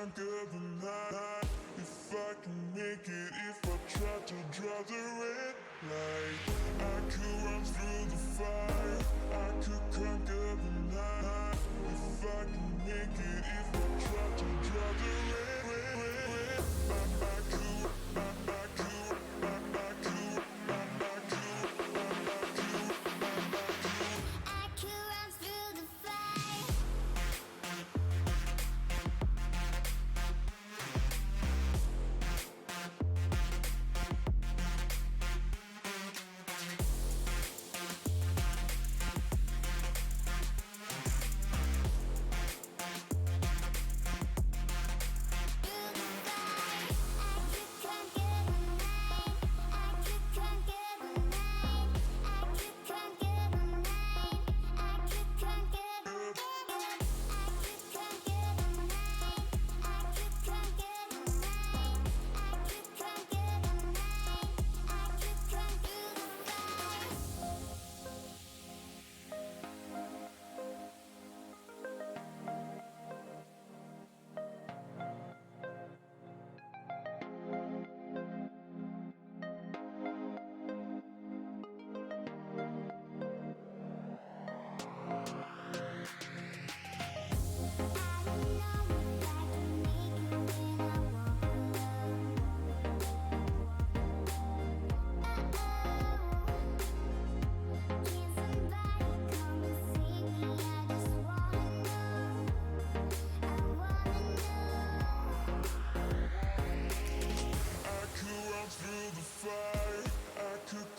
conquer the night. If I can make it, if I try to draw the red light, I could run through the fire, I could conquer the night. If I can make it, if I try to draw the red, I could, I could, I could, I could run through the fire.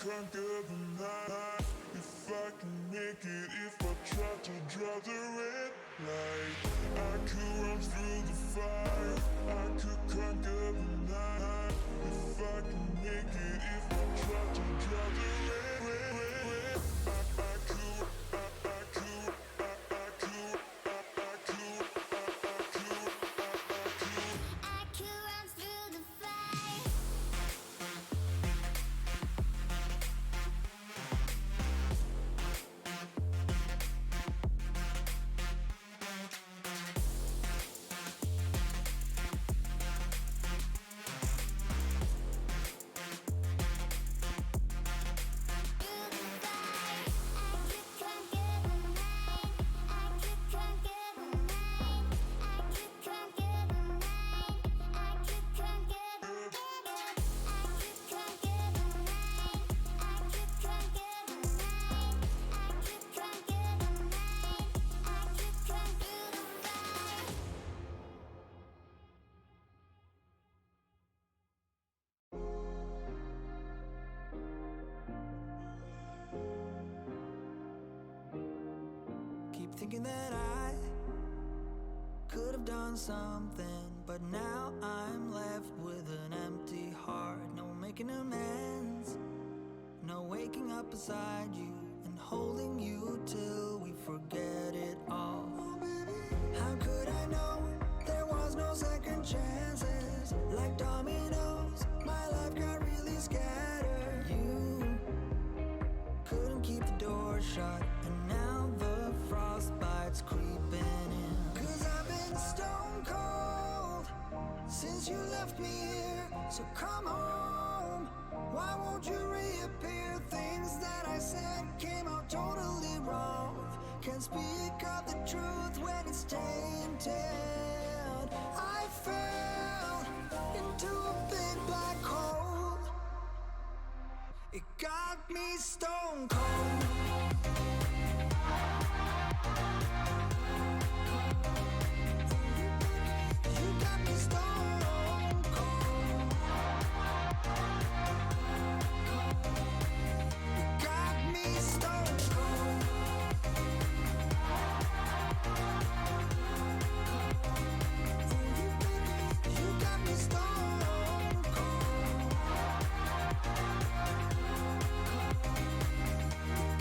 conquer the night. If I can make it, if I try to draw the red light, I could run through the fire, I could conquer the night. If I can make it, if I try to draw the red, I could, I could, I could, I could, I could run through the fire. Keep thinking that I could have done something, but now I'm left with an empty heart. No making amends, no waking up beside you and holding you till we forget it all. How could I know there was no second chances? Like dominoes, my life got really scattered. You couldn't keep the door shut, and now the frostbite's creeping in. 'Cause I've been stone cold since you left me here. So come home, why won't you reappear? Things that I said came out totally wrong. Can't speak of the truth when it's tainted. I fell into a big black hole. It got me stone cold. You got me stone cold. You got me stone cold. You got me stone cold.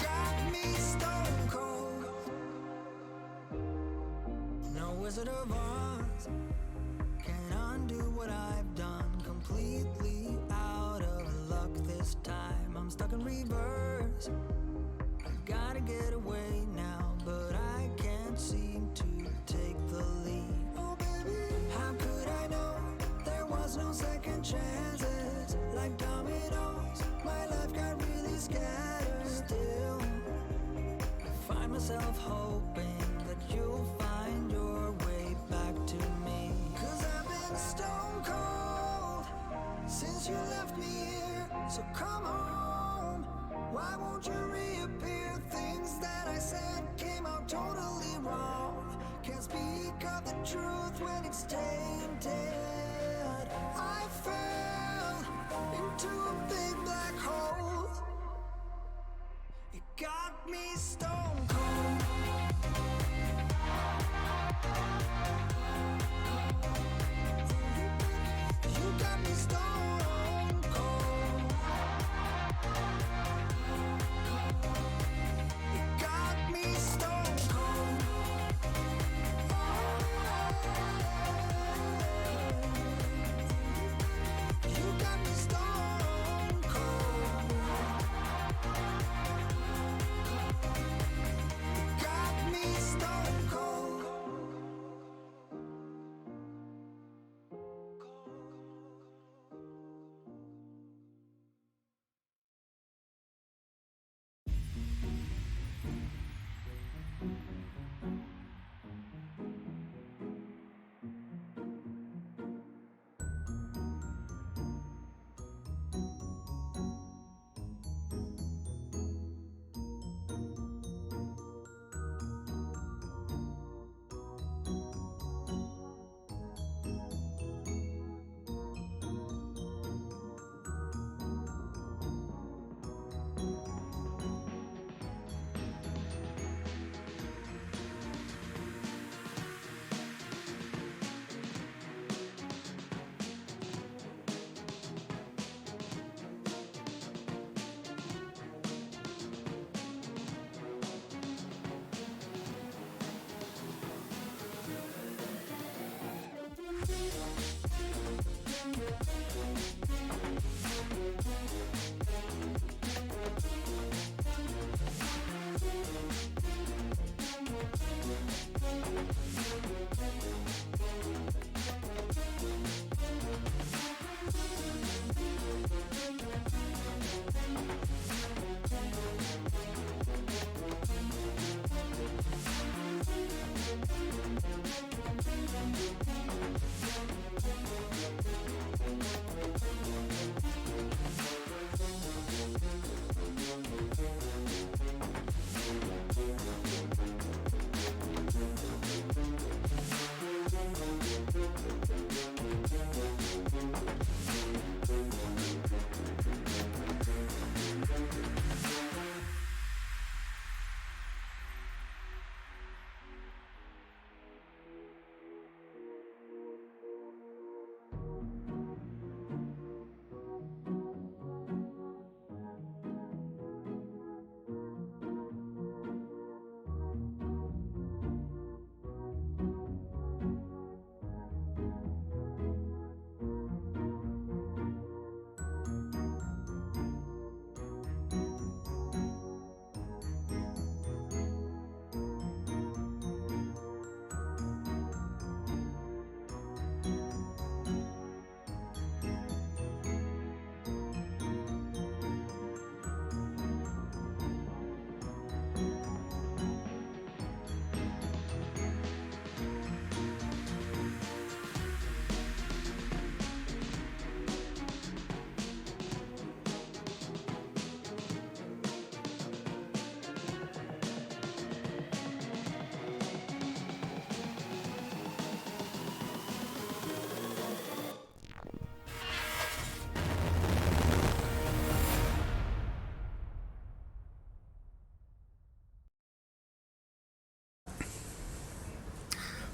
Got me stone cold. No Wizard of Oz can undo what I've done. Completely out of luck this time. I'm stuck in reverse. I gotta get away now, but I can't seem to take the lead. Oh baby, how could speak of the truth when it's tainted. I fell into a big black hole. It got me stone cold. You got me stone cold. It got me stone cold. You got me stone cold. Got me stone cold.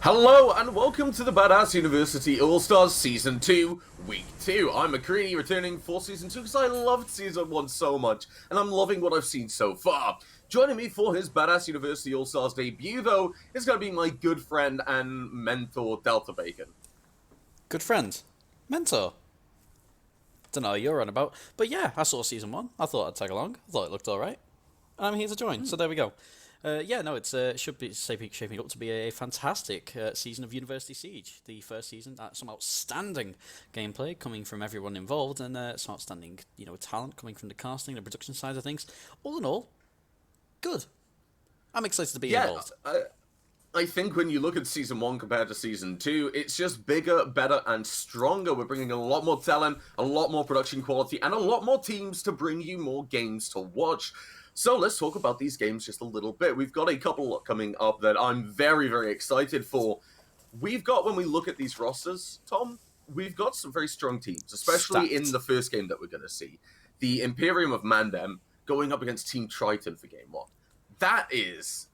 Hello and welcome to the Badass University All-Stars Season 2, Week 2. I'm McCready, returning for Season 2 because I loved Season 1 so much, and I'm loving what I've seen so far. Joining me for his Badass University All-Stars debut, though, is going to be my good friend and mentor, Delta Bacon. Good friend. Mentor. Don't know what you're on about. But yeah, I saw Season 1. I thought I'd tag along. I thought it looked alright. I'm here to join, so there we go. It should be shaping up to be a fantastic season of University Siege. The first season, some outstanding gameplay coming from everyone involved, and some outstanding, talent coming from the casting, the production side of things. All in all, good. I'm excited to be involved. I think when you look at Season 1 compared to Season 2, it's just bigger, better, and stronger. We're bringing a lot more talent, a lot more production quality, and a lot more teams to bring you more games to watch. So let's talk about these games just a little bit. We've got a couple coming up that I'm very, very excited for. we've got, when we look at these rosters, Tom, we've got some very strong teams, especially in the first game that we're going to see. The Imperium of Mandem going up against Team Triton for game 1. That is...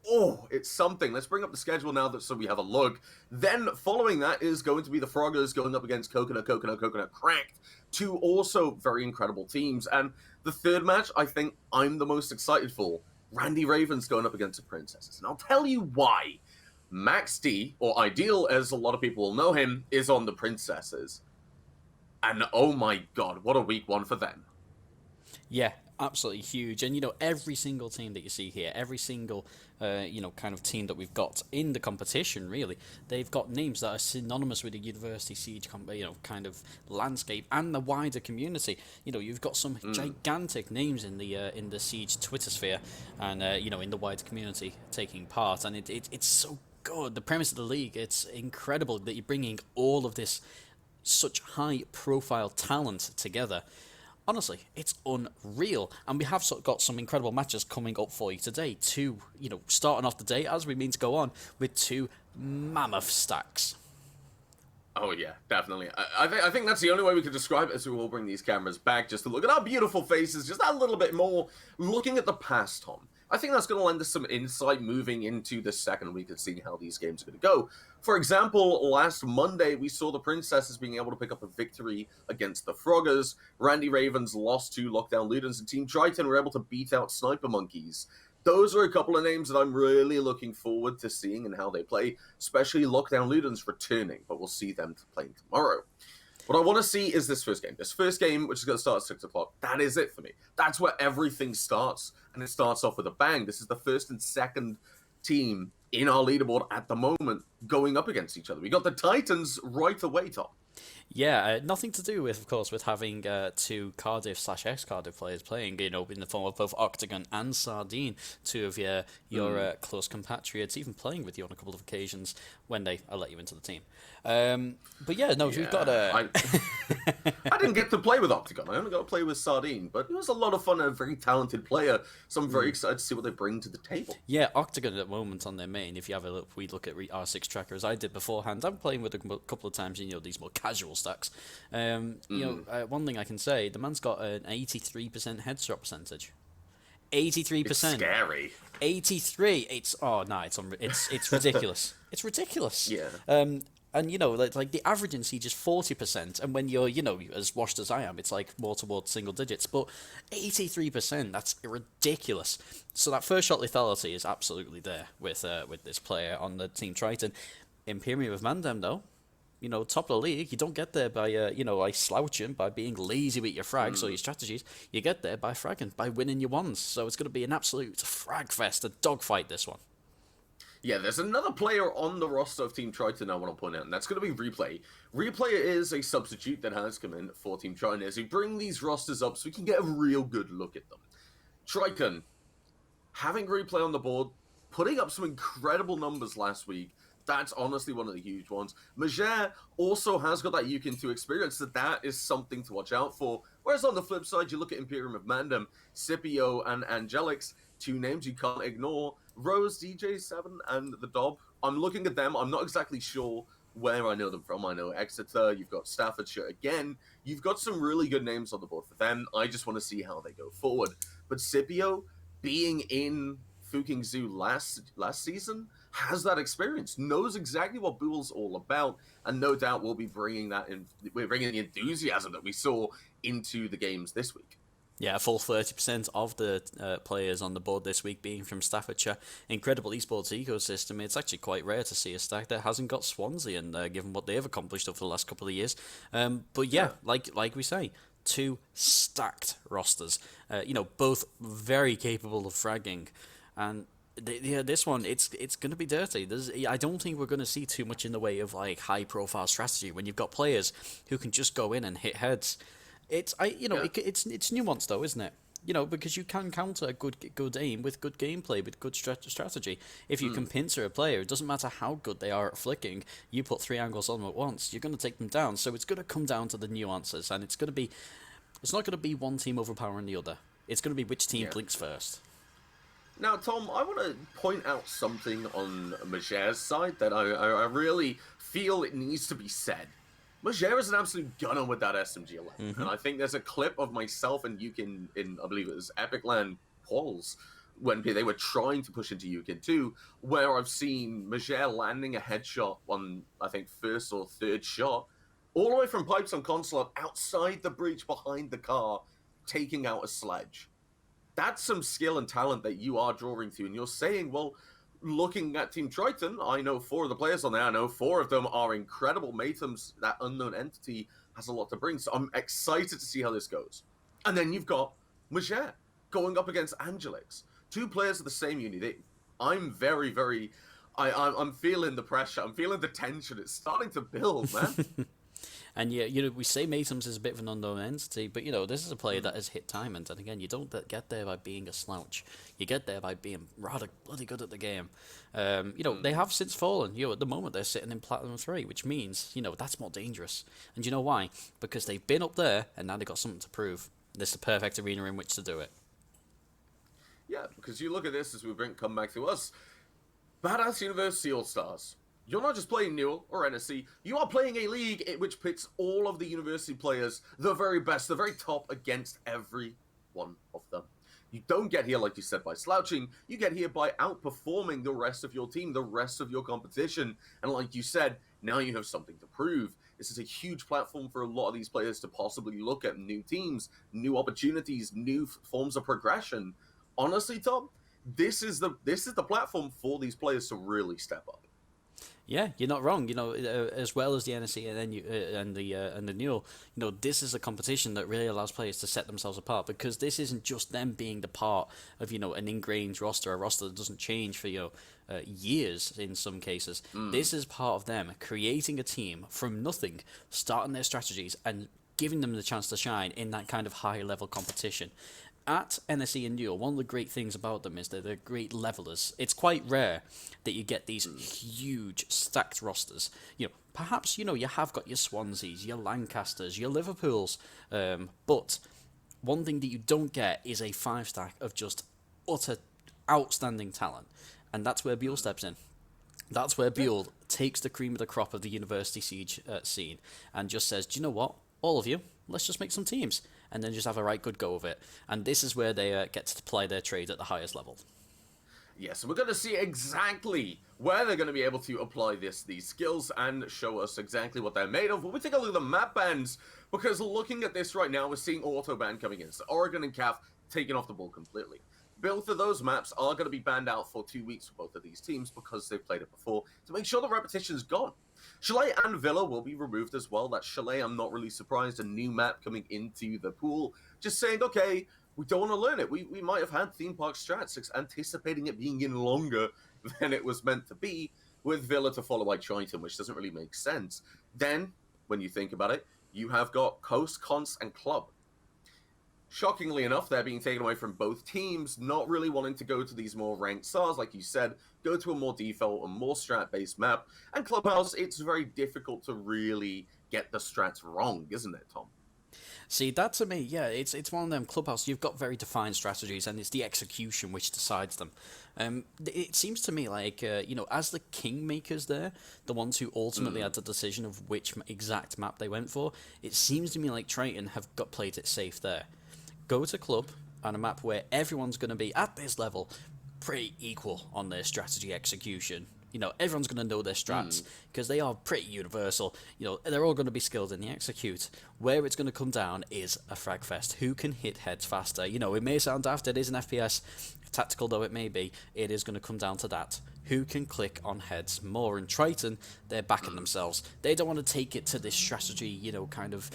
Oh, it's something. Let's bring up the schedule now so we have a look. Then following that is going to be the Froggers going up against Coconut Cracked. 2 also very incredible teams. And the third match, I think I'm the most excited for. Randy Ravens going up against the Princesses. And I'll tell you why. Max D, or Ideal as a lot of people will know him, is on the Princesses. And oh my god, what a week 1 for them. Yeah, absolutely huge. And, every single team that you see here, every single, kind of team that we've got in the competition, really, they've got names that are synonymous with the University Siege, kind of landscape and the wider community. You've got some gigantic names in the Siege Twitter sphere and, in the wider community taking part. And it's so good. The premise of the league, it's incredible that you're bringing all of this such high-profile talent together. Honestly, it's unreal, and we have got some incredible matches coming up for you today. 2, starting off the day, as we mean to go on, with 2 mammoth stacks. Oh yeah, definitely. I think that's the only way we could describe it, as we will bring these cameras back just to look at our beautiful faces, just that little bit more, looking at the past, Tom. I think that's going to lend us some insight moving into the second week and seeing how these games are going to go. For example, last Monday, we saw the Princesses being able to pick up a victory against the Froggers. Randy Ravens lost to Lockdown Ludens, and Team Triton were able to beat out Sniper Monkeys. Those are a couple of names that I'm really looking forward to seeing and how they play, especially Lockdown Ludens returning, but we'll see them playing tomorrow. What I want to see is this first game. This first game, which is going to start at 6 o'clock, that is it for me. That's where everything starts, and it starts off with a bang. This is the first and second team in our leaderboard at the moment going up against each other. We got the Titans right away, Tom. Yeah, nothing to do with, of course, with having 2 Cardiff/ex-Cardiff players playing, in the form of both Octagon and Sardine, 2 of your close compatriots, even playing with you on a couple of occasions when they let you into the team. But yeah, no, we've got a... I didn't get to play with Octagon. I only got to play with Sardine, but it was a lot of fun and a very talented player, so I'm very excited to see what they bring to the table. Yeah, Octagon at the moment on their main, if you have a look, we look at R6 tracker as I did beforehand. I'm playing with a couple of times in these more casual stacks. One thing I can say, the man's got an 83% headshot percentage. 83%. It's scary. 83. It's ridiculous. It's ridiculous. Yeah. And like the average in Siege is 40%, and when you're as washed as I am, it's like more towards single digits. But 83%, that's ridiculous. So that first shot lethality is absolutely there with this player on the Team Triton. Imperium of Mandem though, top of the league, you don't get there by by slouching, by being lazy with your frags or your strategies. You get there by fragging, by winning your ones. So it's going to be an absolute frag fest, a dogfight, this one. Yeah, there's another player on the roster of Team Triton I want to point out, and that's going to be Replay. Replay is a substitute that has come in for Team Triton as we bring these rosters up so we can get a real good look at them. Triton, having Replay on the board, putting up some incredible numbers last week, that's honestly one of the huge ones. Majere also has got that Yukin 2 experience, so that is something to watch out for. Whereas on the flip side, you look at Imperium of Mandem, Scipio and Angelix, 2 names you can't ignore. Rose, DJ7, and the Dob. I'm looking at them. I'm not exactly sure where I know them from. I know Exeter. You've got Staffordshire again. You've got some really good names on the board for them. I just want to see how they go forward. But Scipio, being in Fuking Zoo last season, has that experience, knows exactly what Bool's all about, and no doubt we'll be bringing that in. We're bringing the enthusiasm that we saw into the games this week. Yeah, a full 30% of the players on the board this week being from Staffordshire. Incredible esports ecosystem. It's actually quite rare to see a stack that hasn't got Swansea in there, given what they've accomplished over the last couple of years. But yeah, like we say, 2 stacked rosters. Both very capable of fragging, and this one, it's going to be dirty. I don't think we're going to see too much in the way of like high profile strategy when you've got players who can just go in and hit heads. It's nuanced though, isn't it? Because you can counter good aim with good gameplay, with good strategy. If you can pincer a player, it doesn't matter how good they are at flicking. You put 3 angles on them at once, you're going to take them down. So it's going to come down to the nuances, and it's not going to be one team overpowering the other. It's going to be which team blinks first. Now, Tom, I want to point out something on Majer's side that I really feel it needs to be said. Majer is an absolute gunner with that SMG-11, Hmm. and I think there's a clip of myself and Yukin in, I believe it was Epic Land Quals, when they were trying to push into Yukin 2, where I've seen Majer landing a headshot on, I think, first or third shot, all the way from pipes on console outside the breach behind the car, taking out a sledge. That's some skill and talent that you are drawing through. And you're saying, well, looking at Team Triton, I know 4 of the players on there. I know 4 of them are incredible. Matums, that unknown entity, has a lot to bring. So I'm excited to see how this goes. And then you've got Majer going up against Angelix. 2 players of the same unit. I'm very, very... I'm feeling the pressure. I'm feeling the tension. It's starting to build, man. And yeah, we say Matums is a bit of an unknown entity, but this is a player that has hit diamond, and again, you don't get there by being a slouch. You get there by being rather bloody good at the game. They have since fallen. At the moment they're sitting in Platinum 3, which means that's more dangerous. And you know why? Because they've been up there, and now they've got something to prove. This is the perfect arena in which to do it. Yeah, because you look at this as we come back to us. Badass University All-Stars. You're not just playing Newell or NSC, you are playing a league which pits all of the university players, the very best, the very top, against every one of them. You don't get here, like you said, by slouching. You get here by outperforming the rest of your team, the rest of your competition. And like you said, now you have something to prove. This is a huge platform for a lot of these players to possibly look at new teams, new opportunities, new forms of progression. Honestly, Tom, this is the platform for these players to really step up. Yeah, you're not wrong. As well as the NSC and the Newell, this is a competition that really allows players to set themselves apart, because this isn't just them being the part of an ingrained roster, a roster that doesn't change for years in some cases. This is part of them creating a team from nothing, starting their strategies, and giving them the chance to shine in that kind of high level competition. At NSE and Newell, one of the great things about them is that they're great levelers. It's quite rare that you get these huge stacked rosters. Perhaps you have got your Swanseas, your Lancasters, your Liverpools, but one thing that you don't get is a 5-stack of just utter outstanding talent, and that's where Buell steps in. That's where Buell takes the cream of the crop of the University Siege scene and just says, do you know what, all of you, let's just make some teams, and then just have a right good go of it. And this is where they get to play their trade at the highest level. Yeah, so we're going to see exactly where they're going to be able to apply these skills and show us exactly what they're made of. When we take a look at the map bans, because looking at this right now, we're seeing Autoban coming in. So Oregon and CAF taking off the ball completely. Both of those maps are going to be banned out for 2 weeks for both of these teams because they've played it before, to make sure the repetition's gone. Chalet and Villa will be removed as well. That Chalet, I'm not really surprised. A new map coming into the pool. Just saying, okay, we don't want to learn it. We might have had theme park strats anticipating it being in longer than it was meant to be, with Villa to follow by Triton, which doesn't really make sense. Then, when you think about it, you have got Coast, Cons, and Club. Shockingly enough, they're being taken away from both teams, not really wanting to go to these more ranked stars, like you said, go to a more default, a more strat-based map. And Clubhouse, it's very difficult to really get the strats wrong, isn't it, Tom? See, that to me, yeah, it's one of them. Clubhouse, you've got very defined strategies, and it's the execution which decides them. It seems to me like, as the kingmakers there, the ones who ultimately had the decision of which exact map they went for, it seems to me like Triton have played it safe there. Go to Club on a map where everyone's going to be, at this level, pretty equal on their strategy execution. Everyone's going to know their strats because they are pretty universal. They're all going to be skilled in the execute. Where it's going to come down is a frag fest. Who can hit heads faster? It may sound daft, it is an FPS, tactical though it may be, it is going to come down to that. Who can click on heads more? And Triton, they're backing themselves. They don't want to take it to this strategy, kind of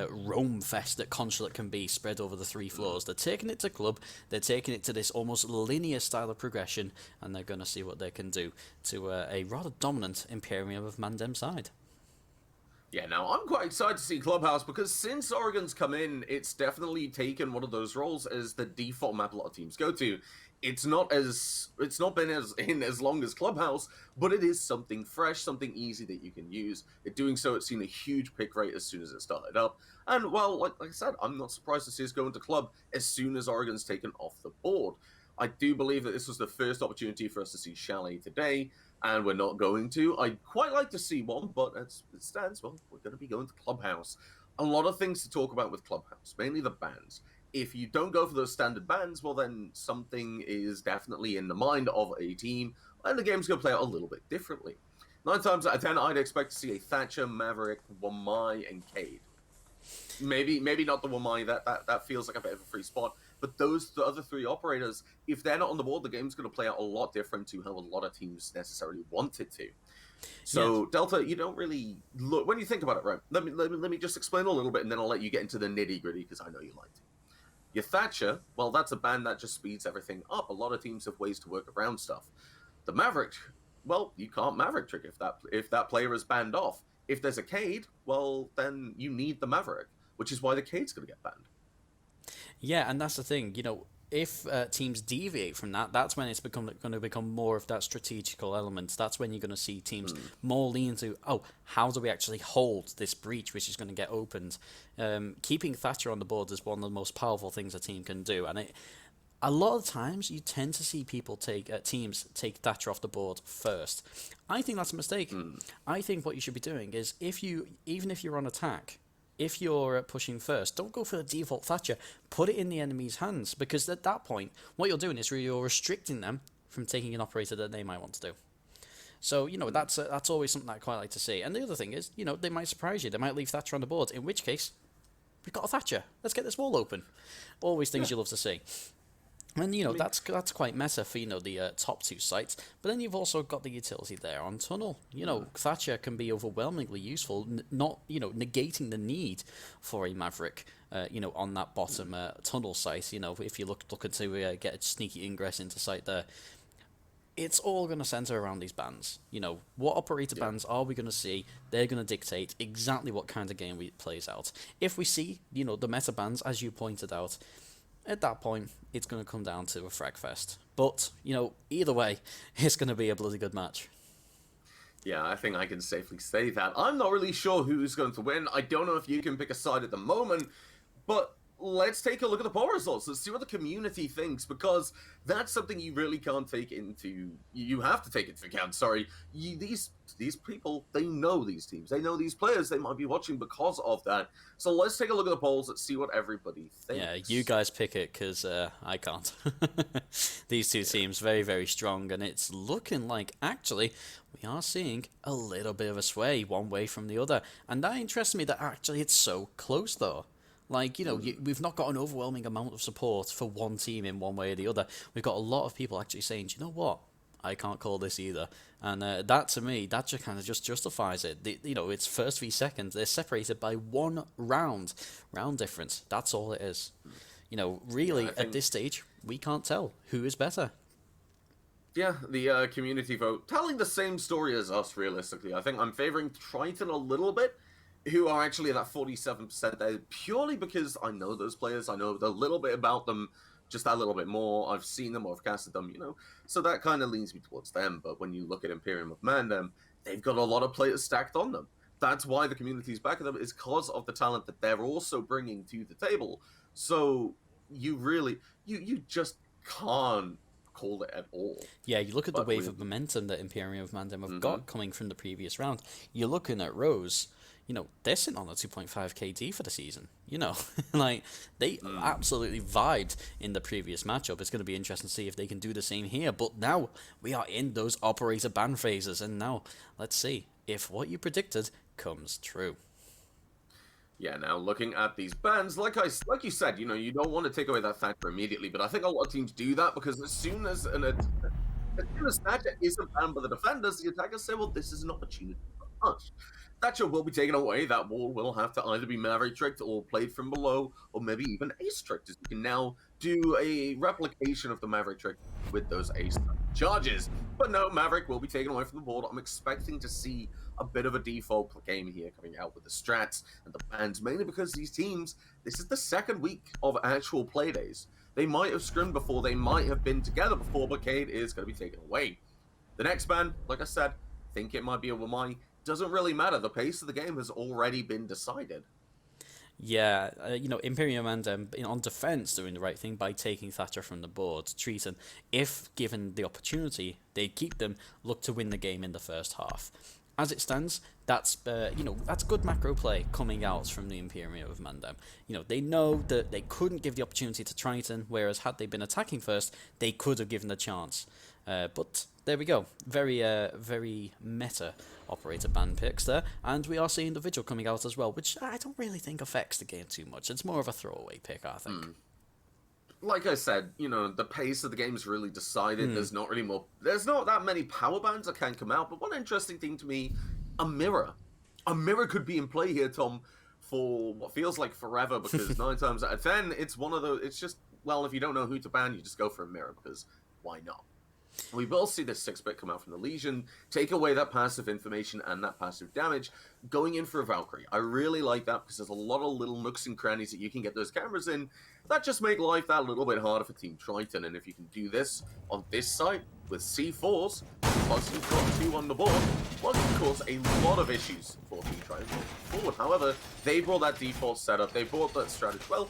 Rome fest that Consulate can be spread over the 3 floors. They're taking it to Club, they're taking it to this almost linear style of progression, and they're going to see what they can do to a rather dominant Imperium of Mandem side. Yeah, now I'm quite excited to see Clubhouse, because since Oregon's come in, it's definitely taken one of those roles as the default map a lot of teams go to. It's not been as long as Clubhouse, but it is something fresh, something easy that you can use. In doing so, it's seen a huge pick rate as soon as it started up. And, well, like I said, I'm not surprised to see us go into Club as soon as Oregon's taken off the board. I do believe that this was the first opportunity for us to see Chalet today, and we're not going to. I'd quite like to see one, but as it stands, well, we're going to be going to Clubhouse. A lot of things to talk about with Clubhouse, mainly the bans. If you don't go for those standard bans, well, then something is definitely in the mind of a team, and the game's going to play out a little bit differently. 9 times out of 10, I'd expect to see a Thatcher, Maverick, Wamai, and Cade. Maybe not the Wamai, that feels like a bit of a free spot, but the other 3 operators, if they're not on the board, the game's going to play out a lot different to how a lot of teams necessarily want it to. So, Delta, you don't really look, when you think about it, right, let me just explain a little bit, and then I'll let you get into the nitty-gritty, because I know you like to. Your Thatcher, well, that's a ban that just speeds everything up. A lot of teams have ways to work around stuff. The Maverick, well, you can't Maverick trick if that player is banned off. If there's a Cade, well, then you need the Maverick, which is why the Cade's going to get banned. Yeah, and that's the thing, if teams deviate from that, that's when it's going to become more of that strategical element. That's when you're going to see teams more lean to, how do we actually hold this breach, which is going to get opened? Keeping Thatcher on the board is one of the most powerful things a team can do, and a lot of times you tend to see people teams take Thatcher off the board first. I think that's a mistake. I think what you should be doing is, even if you're on attack, if you're pushing first, don't go for the default Thatcher. Put it in the enemy's hands, because at that point, what you're doing is you're restricting them from taking an operator that they might want to do. So, that's always something I quite like to see. And the other thing is, they might surprise you. They might leave Thatcher on the board, in which case, we've got a Thatcher. Let's get this wall open. Always things you love to see. And, that's quite meta for, the top 2 sites. But then you've also got the utility there on Tunnel. Thatcher can be overwhelmingly useful, not, negating the need for a Maverick, on that bottom Tunnel site. If you're looking to get a sneaky ingress into site there. It's all going to center around these bans. What operator bans are we going to see? They're going to dictate exactly what kind of game plays out. If we see, the meta bans, as you pointed out, at that point, it's going to come down to a frag fest. But, either way, it's going to be a bloody good match. Yeah, I think I can safely say that. I'm not really sure who's going to win. I don't know if you can pick a side at the moment, but let's take a look at the poll results. Let's see what the community thinks, because that's something you really can't take into... You have to take into account, sorry. These people, they know these teams. They know these players. They might be watching because of that. So let's take a look at the polls. Let's see what everybody thinks. Yeah, you guys pick it, because I can't. These 2 teams, very, very strong, and it's looking like, actually, we are seeing a little bit of a sway one way from the other. And that interests me that actually it's so close, though. Like, we've not got an overwhelming amount of support for one team in one way or the other. We've got a lot of people actually saying, do you know what? I can't call this either. And that, to me, that just kind of just justifies it. It's first v second. They're separated by 1 round difference. That's all it is. Really, at this stage, we can't tell who is better. Yeah, the community vote telling the same story as us, realistically. I think I'm favoring Triton a little bit, who are actually at that 47% there, purely because I know those players. I know a little bit about them, just that little bit more. I've seen them or I've casted them, so that kind of leans me towards them. But when you look at Imperium of Mandem, they've got a lot of players stacked on them. That's why the community's backing them, is because of the talent that they're also bringing to the table. So you really, you just can't call it at all. Yeah, you look at the wave of momentum that Imperium of Mandem have got coming from the previous round. You're looking at Rose. They're sitting on a 2.5 KD for the season. Like, they absolutely vibed in the previous matchup. It's going to be interesting to see if they can do the same here. But now we are in those operator ban phases, and now let's see if what you predicted comes true. Yeah, now looking at these bans, like you said, you don't want to take away that Thatcher immediately, but I think a lot of teams do that, because as soon as Thatcher isn't banned by the defenders, the attackers say, well, this is an opportunity for us. Thatcher will be taken away. That wall will have to either be Maverick tricked or played from below, or maybe even ace tricked, as you can now do a replication of the Maverick trick with those ace charges. But no, Maverick will be taken away from the board. I'm expecting to see a bit of a default game here coming out with the strats and the bans, mainly because these teams, this is the 2nd week of actual play days. They might have scrimmed before, they might have been together before, but Cade is going to be taken away. The next ban, like I said, think it might be a Wamai. Doesn't really matter. The pace of the game has already been decided. Yeah, Imperium and on defense doing the right thing by taking Thatcher from the board. Triton, if given the opportunity, they'd keep them, look to win the game in the first half. As it stands, that's that's good macro play coming out from the Imperium of Mandem. They know that they couldn't give the opportunity to Triton, whereas had they been attacking first, they could have given the chance. But there we go. Very meta operator ban picks there. And we are seeing the Vigil coming out as well, which I don't really think affects the game too much. It's more of a throwaway pick, I think. Like I said, the pace of the game is really decided. There's not that many power bans that can come out. But one interesting thing to me, a mirror. A mirror could be in play here, Tom, for what feels like forever, because 9 times out of 10, it's one of those, it's just, well, if you don't know who to ban, you just go for a mirror, because why not? We will see this 6-bit come out from the Legion, take away that passive information and that passive damage, going in for a Valkyrie. I really like that because there's a lot of little nooks and crannies that you can get those cameras in that just make life that little bit harder for Team Triton. And if you can do this on this site with C4s, plus you've got 2 on the board, well, it can cause a lot of issues for Team Triton moving forward. However, they brought that default setup, they brought that strategy. Well,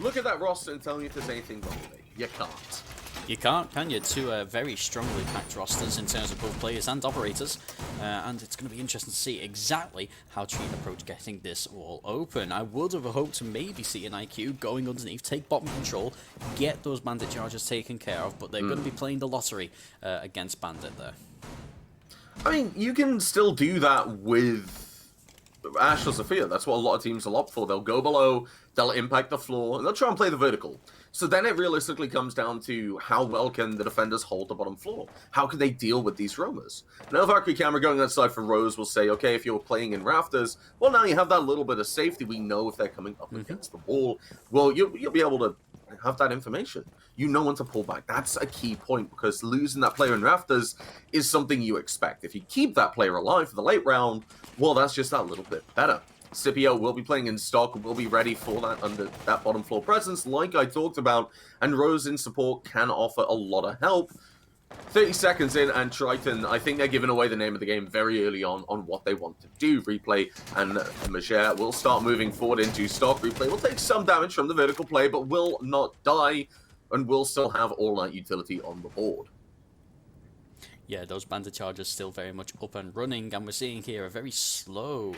look at that roster and tell me if there's anything wrong with it. You can't. You can't, can you? 2 very strongly packed rosters in terms of both players and operators, and it's going to be interesting to see exactly how Triton approach getting this all open. I would have hoped to maybe see an IQ going underneath, take bottom control, get those bandit charges taken care of, but they're going to be playing the lottery against bandit there. I mean, you can still do that with Astral Sophia. That's what a lot of teams will opt for. They'll go below, they'll impact the floor, and they'll try and play the vertical. So then it realistically comes down to how well can the defenders hold the bottom floor? How can they deal with these roamers? Now, Valkyrie camera going outside for Rose will say, okay, if you're playing in rafters, well, now you have that little bit of safety. We know if they're coming up against the wall. Well, you'll be able to have that information. You know when to pull back. That's a key point, because losing that player in rafters is something you expect. If you keep that player alive for the late round, well, that's just that little bit better. Scipio will be playing in stock, will be ready for that under that bottom floor presence, like I talked about, and Rose in support can offer a lot of help. 30 seconds in, and Triton, I think they're giving away the name of the game very early on what they want to do. Replay and Majer will start moving forward into stock. Replay will take some damage from the vertical play, but will not die, and will still have all that utility on the board. Yeah, those bandit charges still very much up and running, and we're seeing here a very slow,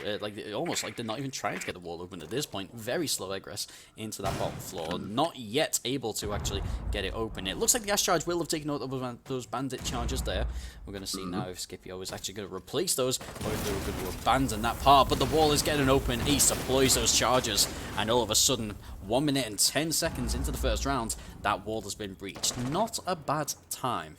almost like they're not even trying to get the wall open at this point. Very slow egress into that bottom floor, not yet able to actually get it open. It looks like the Ash Charge will have taken out those bandit charges there. We're going to see now if Scipio is actually going to replace those, or if they're going to abandon that part, but the wall is getting open. Ace deploys those charges, and all of a sudden, 1 minute and 10 seconds into the first round, that wall has been breached. Not a bad time.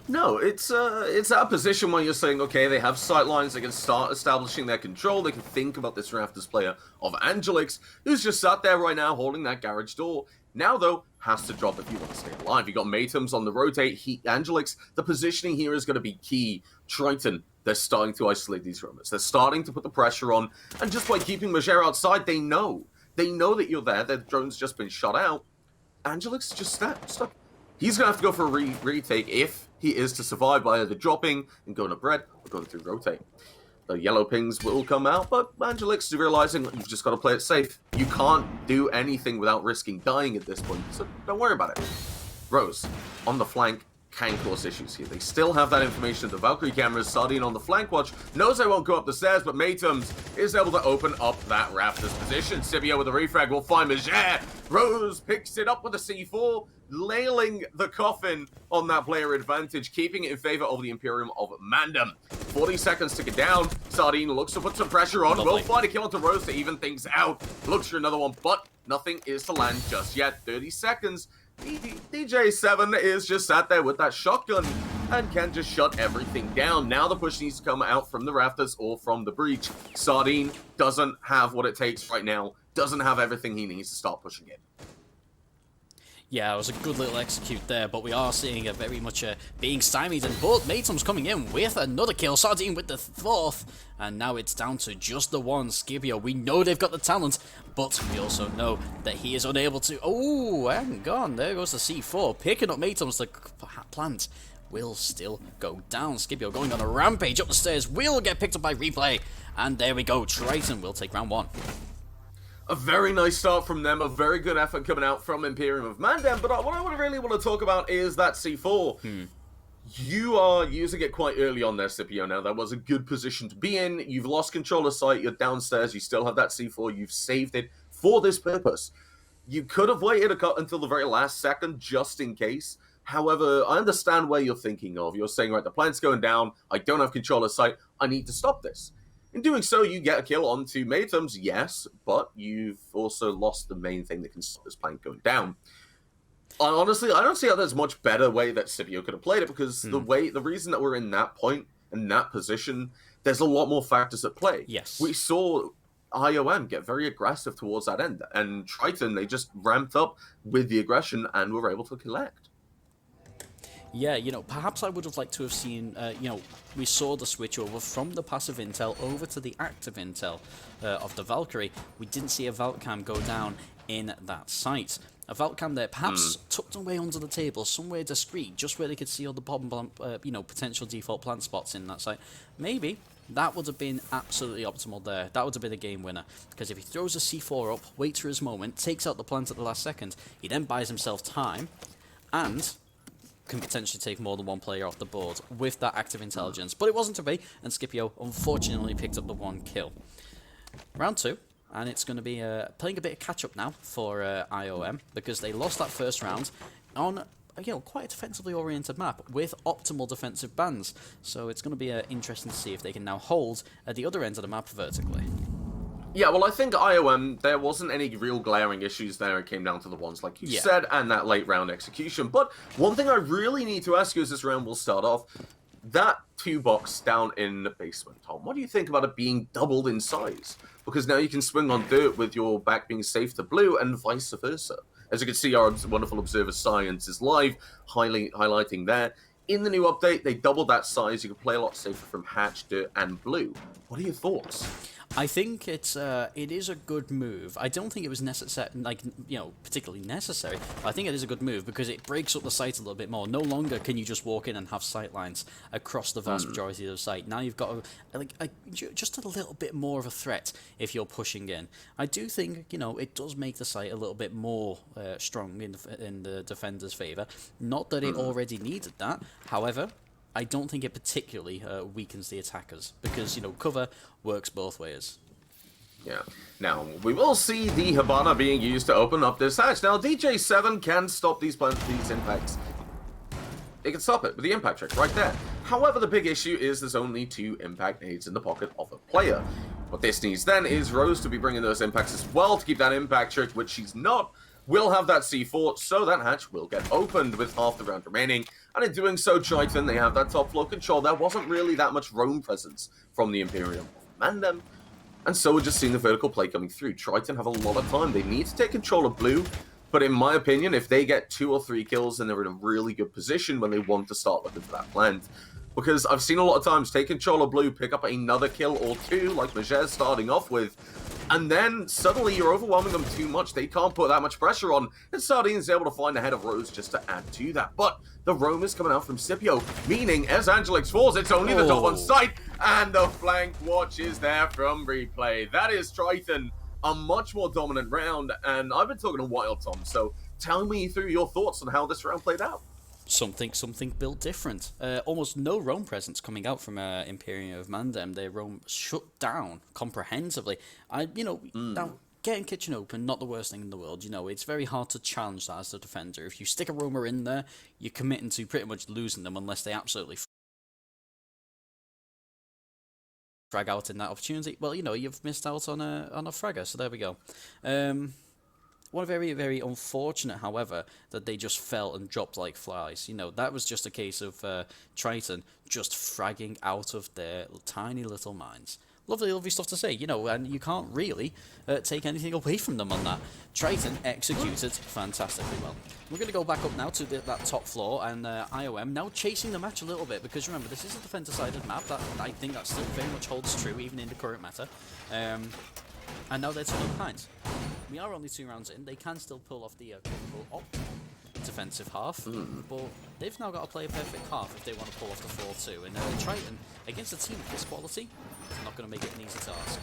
No, it's that position where you're saying, okay, they have sight lines, they can start establishing their control, they can think about this Rafters player of Angelix, who's just sat there right now holding that garage door. Now, though, has to drop if you want to stay alive. You got Matums on the rotate, Angelix, the positioning here is going to be key. Triton, they're starting to isolate these roamers. They're starting to put the pressure on, and just by keeping Majer outside, they know. They know that you're there, their drone's just been shot out. Angelix is just stuck. He's going to have to go for a retake if he is to survive by either dropping and going to bread or going through rotate. The yellow pings will come out, but Angelix is realizing you've just got to play it safe. You can't do anything without risking dying at this point, so don't worry about it. Rose, on the flank, can cause issues here. They still have that information. The Valkyrie cameras, Sardine on the flank watch, knows they won't go up the stairs, but Matums is able to open up that Rafters position. Scipio with a refrag will find Majer. Rose picks it up with a C4, nailing the coffin on that player advantage, keeping it in favor of the Imperium of Mandem. 40 seconds to get down. Sardine looks to put some pressure on. Will find a kill onto Rose to even things out. Looks for another one, but nothing is to land just yet. 30 seconds. DJ7 is just sat there with that shotgun and can just shut everything down. Now the push needs to come out from the rafters or from the breach. Sardine doesn't have what it takes right now. Doesn't have everything he needs to start pushing it. Yeah, it was a good little execute there, but we are seeing a very much being stymied, and both Matum's coming in with another kill, Sardine with the 4th, and now it's down to just the one. Scipio, we know they've got the talent, but we also know that he is unable to... Oh, hang on, there goes the C4, picking up Matum's, the plant will still go down. Scipio going on a rampage up the stairs, will get picked up by Replay, and there we go, Triton will take round 1. A very nice start from them, a very good effort coming out from Imperium of Mandem, but what I really want to talk about is that C4. You are using it quite early on there, Scipio. Now, that was a good position to be in. You've lost control of sight, you're downstairs, you still have that C4, you've saved it for this purpose. You could have waited until the very last second, just in case. However, I understand where you're thinking of. You're saying, right, the plant's going down, I don't have control of sight, I need to stop this. In doing so, you get a kill onto Maytums, yes, but you've also lost the main thing that can stop this plant going down. Honestly, I don't see how there's much better way that Scipio could have played it, because the reason that we're in that point, in that position, there's a lot more factors at play. Yes. We saw IOM get very aggressive towards that end, and Triton, they just ramped up with the aggression and were able to collect. Yeah, perhaps I would have liked to have seen, we saw the switch over from the passive intel over to the active intel of the Valkyrie. We didn't see a Valcam go down in that site. A Valcam there, perhaps tucked away under the table, somewhere discreet, just where they could see all the potential default plant spots in that site. Maybe that would have been absolutely optimal there. That would have been a game winner. Because if he throws a C4 up, waits for his moment, takes out the plant at the last second, he then buys himself time, and can potentially take more than one player off the board with that active intelligence. But it wasn't to be, and Scipio unfortunately picked up the one kill. Round 2, and it's going to be playing a bit of catch-up now for IOM, because they lost that first round on quite a defensively oriented map with optimal defensive bans. So it's going to be interesting to see if they can now hold at the other end of the map vertically. Yeah, well, I think IOM, there wasn't any real glaring issues there. It came down to the ones, like you said, and that late round execution. But one thing I really need to ask you as this round will start off, that 2-box down in the basement, Tom, what do you think about it being doubled in size? Because now you can swing on dirt with your back being safe to blue, and vice versa. As you can see, our wonderful observer Science is live, highlighting there. In the new update, they doubled that size. You can play a lot safer from hatch, dirt, and blue. What are your thoughts? I think it is a good move. I don't think it was particularly necessary. But I think it is a good move because it breaks up the site a little bit more. No longer can you just walk in and have sight lines across the vast majority of the site. Now you've got just a little bit more of a threat if you're pushing in. I do think it does make the site a little bit more strong in the defender's favor. Not that it already needed that. However, I don't think it particularly weakens the attackers because, cover works both ways. Yeah. Now, we will see the Habana being used to open up this hatch. Now, DJ7 can stop these impacts. It can stop it with the impact trick right there. However, the big issue is there's only 2 impact nades in the pocket of a player. What this needs then is Rose to be bringing those impacts as well to keep that impact trick, which she's not. Will have that C4, so that hatch will get opened with half the round remaining. And in doing so, Triton, they have that top floor control. There wasn't really that much roam presence from the Imperium of Mandem. And so we're just seeing the vertical play coming through. Triton have a lot of time. They need to take control of blue. But in my opinion, if they get 2 or 3 kills, then they're in a really good position when they want to start looking for that plant. Because I've seen a lot of times take control of blue, pick up another kill or 2, like Mages starting off with, and then suddenly you're overwhelming them too much. They can't put that much pressure on, and Sardine is able to find the head of Rose just to add to that. But the roam is coming out from Scipio, meaning as Angelix falls, it's only the top on sight, and the flank watch is there from replay. That is Triton, a much more dominant round, and I've been talking a while, Tom, so tell me through your thoughts on how this round played out. Something built different. Almost no roam presence coming out from Imperium of Mandem. Their roam shut down comprehensively. Now getting kitchen open, not the worst thing in the world. It's very hard to challenge that as a defender. If you stick a roamer in there, you're committing to pretty much losing them unless they absolutely frag out in that opportunity. Well, you've missed out on a fragger. So there we go. One very, very unfortunate, however, that they just fell and dropped like flies. That was just a case of Triton just fragging out of their tiny little mines. Lovely, lovely stuff to say, and you can't really take anything away from them on that. Triton executed fantastically well. We're going to go back up now to that top floor, and IOM now chasing the match a little bit, because remember, this is a defender-sided map. I think that still very much holds true, even in the current meta. And now they're 2 behind. We are only 2 rounds in. They can still pull off the defensive half, but they've now got to play a perfect half if they want to pull off the 4-2. And Triton, against a team of this quality, is not going to make it an easy task.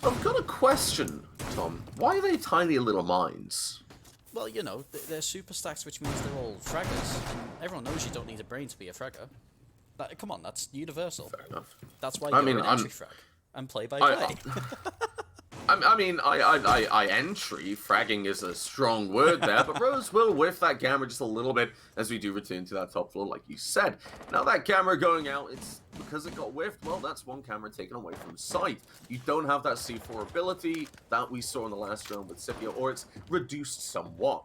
I've got a question, Tom, why are they tiny little mines? Well, you know, they're super stacks, which means they're all fraggers. And everyone knows you don't need a brain to be a fragger. Come on, that's universal. Fair enough. That's why I you're mean, an entry frag. And play by I- play. I entry, fragging is a strong word there, but Rose will whiff that camera just a little bit as we do return to that top floor, like you said. Now that camera going out, it's because it got whiffed, well, that's one camera taken away from sight. You don't have that C4 ability that we saw in the last round with Scipio, or it's reduced somewhat.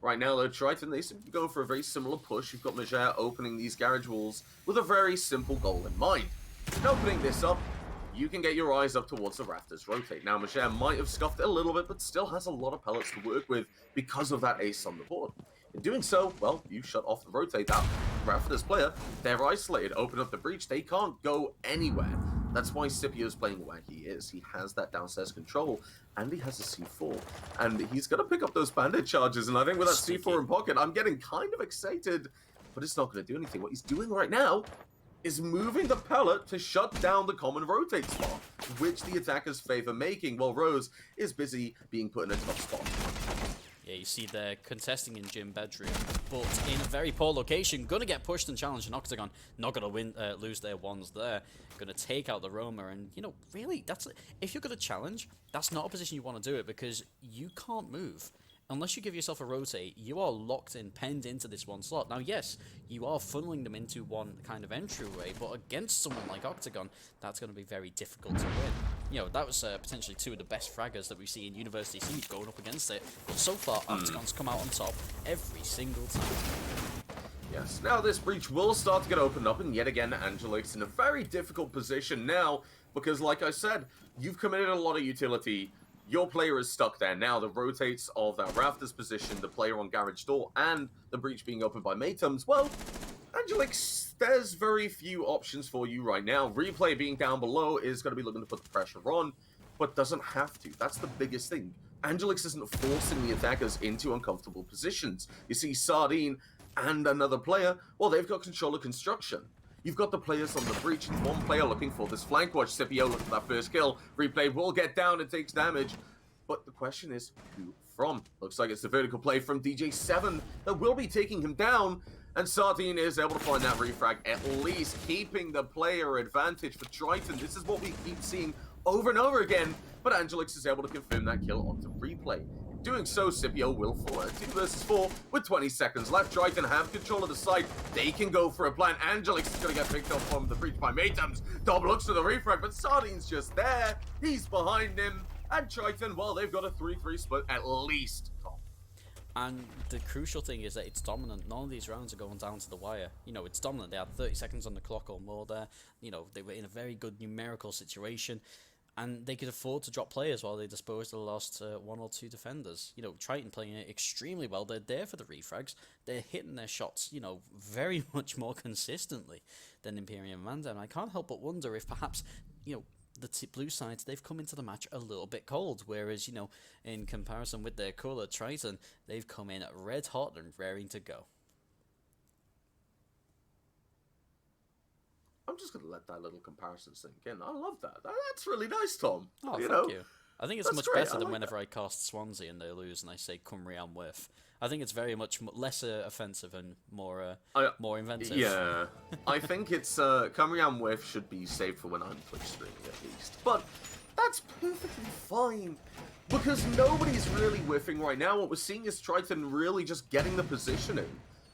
Right now, though, Triton, they seem to be going for a very similar push. You've got Major opening these garage walls with a very simple goal in mind. In opening this up, you can get your eyes up towards the rafters rotate. Now, Major might have scuffed it a little bit, but still has a lot of pellets to work with because of that ace on the board. In doing so, well, you shut off the rotate. That rafters player, they're isolated. Open up the breach, they can't go anywhere. That's why Scipio's playing where he is. He has that downstairs control, and he has a C4. And he's going to pick up those bandit charges, and I think with that C4 in pocket, I'm getting kind of excited, but it's not going to do anything. What he's doing right now is moving the pellet to shut down the common rotate spot, which the attackers favor making, while Rose is busy being put in a tough spot. Yeah, you see they're contesting in gym bedroom, but in a very poor location. Gonna get pushed and challenged in Octagon. Not gonna lose their ones there. Gonna take out the Roma, and you know, really, if you're gonna challenge, that's not a position you want to do it, because you can't move. Unless you give yourself a rotate, you are locked in, penned into this one slot. Now, yes, you are funneling them into one kind of entryway, but against someone like Octagon, that's going to be very difficult to win. You know, that was potentially two of the best fraggers that we see in University Siege going up against it. But so far, Octagon's come out on top every single time. Yes, now this breach will start to get opened up, and yet again, Angelix in a very difficult position now, because like I said, you've committed a lot of utility. Your player is stuck there. Now, the rotates of that rafters position, the player on garage door, and the breach being opened by Matums, well, Angelix, there's very few options for you right now. Replay being down below is going to be looking to put the pressure on, but doesn't have to. That's the biggest thing. Angelix isn't forcing the attackers into uncomfortable positions. You see Sardine and another player, well, they've got control of construction. You've got the players on the breach, and one player looking for this flank watch. Scipio looking for that first kill. Replay will get down and takes damage. But the question is, who from? Looks like it's the vertical play from DJ7 that will be taking him down. And Sardine is able to find that refrag, at least keeping the player advantage for Triton. This is what we keep seeing over and over again. But Angelix is able to confirm that kill onto Replay. Doing so, Scipio will fall at 2 versus 4 with 20 seconds left. Triton have control of the site. They can go for a plan. Angelix is going to get picked up from the breach by Matums. Dob looks for the refrag, but Sardine's just there. He's behind him. And Triton, well, they've got a 3-3 split at least. And the crucial thing is that it's dominant. None of these rounds are going down to the wire. You know, it's dominant. They had 30 seconds on the clock or more there. You know, they were in a very good numerical situation. And they could afford to drop players while they disposed of the last 1 or 2 defenders. You know, Triton playing it extremely well. They're there for the refrags. They're hitting their shots, you know, very much more consistently than Imperium and Mandem. I can't help but wonder if perhaps, you know, the blue sides, they've come into the match a little bit cold. Whereas, you know, in comparison with their colour, Triton, they've come in red hot and raring to go. I'm just going to let that little comparison sink in. I love that. That's really nice, Tom. Oh, you thank you. I think it's much better than like whenever I cast Swansea and they lose and I say Cymrian whiff. I think it's very much less offensive and more inventive. Yeah. I think it's Cymrian whiff should be saved for when I'm Twitch streaming at least. But that's perfectly fine. Because nobody's really whiffing right now. What we're seeing is Triton really just getting the positioning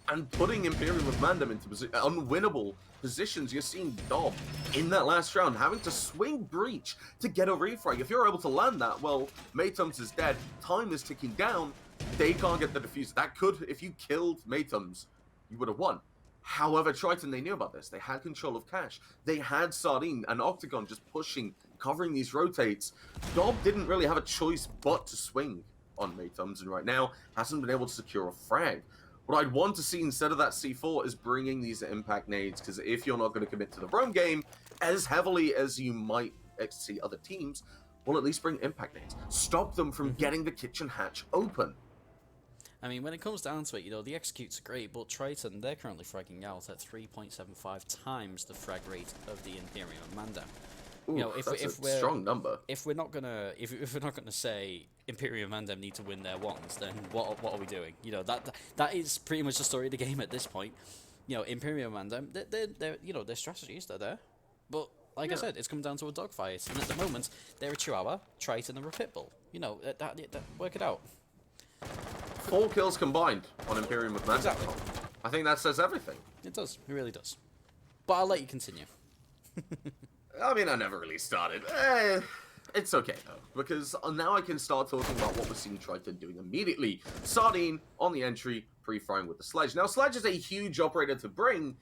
and putting Imperium of Mandem into unwinnable positions. You're seeing Dob in that last round having to swing breach to get a refrag. If you're able to land that, well, Matums is dead. Time is ticking down. They can't get the diffuser. That could, if you killed Matums, you would have won. However, Triton, they knew about this. They had control of cash. They had Sardine and Octagon just pushing, covering these rotates. Dob didn't really have a choice but to swing on Matums, and right now hasn't been able to secure a frag. What I'd want to see instead of that C4 is bringing these impact nades, because if you're not going to commit to the roam game as heavily as you might see other teams, well, at least bring impact nades. Stop them from getting the kitchen hatch open. I mean, when it comes down to it, you know, the executes are great, but Triton, they're currently fragging out at 3.75 times the frag rate of the Imperium and Mandem. You know, Oof, if that's if a we're strong number. if we're not gonna if we're not gonna say Imperium and them need to win their ones, then what are we doing? You know, that is pretty much the story of the game at this point. You know, Imperium and them, they're you know, their strategies, they're there, but like I Yeah. said, it's come down to a dogfight, and at the moment they're a Chihuahua, Triton, and a Pitbull. You know, work it out. 4 kills combined on Imperium with Magic. Exactly. I think that says everything. It does, it really does. But I'll let you continue. I mean, I never really started. It's okay, though, because now I can start talking about what we're seeing Triton doing immediately. Sardine on the entry, pre-firing with the Sledge. Now, Sledge is a huge operator to bring,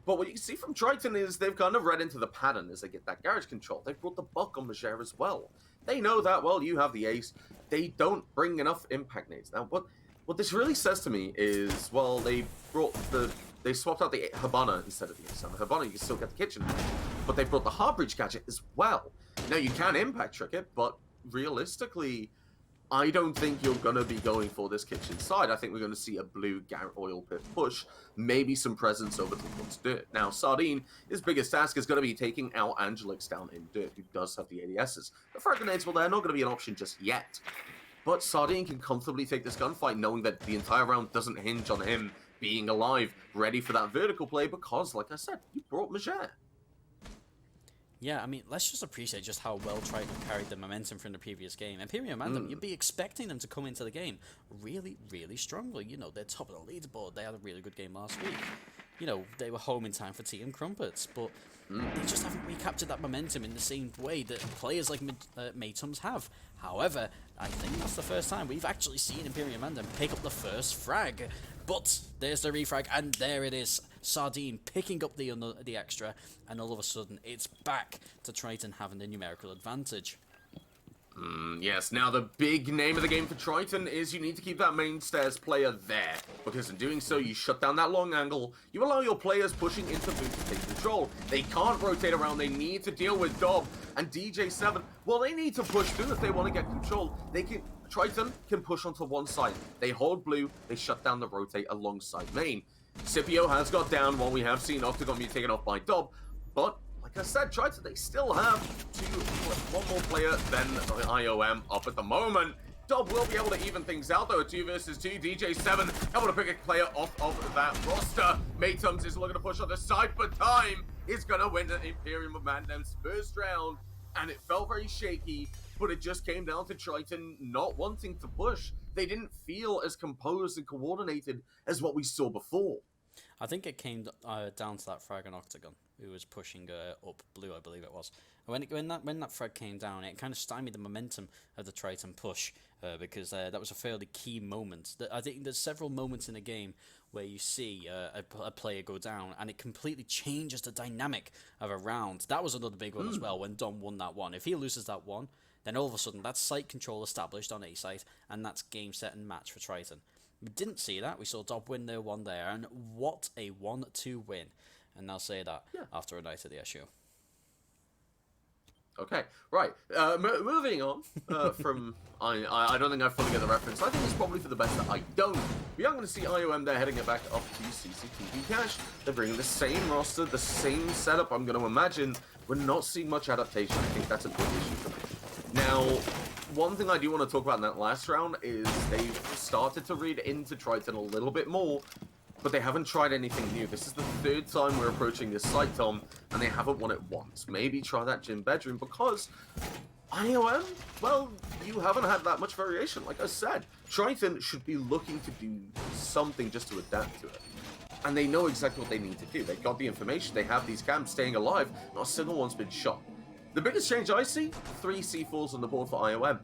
but what you can see from Triton is they've kind of read into the pattern as they get that garage control. They've brought the buck on Majere as well. They know that, well, you have the ace. They don't bring enough impact nades. Now, what this really says to me is, well, they swapped out the Habana instead of the ace. On the Habana, you can still get the kitchen, but they brought the Heartbreach gadget as well. Now, you can impact trick it, but realistically, I don't think you're going to be going for this kitchen side. I think we're going to see a blue Garrett oil pit push, maybe some presence over towards dirt. Now, Sardine, his biggest task is going to be taking out Angelix down in dirt, who does have the ADSs. The frag grenades, well, they're not going to be an option just yet. But Sardine can comfortably take this gunfight, knowing that the entire round doesn't hinge on him being alive, ready for that vertical play, because, like I said, you brought Majere. Yeah, I mean, let's just appreciate just how well Triton carried the momentum from the previous game. Imperium and them, you'd be expecting them to come into the game really, really strongly. You know, they're top of the leaderboard. They had a really good game last week. You know, they were home in time for tea and crumpets, but they just haven't recaptured that momentum in the same way that players like Maytums have. However, I think that's the first time we've actually seen Imperium and them pick up the first frag. But there's the refrag, and there it is. Sardine picking up the extra, and all of a sudden it's back to Triton having the numerical advantage. Yes, now the big name of the game for Triton is you need to keep that main stairs player there, because in doing so you shut down that long angle, you allow your players pushing into boot to take control. They can't rotate around, they need to deal with Dob and DJ7. Well, they need to push through if they want to get control. Triton can push onto one side. They hold blue, they shut down the rotate alongside main. Scipio has got down while we have seen Octagon be taken off by Dob, but like I said, Triton, they still have one more player than IOM up at the moment. Dob will be able to even things out though, 2 versus 2. DJ7 able to pick a player off of that roster. Maytums is looking to push on the side, but Time is going to win the Imperium of Mandem's first round. And it felt very shaky, but it just came down to Triton not wanting to push. They didn't feel as composed and coordinated as what we saw before. I think it came down to that frag on Octagon, who was pushing up blue, I believe it was. When that frag came down, it kind of stymied the momentum of the Triton push, because that was a fairly key moment. I think there's several moments in the game where you see a player go down, and it completely changes the dynamic of a round. That was another big one as well, when Dom won that one. If he loses that one, then all of a sudden that's site control established on A site, and that's game, set, and match for Triton. We didn't see that. We saw Dob win their one there, and what a 1-2 win. And I'll say that after a night at the SU. Okay, right. Moving on from... I don't think I fully get the reference. I think it's probably for the best that I don't. We are going to see IOM there heading it back up to CCTV Cash. They're bringing the same roster, the same setup, I'm going to imagine. We're not seeing much adaptation. I think that's a big issue for me. Now, one thing I do want to talk about in that last round is they've started to read into Triton a little bit more, but they haven't tried anything new. This is the 3rd time we're approaching this site, Tom, and they haven't won it once. Maybe try that gym bedroom, because IOM, well, you haven't had that much variation. Like I said, Triton should be looking to do something just to adapt to it. And they know exactly what they need to do. They got the information, they have these camps staying alive, not a single one's been shot. The biggest change I see, 3 C4s on the board for IOM.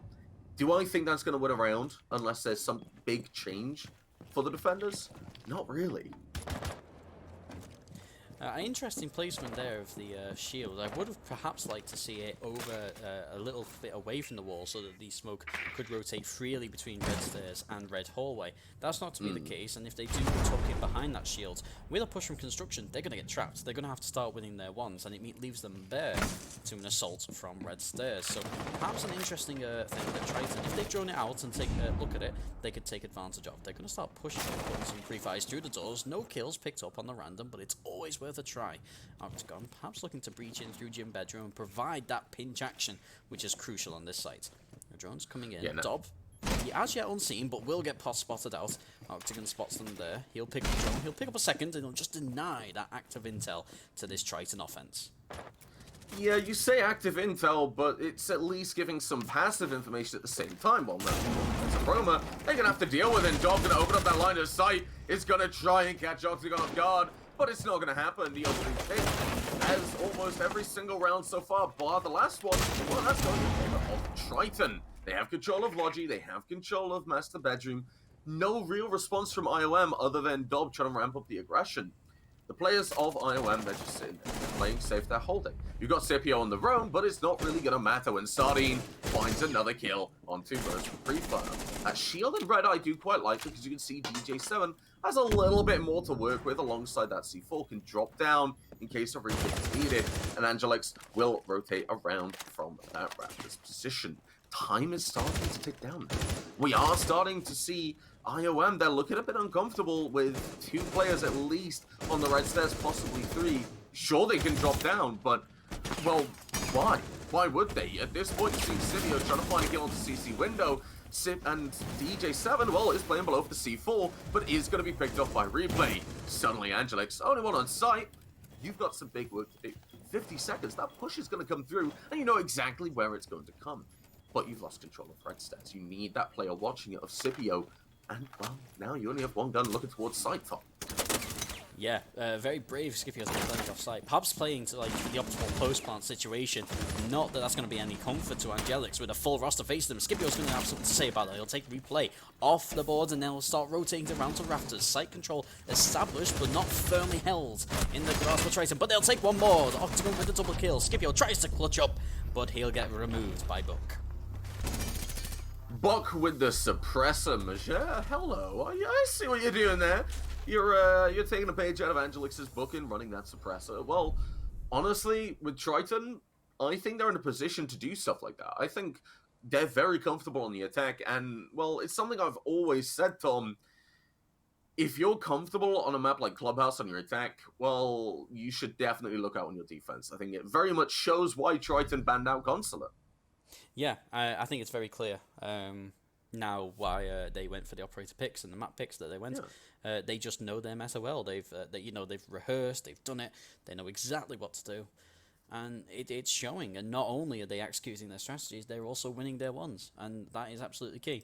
Do I think that's going to win a round unless there's some big change for the defenders? Not really. Interesting placement there of the shield. I would have perhaps liked to see it over a little bit away from the wall so that the smoke could rotate freely between red stairs and red hallway. That's not to be the case, and if they do tuck in behind that shield, with a push from construction, they're going to get trapped. They're going to have to start winning their ones, and it leaves them bare to an assault from red stairs. So perhaps an interesting thing that Triton, if they've drawn it out and take a look at it, they could take advantage of. They're going to start pushing and putting some pre-fires through the doors. No kills picked up on the random, but it's always worth worth a try. Octagon perhaps looking to breach in through gym bedroom and provide that pinch action, which is crucial on this site. The drone's coming in. Yeah, no. Dob, he as yet unseen, but will get spotted out. Octagon spots them there. He'll pick up the drone. He'll pick up a second, and he'll just deny that active intel to this Triton offense. Yeah, you say active intel, but it's at least giving some passive information at the same time. Well, no, it's a Roma. They're gonna have to deal with it. Dob's gonna open up that line of sight. It's gonna try and catch Octagon off guard, but it's not gonna happen. The opening pick, as almost every single round so far, bar the last one, well, that's going in favor of Triton. They have control of Logi, they have control of Master Bedroom. No real response from IOM other than Dob trying to ramp up the aggression. The players of IOM, they're just sitting there. They're playing safe, they're holding. You've got Scipio on the roam, but it's not really going to matter when Sardine finds another kill on 2 birds with pre-fire. That shield and red I do quite like because you can see DJ7 has a little bit more to work with alongside that C4, can drop down in case a retake is needed, and Angelix will rotate around from that Raptor's position. Time is starting to tick down. We are starting to see IOM, they're looking a bit uncomfortable with 2 players at least on the red stairs, possibly 3. Sure, they can drop down, but, well, why? Why would they? At this point, you see Scipio trying to find a kill onto CC window, and DJ7, well, is playing below for the C4, but is going to be picked up by Replay. Suddenly, Angelix, only one on site. You've got some big work to do. 50 seconds, that push is going to come through, and you know exactly where it's going to come. But you've lost control of red stairs. You need that player watching it of Scipio. And, well, now you only have one gun looking towards site top. Yeah, very brave Scipio's been playing off site. Perhaps playing to like the optimal post-plant situation. Not that that's going to be any comfort to Angelix with a full roster facing them. Scipio's going to have something to say about it. He'll take Replay off the board and then he'll start rotating around to Rafters. Site control established but not firmly held in the grasp of Triton. But they'll take one more. The Octagon with a double kill. Scipio tries to clutch up, but he'll get removed by Buck. Buck with the suppressor, Major. Hello. I see what you're doing there. You're taking a page out of Angelix's book and running that suppressor. Well, honestly, with Triton, I think they're in a position to do stuff like that. I think they're very comfortable on the attack, and, well, it's something I've always said, Tom. If you're comfortable on a map like Clubhouse on your attack, well, you should definitely look out on your defense. I think it very much shows why Triton banned out Consulate. Yeah, I think it's very clear now why they went for the operator picks and the map picks that they went. Yeah. They just know their meta well. They've rehearsed, they've done it, they know exactly what to do, and it's showing. And not only are they executing their strategies, they're also winning their ones, and that is absolutely key.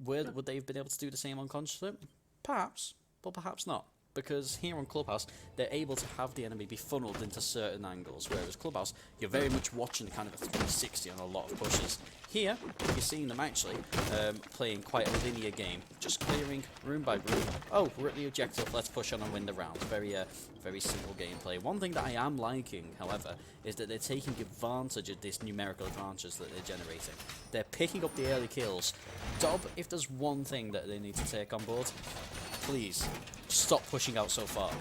Would they have been able to do the same on Consulate? Perhaps, but perhaps not. Because here on Clubhouse, they're able to have the enemy be funneled into certain angles, whereas Clubhouse, you're very much watching kind of a 360 on a lot of pushes. Here, you're seeing them actually playing quite a linear game, just clearing room by room. Oh, we're at the objective, let's push on and win the round. Very simple gameplay. One thing that I am liking, however, is that they're taking advantage of this numerical advantage that they're generating. They're picking up the early kills. Dob, if there's one thing that they need to take on board, please stop pushing out so far.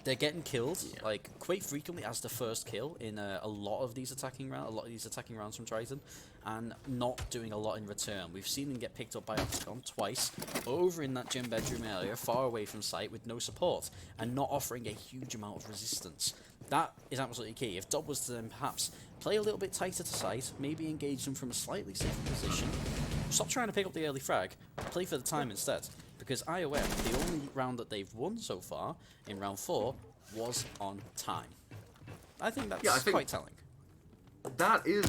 They're getting killed like quite frequently as the first kill in a lot of these attacking rounds from Triton, and not doing a lot in return. We've seen them get picked up by Octagon twice over in that gym bedroom area, far away from sight with no support, and not offering a huge amount of resistance. That is absolutely key. If Dob was to then perhaps play a little bit tighter to sight, maybe engage them from a slightly safer position, stop trying to pick up the early frag, play for the time instead. Because IOM, the only round that they've won so far, in round 4, was on time. I think that's quite telling. That is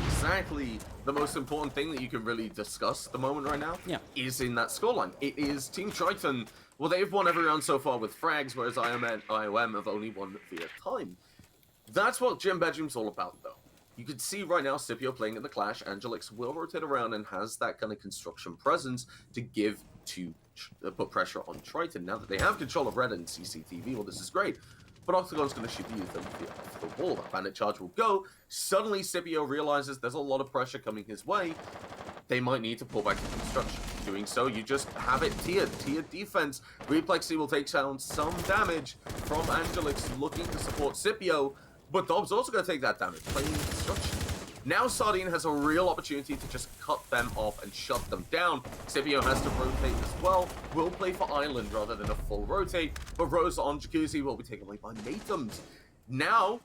exactly the most important thing that you can really discuss at the moment right now, is in that scoreline. It is Team Triton, well, they've won every round so far with frags, whereas IOM have only won via time. That's what Gym Bedroom's all about, though. You can see right now Scipio playing in the Clash. Angelix will rotate around and has that kind of construction presence to give to put pressure on Triton. Now that they have control of Red and CCTV, well, this is great. But Octagon's going to shoot them off the wall. That bandit charge will go. Suddenly, Scipio realizes there's a lot of pressure coming his way. They might need to pull back to construction. Doing so, you just have it tiered defense. Replexy will take down some damage from Angelix looking to support Scipio. But Dob's also going to take that damage, playing construction. Now Sardine has a real opportunity to just cut them off and shut them down. Scipio has to rotate as well. Will play for Island rather than a full rotate, but Rose on Jacuzzi will be taken away by Mateums. Now,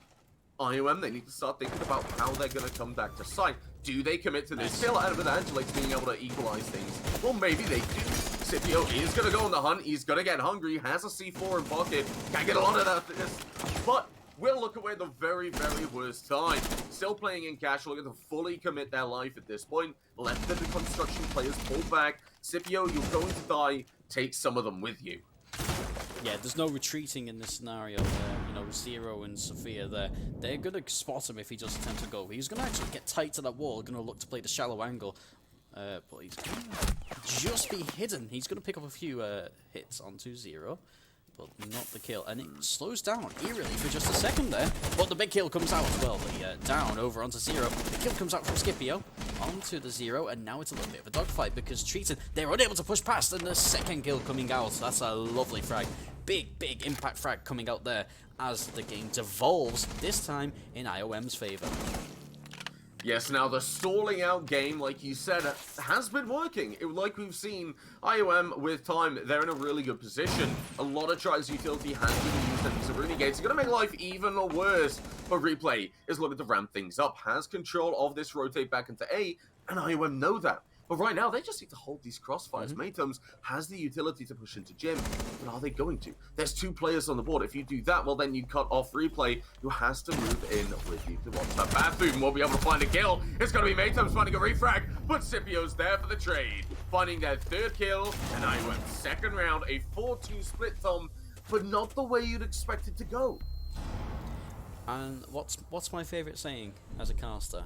IOM, they need to start thinking about how they're going to come back to site. Do they commit to this kill? And with Angelix being able to equalize things, well, maybe they do. Scipio is going to go on the hunt. He's going to get hungry. He has a C4 in pocket. Can't get a lot of that. But we'll look away at the very, very worst time. Still playing in cash, looking to fully commit their life at this point. Let the construction players pull back. Scipio, you're going to die. Take some of them with you. Yeah, there's no retreating in this scenario. You know, Zero and Sophia, they're going to spot him if he just attempts to go. He's going to actually get tight to that wall, going to look to play the shallow angle. But he's going to just be hidden. He's going to pick up a few hits onto Zero, but not the kill. And it slows down eerily for just a second there. But the big kill comes out as well. The down over onto Zero. The kill comes out from Scipio onto the Zero, and now it's a little bit of a dogfight because Treated, they're unable to push past, and the second kill coming out. That's a lovely frag. Big impact frag coming out there as the game devolves, this time in IOM's favor. Yes, now the stalling out game, like you said, has been working. Like we've seen, IOM with time, they're in a really good position. A lot of tries utility has been used, and Seruni Gates are going to make life even worse. But Replay is looking to ramp things up, has control of this rotate back into A, and IOM know that. But right now, they just need to hold these crossfires. Mateums has the utility to push into Jim, but are they going to? There's 2 players on the board. If you do that, well, then you cut off Replay, who has to move in with you to watch that. Bathroom will be able to find a kill. It's going to be Mateums finding a refrag, but Scipio's there for the trade, finding their 3rd kill, and IOM's 2nd round, a 4-2 split, Tom, but not the way you'd expect it to go. And what's my favourite saying as a caster?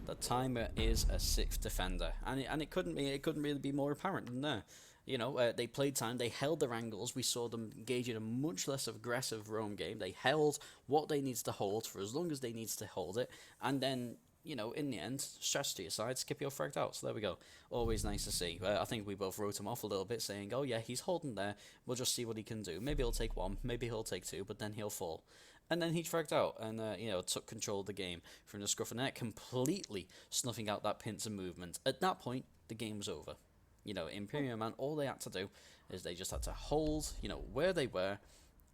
The timer is a 6th defender, and it couldn't really be more apparent than there. You know, they played time, they held their angles. We saw them engage in a much less aggressive roam game. They held what they needs to hold for as long as they needs to hold it, and then, you know, in the end, strategy aside, Scipio fragged out. So there we go. Always nice to see. I think we both wrote him off a little bit, saying, "Oh yeah, he's holding there. We'll just see what he can do. Maybe he'll take 1, maybe he'll take 2, but then he'll fall." And then he fragged out and, you know, took control of the game from the scruff of the neck, completely snuffing out that pincer movement. At that point, the game was over. You know, Imperium Man, all they had to do is they just had to hold, you know, where they were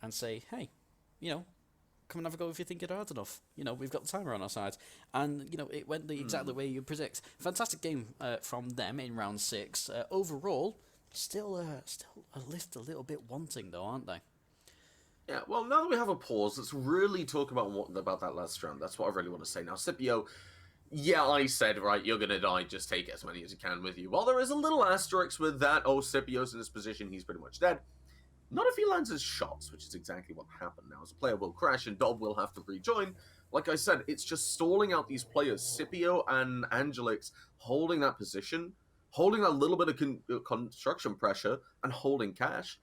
and say, hey, you know, come and have a go if you think you're hard enough. You know, we've got the timer on our side. And, you know, it went the exactly way you predict. Fantastic game from them in round 6. Overall, still a little bit wanting, though, aren't they? Yeah, well, now that we have a pause, let's really talk about that last round. That's what I really want to say. Now, Scipio, yeah, I said, right, you're going to die, just take as many as you can with you. Well, there is a little asterisk with that. Oh, Scipio's in this position, he's pretty much dead. Not if he lands his shots, which is exactly what happened. Now, as a player will crash and Dob will have to rejoin. Like I said, it's just stalling out these players. Scipio and Angelix holding that position, holding that little bit of construction pressure, and holding cash.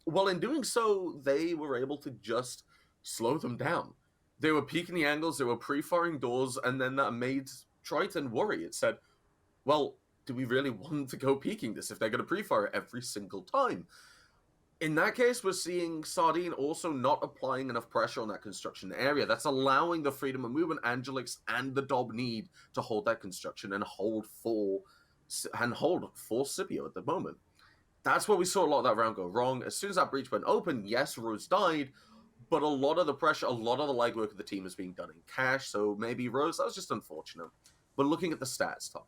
Well, in doing so, they were able to just slow them down. They were peeking the angles, they were pre-firing doors, and then that made Triton worry. It said, well, do we really want to go peeking this if they're going to pre-fire every single time? In that case, we're seeing Sardine also not applying enough pressure on that construction area. That's allowing the freedom of movement Angelix and the Dob need to hold that construction and hold for Scipio at the moment. That's where we saw a lot of that round go wrong. As soon as that breach went open, yes, Rose died, but a lot of the pressure, a lot of the legwork of the team is being done in cash, so maybe Rose, that was just unfortunate. But looking at the stats, Tom,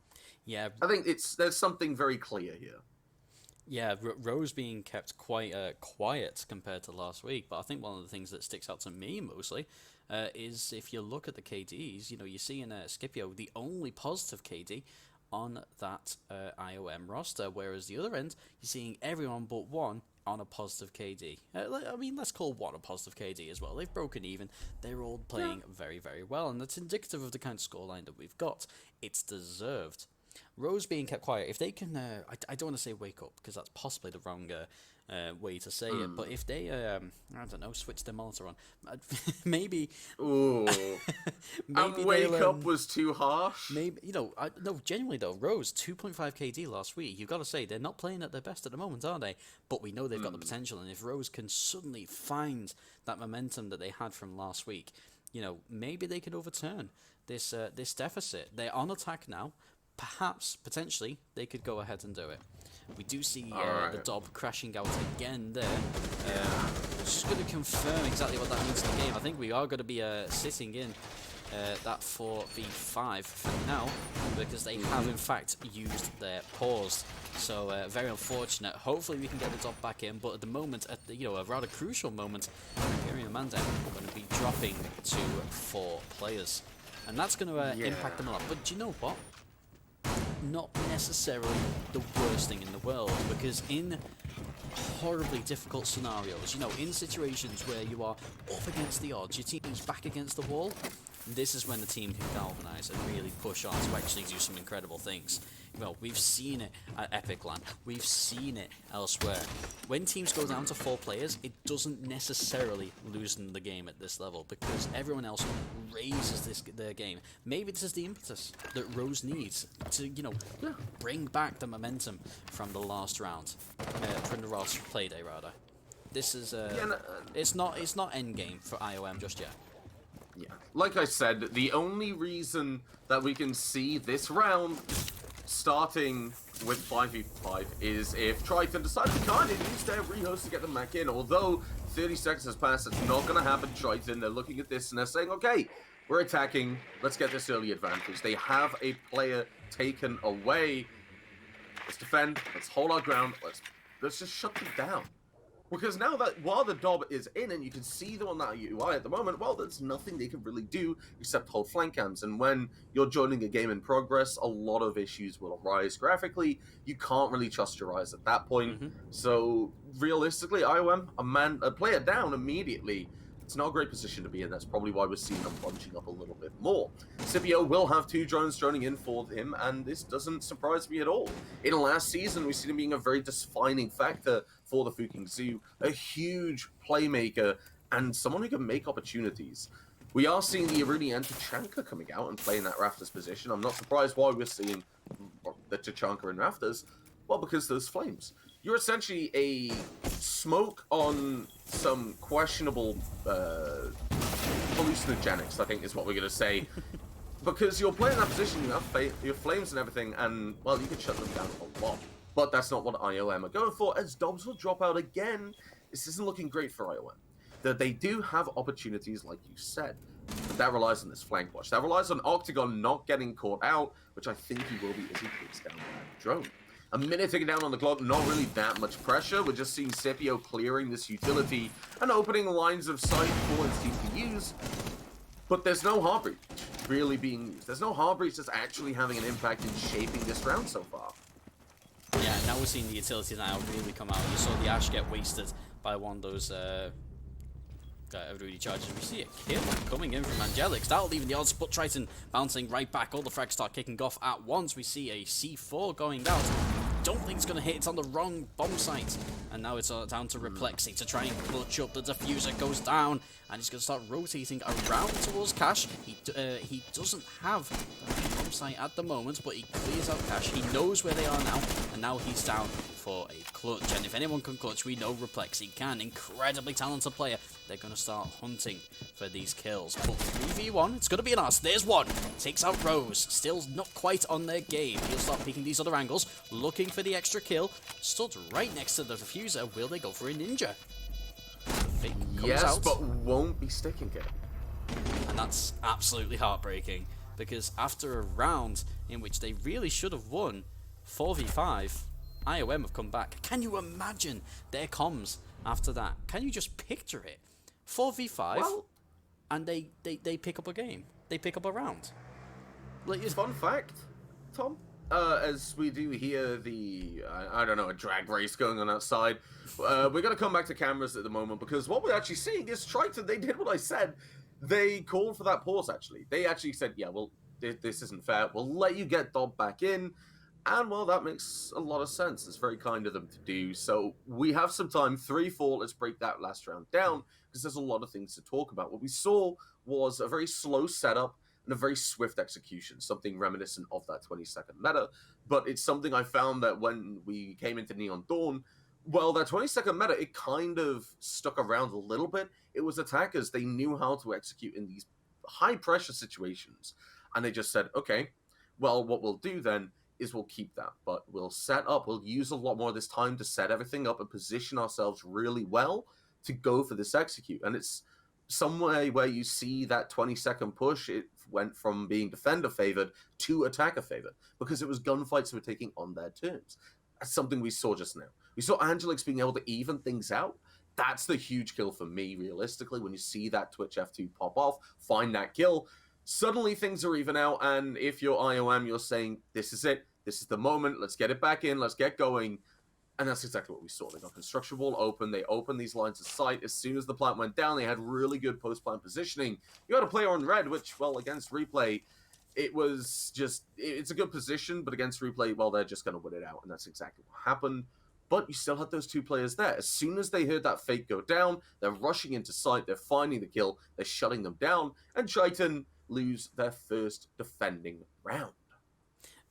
yeah, I think there's something very clear here. Yeah, Rose being kept quite quiet compared to last week, but I think one of the things that sticks out to me mostly is if you look at the KDs, you know, you see in Scipio the only positive KD on that IOM roster, whereas the other end, you're seeing everyone but one on a positive KD. I mean, let's call one a positive KD as well. They've broken even. They're all playing very, very well, and that's indicative of the kind of scoreline that we've got. It's deserved. Rose being kept quiet, if they can, I don't want to say wake up, because that's possibly the wrong way to say it, but if they, I don't know, switch their monitor on, maybe... Ooh. Maybe wake up was too harsh? Maybe, you know, no, genuinely though, Rose, 2.5 KD last week, you've got to say, they're not playing at their best at the moment, are they? But we know they've got the potential, and if Rose can suddenly find that momentum that they had from last week, maybe they could overturn this deficit. They're on attack now. Perhaps, potentially, they could go ahead and do it. We do see the Dob crashing out again there. Just going to confirm exactly what that means in the game. I think we are going to be sitting in that 4v5 for now, because they have in fact used their pause. So very unfortunate. Hopefully we can get the Dob back in, but at the moment, at the, a rather crucial moment, Imperium Mandem are going to be dropping to 4 players. And that's going to impact them a lot. But do you know what? Not necessarily the worst thing in the world, because in horribly difficult scenarios, in situations where you are up against the odds, your team's back against the wall, this is when the team can galvanise and really push on to actually do some incredible things. We've seen it at Epic Land, we've seen it elsewhere. When teams go down to 4 players, it doesn't necessarily loosen the game at this level, because everyone else raises their game. Maybe this is the impetus that Rose needs to, bring back the momentum from the last round, from the last Playday rather. This is it's not end game for IOM just yet. Yeah, like I said, the only reason that we can see this round starting with 5v5 is if Triton decides to kind of use their rehost to get them back in. Although 30 seconds has passed, it's not going to happen. Triton, they're looking at this and they're saying, okay, we're attacking, let's get this early advantage. They have a player taken away. Let's defend, let's hold our ground, let's just shut them down. Because now that while the Dob is in and you can see them on that UI at the moment, well, there's nothing they can really do except hold flank cams. And when you're joining a game in progress, a lot of issues will arise graphically. You can't really trust your eyes at that point. So realistically, IOM, a player down immediately. It's not a great position to be in. That's probably why we're seeing them bunching up a little bit more. Scipio will have 2 drones droning in for him, and this doesn't surprise me at all. In last season, we've seen him being a very defining factor for the Fuking Zoo, a huge playmaker, and someone who can make opportunities. We are seeing the Iruni and Tachanka coming out and playing that Rafters position. I'm not surprised why we're seeing the Tachanka in Rafters. Well, because those flames. You're essentially a smoke on some questionable hallucinogenics, I think is what we're going to say. Because you're playing that position, you have your flames and everything, and, well, you can shut them down a lot. But that's not what IOM are going for, as Dobbs will drop out again. This isn't looking great for IOM. That they do have opportunities, like you said, but that relies on this flank watch. That relies on Octagon not getting caught out, which I think he will be as he takes down that drone. A minute ticking down on the clock, not really that much pressure. We're just seeing Scipio clearing this utility and opening lines of sight for his team to use. But there's no Heartbreach really being used. There's no Heartbreach that's actually having an impact in shaping this round so far. Yeah, now we're seeing the utility now really come out. You saw the Ash get wasted by one of those Rudy charges. We see a kill coming in from Angelix. That'll leave the odds, but Triton bouncing right back. All the frags start kicking off at once. We see a C4 going out. Don't think it's going to hit. It's on the wrong bomb site. And now it's down to Replexy to try and clutch up. The diffuser goes down, and he's going to start rotating around towards Cash. He doesn't have the bomb site at the moment, but he clears out Cash. He knows where they are now, and now he's down for a clutch. And if anyone can clutch, we know Replexy can. Incredibly talented player. They're going to start hunting for these kills. But 3v1, it's going to be an us. There's one. Takes out Rose. Still not quite on their game. He'll start peeking these other angles, looking for the extra kill. Stood right next to the diffuser. Will they go for a ninja? The fake comes out, but won't be sticking it. and that's absolutely heartbreaking, because after a round in which they really should have won 4v5, IOM have come back. Can you imagine their comms after that? Can you just picture it? 4v5, well, and they pick up a game. They pick up a round. Like, fun fact, Tom, as we do hear the, I don't know, a drag race going on outside, we're going to come back to cameras at the moment, because what we're actually seeing is Triton, they did what I said. They called for that pause, actually. They actually said, yeah, well, this isn't fair. We'll let you get Dob back in. And, well, that makes a lot of sense. It's very kind of them to do. So we have some time. 3-4. Let's break that last round down, because there's a lot of things to talk about. What we saw was a very slow setup and a very swift execution, something reminiscent of that 20-second meta. But it's something I found that when we came into Neon Dawn, well, that 20-second meta, it kind of stuck around a little bit. It was attackers. They knew how to execute in these high pressure situations. And they just said, okay, well, what we'll do then is we'll keep that, but we'll use a lot more of this time to set everything up and position ourselves really well to go for this execute. And it's some way where you see that 20-second push, it went from being defender favored to attacker favored because it was gunfights were taking on their terms. That's something we saw just now. We saw Angelix being able to even things out. That's the huge kill for me, realistically, when you see that Twitch F2 pop off, find that kill, suddenly things are even out, and if you're IOM, you're saying, this is it, this is the moment, let's get it back in, let's get going. And that's exactly what we saw. They got construction wall open. They opened these lines of sight. As soon as the plant went down, they had really good post-plant positioning. You had a player on red, which, well, against replay, it was just, it's a good position, but against replay, well, they're just going to win it out. And that's exactly what happened. But you still had those two players there. As soon as they heard that fake go down, they're rushing into sight. They're finding the kill. They're shutting them down. And Triton lose their first defending round.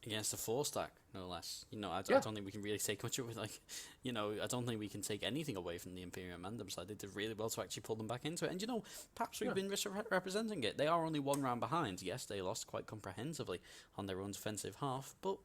Against a 4-stack, no less. I don't think we can really take much of it. I don't think we can take anything away from the Imperium Mandem side. They did really well to actually pull them back into it. And, perhaps we've been representing it. They are only one round behind. Yes, they lost quite comprehensively on their own defensive half. But,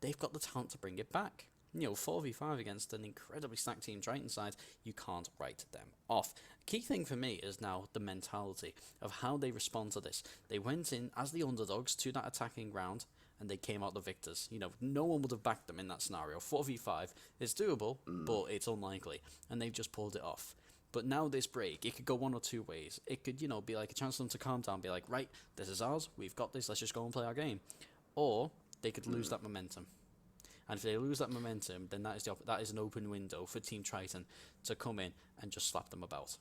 they've got the talent to bring it back. 4v5 against an incredibly stacked Team Triton side, you can't write them off. Key thing for me is now the mentality of how they respond to this. They went in as the underdogs to that attacking round, and they came out the victors. No one would have backed them in that scenario. 4v5 is doable, but it's unlikely, and they've just pulled it off. But now this break, it could go one or two ways. It could, be like a chance for them to calm down, be like, right, this is ours, we've got this, let's just go and play our game. Or they could lose that momentum. And if they lose that momentum, then that is an open window for Team Triton to come in and just slap them about.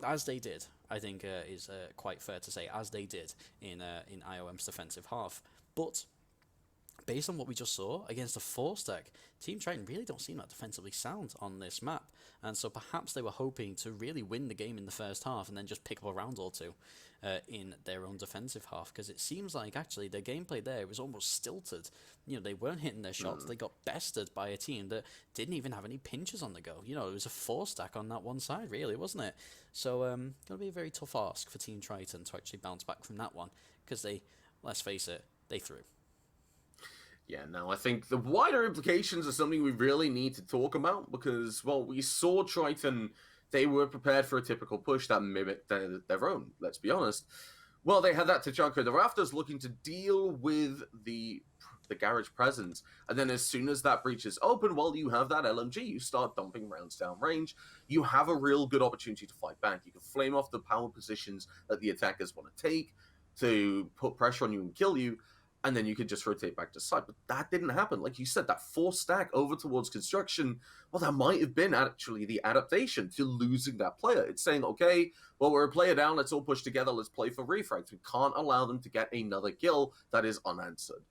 As they did, I think is quite fair to say, as they did in IOM's defensive half. But based on what we just saw against a 4-stack, Team Triton really don't seem that defensively sound on this map. And so perhaps they were hoping to really win the game in the first half and then just pick up a round or two in their own defensive half. Because it seems like actually their gameplay there was almost stilted. They weren't hitting their shots. They got bested by a team that didn't even have any pinches on the go. It was a 4-stack on that one side, really, wasn't it? So it'll be a very tough ask for Team Triton to actually bounce back from that one. Because let's face it, they threw. Yeah, now I think the wider implications are something we really need to talk about because, well, we saw Triton, they were prepared for a typical push that mimicked their own, let's be honest. Well, they had that Tachanka in the rafters looking to deal with the garage presence, and then as soon as that breach is open, well, you have that LMG, you start dumping rounds down range, you have a real good opportunity to fight back. You can flame off the power positions that the attackers want to take to put pressure on you and kill you, and then you could just rotate back to side. But that didn't happen. Like you said, that 4-stack over towards construction, well, that might have been actually the adaptation to losing that player. It's saying, okay, well, we're a player down, let's all push together, let's play for refrags. We can't allow them to get another kill that is unanswered.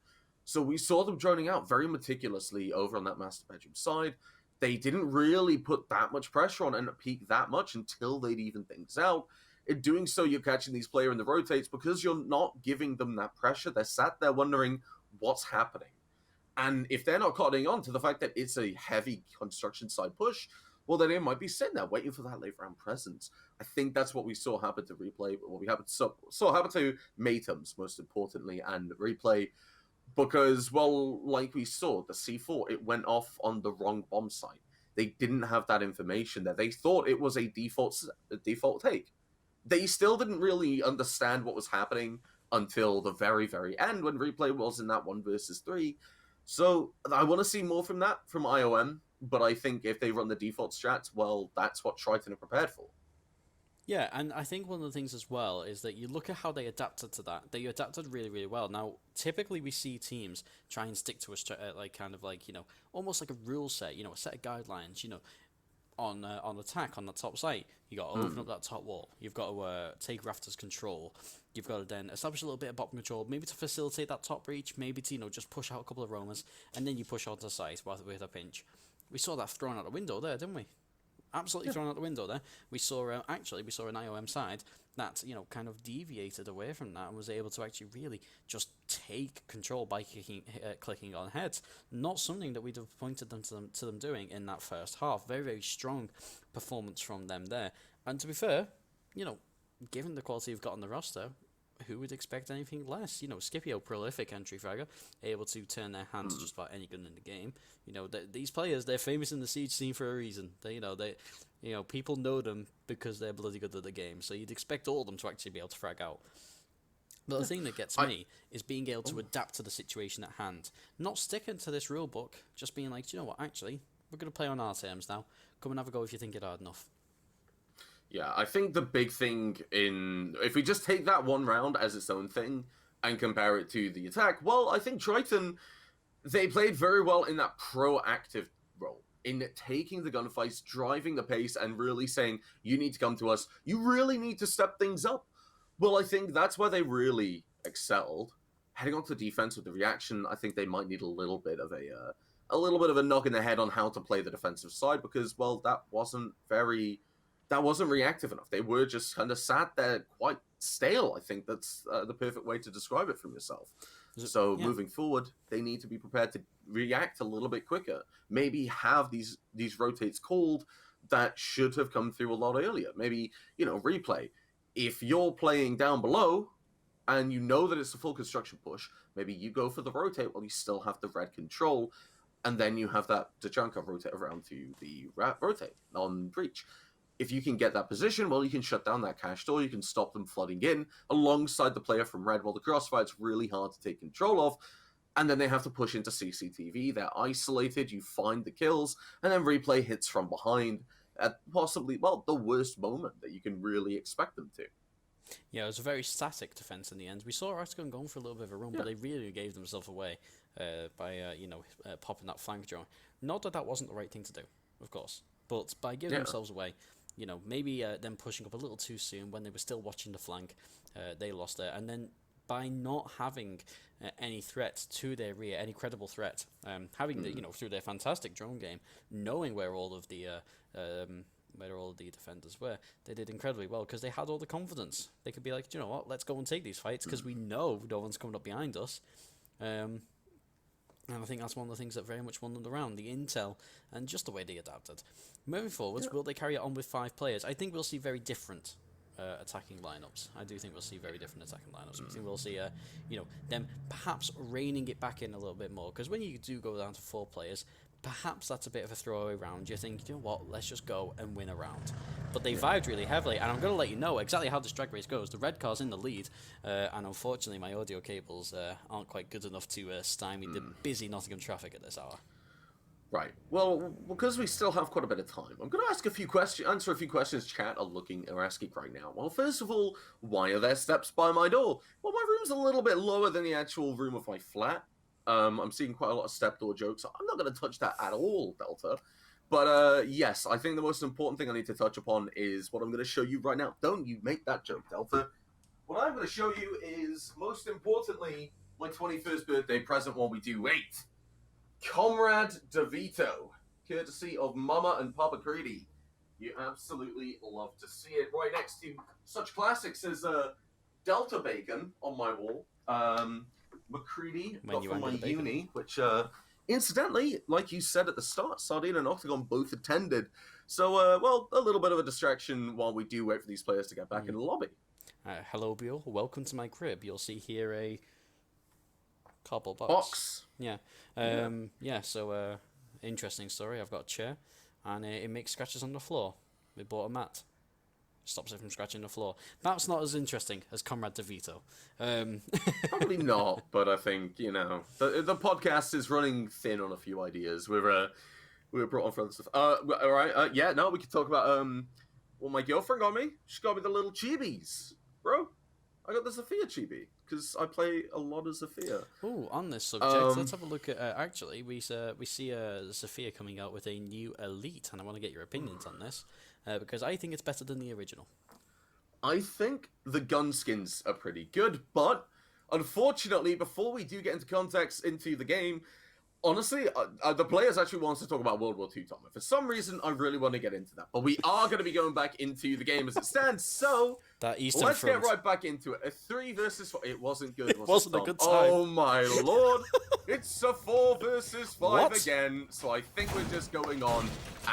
So we saw them droning out very meticulously over on that master bedroom side. They didn't really put that much pressure on and peak that much until they'd even things out. In doing so, you're catching these players in the rotates because you're not giving them that pressure. They're sat there wondering what's happening. And if they're not cottoning on to the fact that it's a heavy construction side push, well, then they might be sitting there waiting for that late round presence. I think that's what we saw happen to Replay, what we saw happen to Matems, most importantly, and Replay. Because, well, like we saw, the C4, it went off on the wrong bomb site. They didn't have that information there. They thought it was a default take. They still didn't really understand what was happening until the very, very end when Replay was in that 1 versus 3. So I want to see more from that from IOM, but I think if they run the default strats, well, that's what Triton are prepared for. Yeah, and I think one of the things as well is that you look at how they adapted to that. They adapted really, really well. Now, typically we see teams try and stick to almost like a rule set, a set of guidelines, on attack on that top site. You got to open up that top wall. You've got to take rafters control. You've got to then establish a little bit of bottom control, maybe to facilitate that top breach, maybe to just push out a couple of roamers, and then you push out the site with a pinch. We saw that thrown out the window there, didn't we? Absolutely thrown out the window there. We saw an IOM side that kind of deviated away from that and was able to actually really just take control by clicking on heads. Not something that we'd have pointed to them doing in that first half. Very, very strong performance from them there. And to be fair, given the quality you've got on the roster, who would expect anything less? You know, Scipio, prolific entry fragger, able to turn their hand to just about any gun in the game. You know, these players, they're famous in the Siege scene for a reason. People know them because they're bloody good at the game. So you'd expect all of them to actually be able to frag out. But the thing that gets me is being able to adapt to the situation at hand. Not sticking to this rule book, just being like, you know what, actually, we're going to play on our terms now. Come and have a go if you think it hard enough. Yeah, I think the big thing if we just take that one round as its own thing and compare it to the attack, well, I think Triton, they played very well in that proactive role, in taking the gunfights, driving the pace, and really saying, you need to come to us, you really need to step things up. Well, I think that's where they really excelled. Heading on to defense with the reaction, I think they might need a little bit of a knock in the head on how to play the defensive side, because, well, that wasn't reactive enough. They were just kind of sat there quite stale. I think that's the perfect way to describe it from yourself. So moving forward, they need to be prepared to react a little bit quicker. Maybe have these rotates called that should have come through a lot earlier. Maybe, replay. If you're playing down below and you know that it's a full construction push, maybe you go for the rotate while you still have the red control, and then you have that Tachanka rotate around to the rotate on breach. If you can get that position, well, you can shut down that cache door, you can stop them flooding in alongside the player from red while the crossfire's really hard to take control of, and then they have to push into CCTV, they're isolated, you find the kills, and then replay hits from behind at possibly, well, the worst moment that you can really expect them to. Yeah, it was a very static defense in the end. We saw Octagon going for a little bit of a run, but they really gave themselves away by popping that flank drone. Not that wasn't the right thing to do, of course, but by giving themselves away, maybe them pushing up a little too soon when they were still watching the flank, they lost there. And then by not having any threat to their rear, any credible threat, having through their fantastic drone game, knowing where all of the defenders were, they did incredibly well because they had all the confidence. They could be like, you know what, let's go and take these fights because we know no one's coming up behind us. And I think that's one of the things that very much won them around, the intel and just the way they adapted. Moving forwards, will they carry it on with 5 players? I think we'll see very different attacking lineups. I do think we'll see very different attacking lineups. I think we'll see, them perhaps reining it back in a little bit more. Because when you do go down to 4 players, perhaps that's a bit of a throwaway round. You think, you know what, let's just go and win a round. But they vibed really heavily, and I'm going to let you know exactly how this drag race goes. The red car's in the lead, and unfortunately my audio cables aren't quite good enough to stymie the busy Nottingham traffic at this hour. Right. Well, because we still have quite a bit of time, I'm going to answer a few questions chat are asking right now. Well, first of all, why are there steps by my door? Well, my room's a little bit lower than the actual room of my flat. I'm seeing quite a lot of step door jokes. I'm not going to touch that at all, Delta. But yes, I think the most important thing I need to touch upon is what I'm going to show you right now. Don't you make that joke, Delta. What I'm going to show you is, most importantly, my 21st birthday present while we do wait. Comrade DeVito, courtesy of Mama and Papa Creedy. You absolutely love to see it. Right next to such classics as Delta Bacon on my wall. McCready got from my uni, which, incidentally, like you said at the start, Sardine and Octagon both attended. So, a little bit of a distraction while we do wait for these players to get back in the lobby. Hello, Bill. Welcome to my crib. You'll see here a cardboard box. Yeah. So, interesting story. I've got a chair, and it makes scratches on the floor. We bought a mat. Stops it from scratching the floor. That's not as interesting as Comrade DeVito. Probably not, but I think, the podcast is running thin on a few ideas. We were brought on for other stuff. All right, we could talk about, my girlfriend got me. She got me the little chibis. Bro, I got the Zofia chibi, because I play a lot of Zofia. Oh, on this subject, let's have a look at, actually, we see Zofia coming out with a new Elite, and I want to get your opinions on this. Because I think it's better than the original. I think the gun skins are pretty good, but unfortunately, before we do get into context into the game, honestly, the players actually want to talk about World War II, Tom. For some reason, I really want to get into that. But we are going to be going back into the game as it stands, so That Eastern Let's Front. get right back into it. A 3 versus 4. It wasn't good. Was wasn't it, a Tom? good time. Oh my lord! It's a 4 versus 5 What? again. So I think we're just going on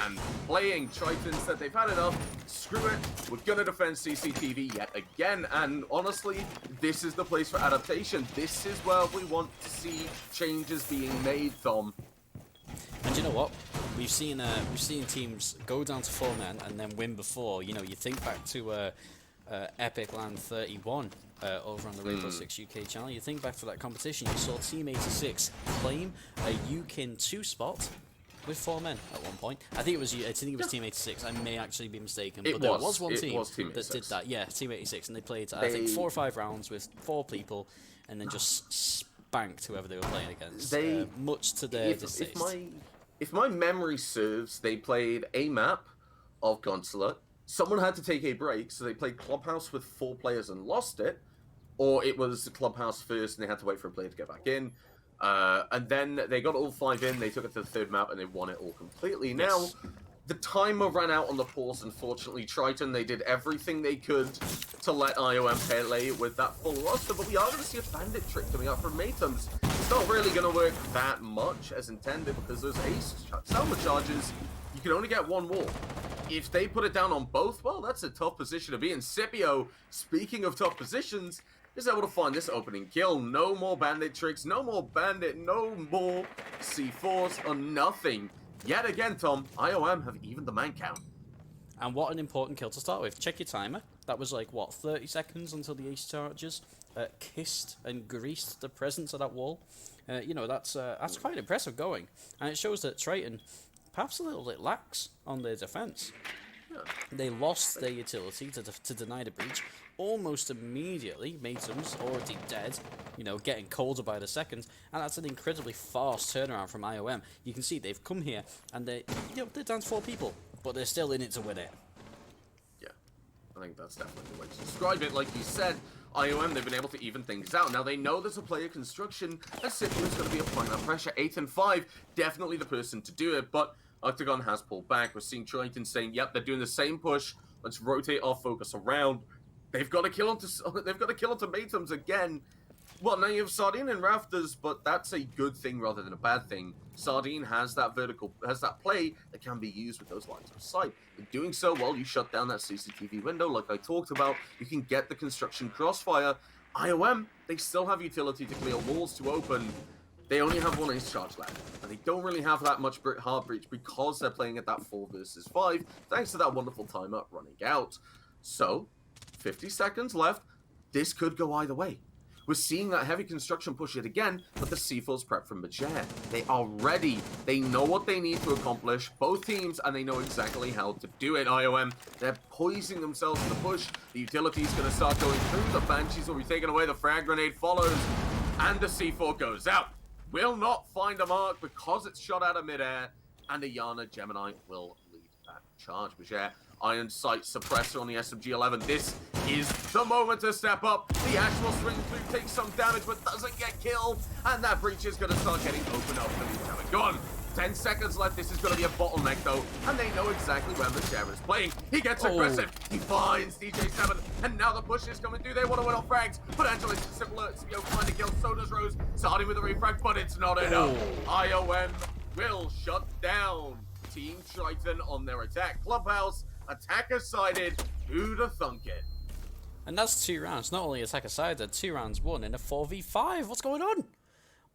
and playing. Triton said they've had enough. Screw it. We're gonna defend CCTV yet again. And honestly, this is the place for adaptation. This is where we want to see changes being made, Tom. And you know what? We've seen teams go down to 4 men and then win before. You know, you think back to Epic Land 31 over on the Rainbow Six UK channel. You think back to that competition. You saw Team 86 claim a UKIN 2 spot with 4 men at one point. I think it was Team 86. I may actually be mistaken, but there was one team that did that. Yeah, Team 86, and they played I think 4 or 5 rounds with 4 people, and then just spanked whoever they were playing against. Much to their distaste. If my memory serves, they played a map of Consulate. Someone had to take a break, so they played Clubhouse with 4 players and lost it. Or it was Clubhouse first, and they had to wait for a player to get back in. And then they got all 5 in, they took it to the 3rd map, and they won it all completely. Yes. Now, the timer ran out on the pause, unfortunately. Triton, they did everything they could to let IOM play with that full roster, but we are going to see a bandit trick coming out from Matums. It's not really going to work that much as intended, because those ace Selma charges, you can only get 1 wall. If they put it down on both, well, that's a tough position to be in. Scipio, speaking of tough positions, is able to find this opening kill. No more bandit tricks, no more bandit, no more C4s, or nothing. Yet again, Tom, IOM have evened the man count. And what an important kill to start with. Check your timer. That was like, what, 30 seconds until the ace charges kissed and greased the presence of that wall. You know, that's quite impressive going. And it shows that Triton perhaps a little bit lax on their defense. Yeah. They lost their utility to deny the breach almost immediately. Matums already dead, you know, getting colder by the second, and that's an incredibly fast turnaround from IOM. You can see they've come here and they're down to 4 people, but they're still in it to win it. Yeah, I think that's definitely the way to describe it. Like you said, IOM, they've been able to even things out. Now they know there's a player construction, and Scipio's going to be applying that pressure. 8 and 5, definitely the person to do it, but Octagon has pulled back. We're seeing Triton saying, yep, they're doing the same push. Let's rotate our focus around. They've got to kill onto Matums again. Well, now you have Sardine and Rafters, but that's a good thing rather than a bad thing. Sardine has that play that can be used with those lines of sight. In doing so, well, you shut down that CCTV window, like I talked about. You can get the construction crossfire. IOM, they still have utility to clear walls to open. They only have 1 ace charge left, and they don't really have that much hard breach because they're playing at that 4 versus 5, thanks to that wonderful timer running out. So, 50 seconds left. This could go either way. We're seeing that heavy construction push it again, but the C4's prep from Majer. They are ready. They know what they need to accomplish, both teams, and they know exactly how to do it. IOM, they're poising themselves to the push. The utility's going to start going through. The Banshees will be taken away. The frag grenade follows, and the C4 goes out. Will not find a mark because it's shot out of midair, and a Yana Gemini will lead that charge. Majer, Iron Sight Suppressor on the SMG-11. This is the moment to step up. The Ash will swing through, takes some damage, but doesn't get killed. And that breach is going to start getting opened up. And he's coming gone. 10 seconds left. This is going to be a bottleneck, though. And they know exactly where Majer is playing. He gets aggressive. He finds DJ7. And now the push is coming through. They want to win off frags. But Angelis is similar. Scipio find a kill. So does Rose. Starting with a refrag, but it's not enough. IOM will shut down Team Triton on their attack. Clubhouse, attacker-sided. Who'da thunk it? And that's 2 rounds. Not only attacker-sided, 2 rounds won in a 4v5. What's going on?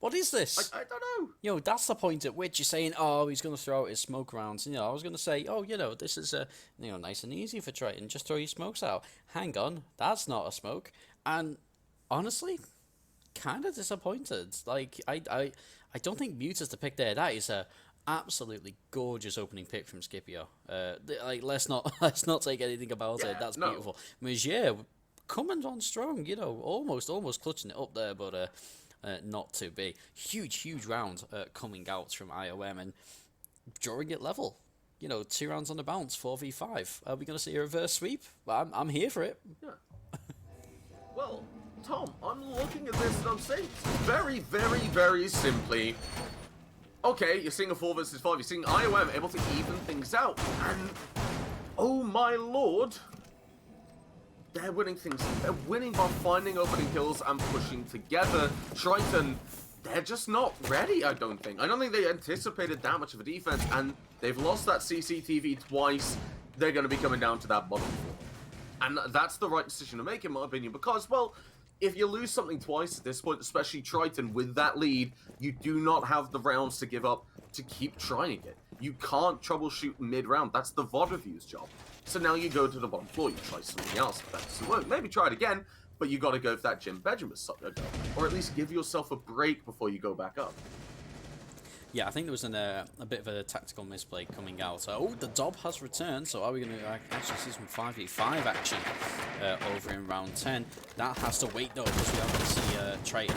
What is this? I don't know. You know, that's the point at which you're saying, oh, he's going to throw out his smoke rounds. You know, I was going to say, oh, you know, this is, nice and easy for Triton. Just throw your smokes out. Hang on, that's not a smoke. And honestly, kind of disappointed. Like, I don't think Mute is the pick there. That is a absolutely gorgeous opening pick from Scipio. Let's not take anything about it. That's beautiful. Majer coming on strong. You know, almost clutching it up there, but not to be. Huge round coming out from IOM and drawing it level. You know, 2 rounds on the bounce, 4v5. Are we going to see a reverse sweep? I'm here for it. Yeah. Well, Tom, I'm looking at this and I'm saying very, very, very simply, okay, you're seeing a 4 versus 5, you're seeing IOM able to even things out, and oh my lord, they're winning things. They're winning by finding opening kills and pushing together. Triton, they're just not ready, I don't think. I don't think they anticipated that much of a defense, and they've lost that CCTV twice. They're going to be coming down to that bottom floor. And that's the right decision to make, in my opinion, because, well, if you lose something twice at this point, especially Triton, with that lead, you do not have the rounds to give up to keep trying it. You can't troubleshoot mid-round. That's the VOD review's job. So now you go to the bottom floor, you try something else. If that doesn't work, maybe try it again, but you got to go for that Jim Benjamin go. Or at least give yourself a break before you go back up. Yeah, I think there was a bit of a tactical misplay coming out. Oh, the Dob has returned, so are we going to actually see some 5v5 action over in round 10? That has to wait, though, because we are going to see Triton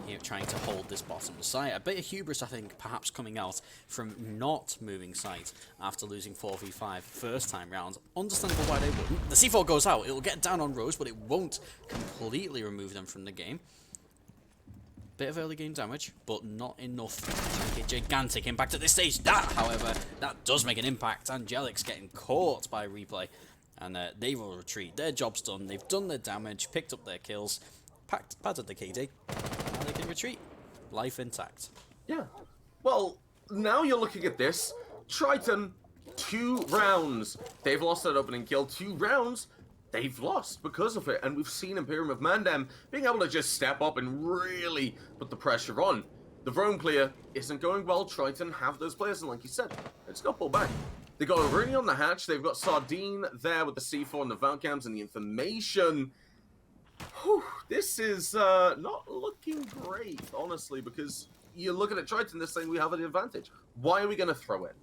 here trying to hold this bottom site. A bit of hubris, I think, perhaps coming out from not moving site after losing 4v5 first time round. Understandable why they wouldn't. The C4 goes out. It will get down on Rose, but it won't completely remove them from the game. Bit of early game damage, but not enough to make a gigantic impact at this stage. That, however, that does make an impact. Angelic's getting caught by Replay, and they will retreat. Their job's done. They've done their damage, picked up their kills, padded the KD. Now they can retreat. Life intact. Yeah. Well, now you're looking at this. Triton, 2 rounds. They've lost that opening kill. 2 rounds. They've lost because of it, and we've seen Imperium of Mandem being able to just step up and really put the pressure on. The Rome clear isn't going well. Triton have those players, and like you said, it's got pulled back. They got Aurelion on the hatch. They've got Sardine there with the C4 and the Valcams and the information. Whew, this is not looking great, honestly, because you're looking at Triton, they're saying we have an advantage. Why are we going to throw it?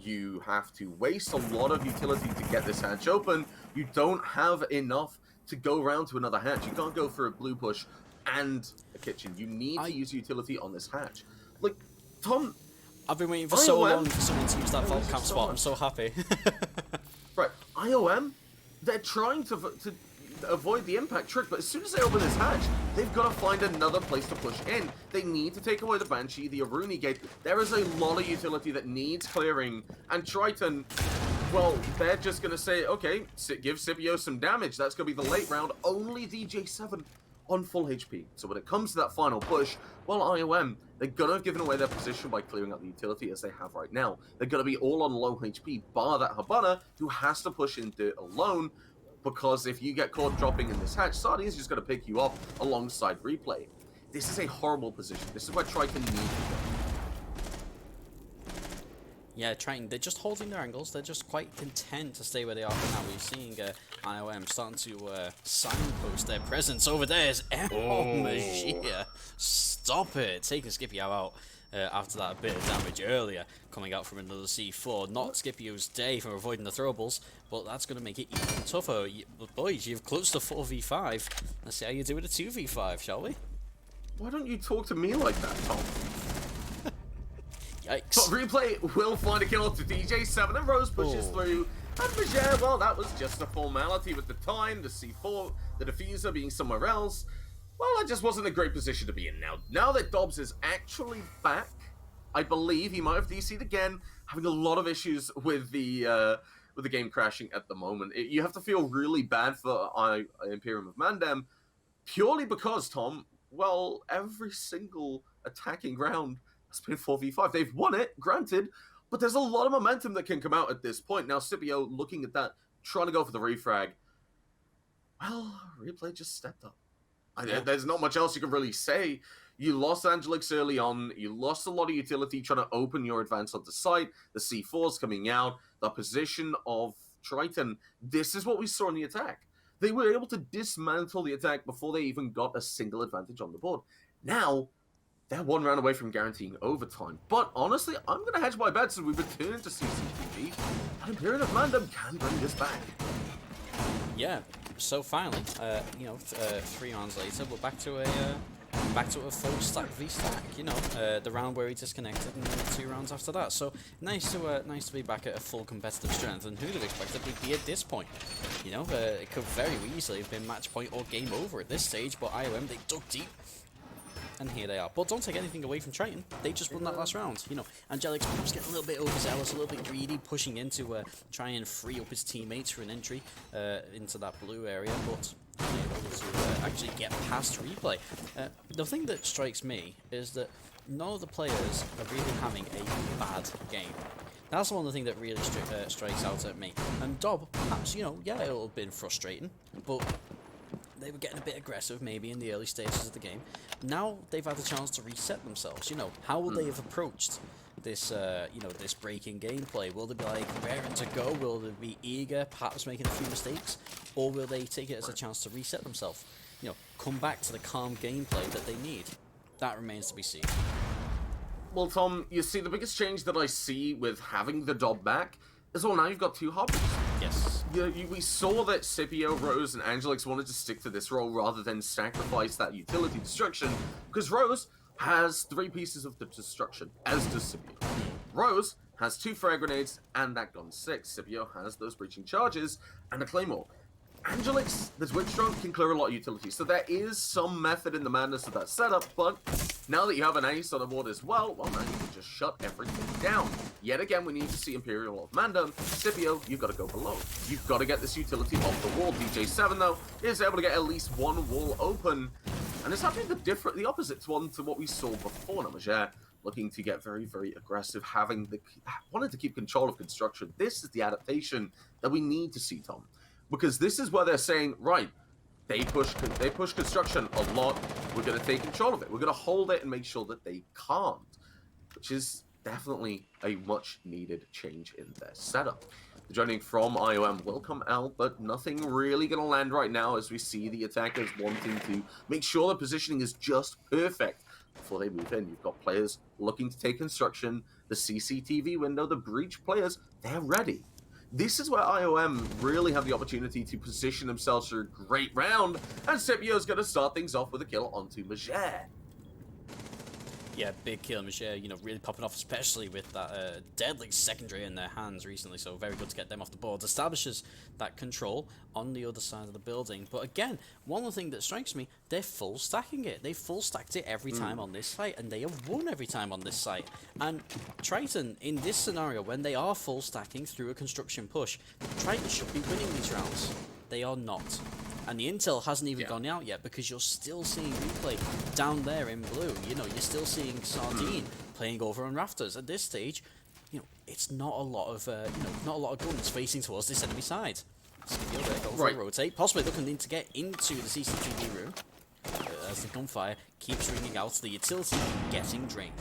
You have to waste a lot of utility to get this hatch open. You don't have enough to go around to another hatch. You can't go for a blue push and a kitchen. You need to use utility on this hatch. Like, Tom... I've been waiting for so long for someone to use that vault camp spot. I'm so happy. Right, IOM, they're trying to avoid the impact trick, but as soon as they open this hatch, they've got to find another place to push in. They need to take away the Banshee, the Aruni gate. There is a lot of utility that needs clearing, and Triton, well, they're just going to say, okay, give Scipio some damage. That's going to be the late round. Only DJ7 on full HP. So when it comes to that final push, well, IOM, they're going to have given away their position by clearing out the utility as they have right now. They're going to be all on low HP, bar that Habana, who has to push in dirt alone, because if you get caught dropping in this hatch, Sardine's just going to pick you up alongside Replay. This is a horrible position. This is where Triton needs to go. Yeah, Triton, they're just holding their angles. They're just quite content to stay where they are for now. We're seeing IOM starting to signpost their presence over there. Magia. Stop it. Taking Scipio out after that bit of damage earlier. Coming out from another C4. Not Scipio's day for avoiding the throwables, but that's going to make it even tougher. Boys, you've close to 4v5. Let's see how you do with a 2v5, shall we? Why don't you talk to me like that, Tom? Yikes. But Replay will find a kill to DJ7, and Rose pushes through. And Magia, well, that was just a formality with the time, the C4, the diffuser being somewhere else. Well, that just wasn't a great position to be in now. Now that Dobbs is actually back, I believe he might have DC'd again, having a lot of issues with the game crashing at the moment. You have to feel really bad for Imperium of Mandem, purely because, Tom, well, every single attacking round has been 4v5. They've won it, granted, but there's a lot of momentum that can come out at this point. Now, Scipio, looking at that, trying to go for the refrag. Well, Replay just stepped up. There's not much else you can really say. You lost Angelix early on. You lost a lot of utility trying to open your advance onto site. The C4's coming out. The position of Triton. This is what we saw in the attack. They were able to dismantle the attack before they even got a single advantage on the board. Now, they're 1 round away from guaranteeing overtime. But honestly, I'm going to hedge my bets as we return to CCTV. And Imperium of Mandem can bring this back. Yeah, so finally, 3 rounds later, we're back to a full stack v stack. The round where he disconnected, and then 2 rounds after that. So nice to be back at a full competitive strength. And who'd have expected we'd be at this point? It could very easily have been match point or game over at this stage. But IOM, they dug deep. And here they are. But don't take anything away from Triton. They just won that last round. You know, Angelic's perhaps getting a little bit overzealous, a little bit greedy, pushing in to try and free up his teammates for an entry into that blue area, but unable to actually get past replay. The thing that strikes me is that none of the players are really having a bad game. That's one of the things that really strikes out at me. And Dob, perhaps, you know, yeah, it'll have been frustrating, but they were getting a bit aggressive maybe in the early stages of the game. Now they've had a chance to reset themselves. You know, how would they have approached this, you know, this breaking gameplay? Will they be like raring to go? Will they be eager, perhaps making a few mistakes? Or will they take it as a chance to reset themselves? You know, come back to the calm gameplay that they need? That remains to be seen. Well, Tom, you see, the biggest change that I see with having the Dob back is, well, now you've got two hobbies. Yes. We saw that Scipio, Rose, and Angelix wanted to stick to this role rather than sacrifice that utility destruction, because Rose has 3 pieces of the destruction, as does Scipio. Rose has 2 frag grenades and that gun 6. Scipio has those breaching charges and a claymore. Angelix, this witch drone, can clear a lot of utilities, so there is some method in the madness of that setup, but now that you have an ace on the board as well, well, now you can just shut everything down. Yet again, we need to see Imperial of Mandam. Scipio, you've got to go below. You've got to get this utility off the wall. DJ7, though, is able to get at least one wall open, and it's actually the opposite one to what we saw before. Namajer looking to get very, very aggressive, wanted to keep control of construction. This is the adaptation that we need to see, Tom. Because this is where they're saying, right, they push construction a lot. We're going to take control of it. We're going to hold it and make sure that they can't, which is definitely a much-needed change in their setup. The joining from IOM will come out, but nothing really going to land right now as we see the attackers wanting to make sure the positioning is just perfect before they move in. You've got players looking to take construction, the CCTV window, the breach players, they're ready. This is where IOM really have the opportunity to position themselves for a great round, and Scipio's going to start things off with a kill onto Majer. Yeah, big kill, Majer, you know, really popping off, especially with that deadly secondary in their hands recently, so very good to get them off the board. Establishes that control on the other side of the building. But again, one of the things that strikes me, they're full stacking it. They full stacked it every time on this site, and they have won every time on this site. And Triton, in this scenario, when they are full stacking through a construction push, Triton should be winning these rounds. They are not. And the intel hasn't even gone out yet because you're still seeing replay down there in blue. You know, you're still seeing Sardine playing over on rafters. At this stage, you know, it's not a lot of, not a lot of guns facing towards this enemy side. Scipio there, go for a rotate. Possibly looking to get into the CCTV room as the gunfire keeps ringing out. The utility getting drained.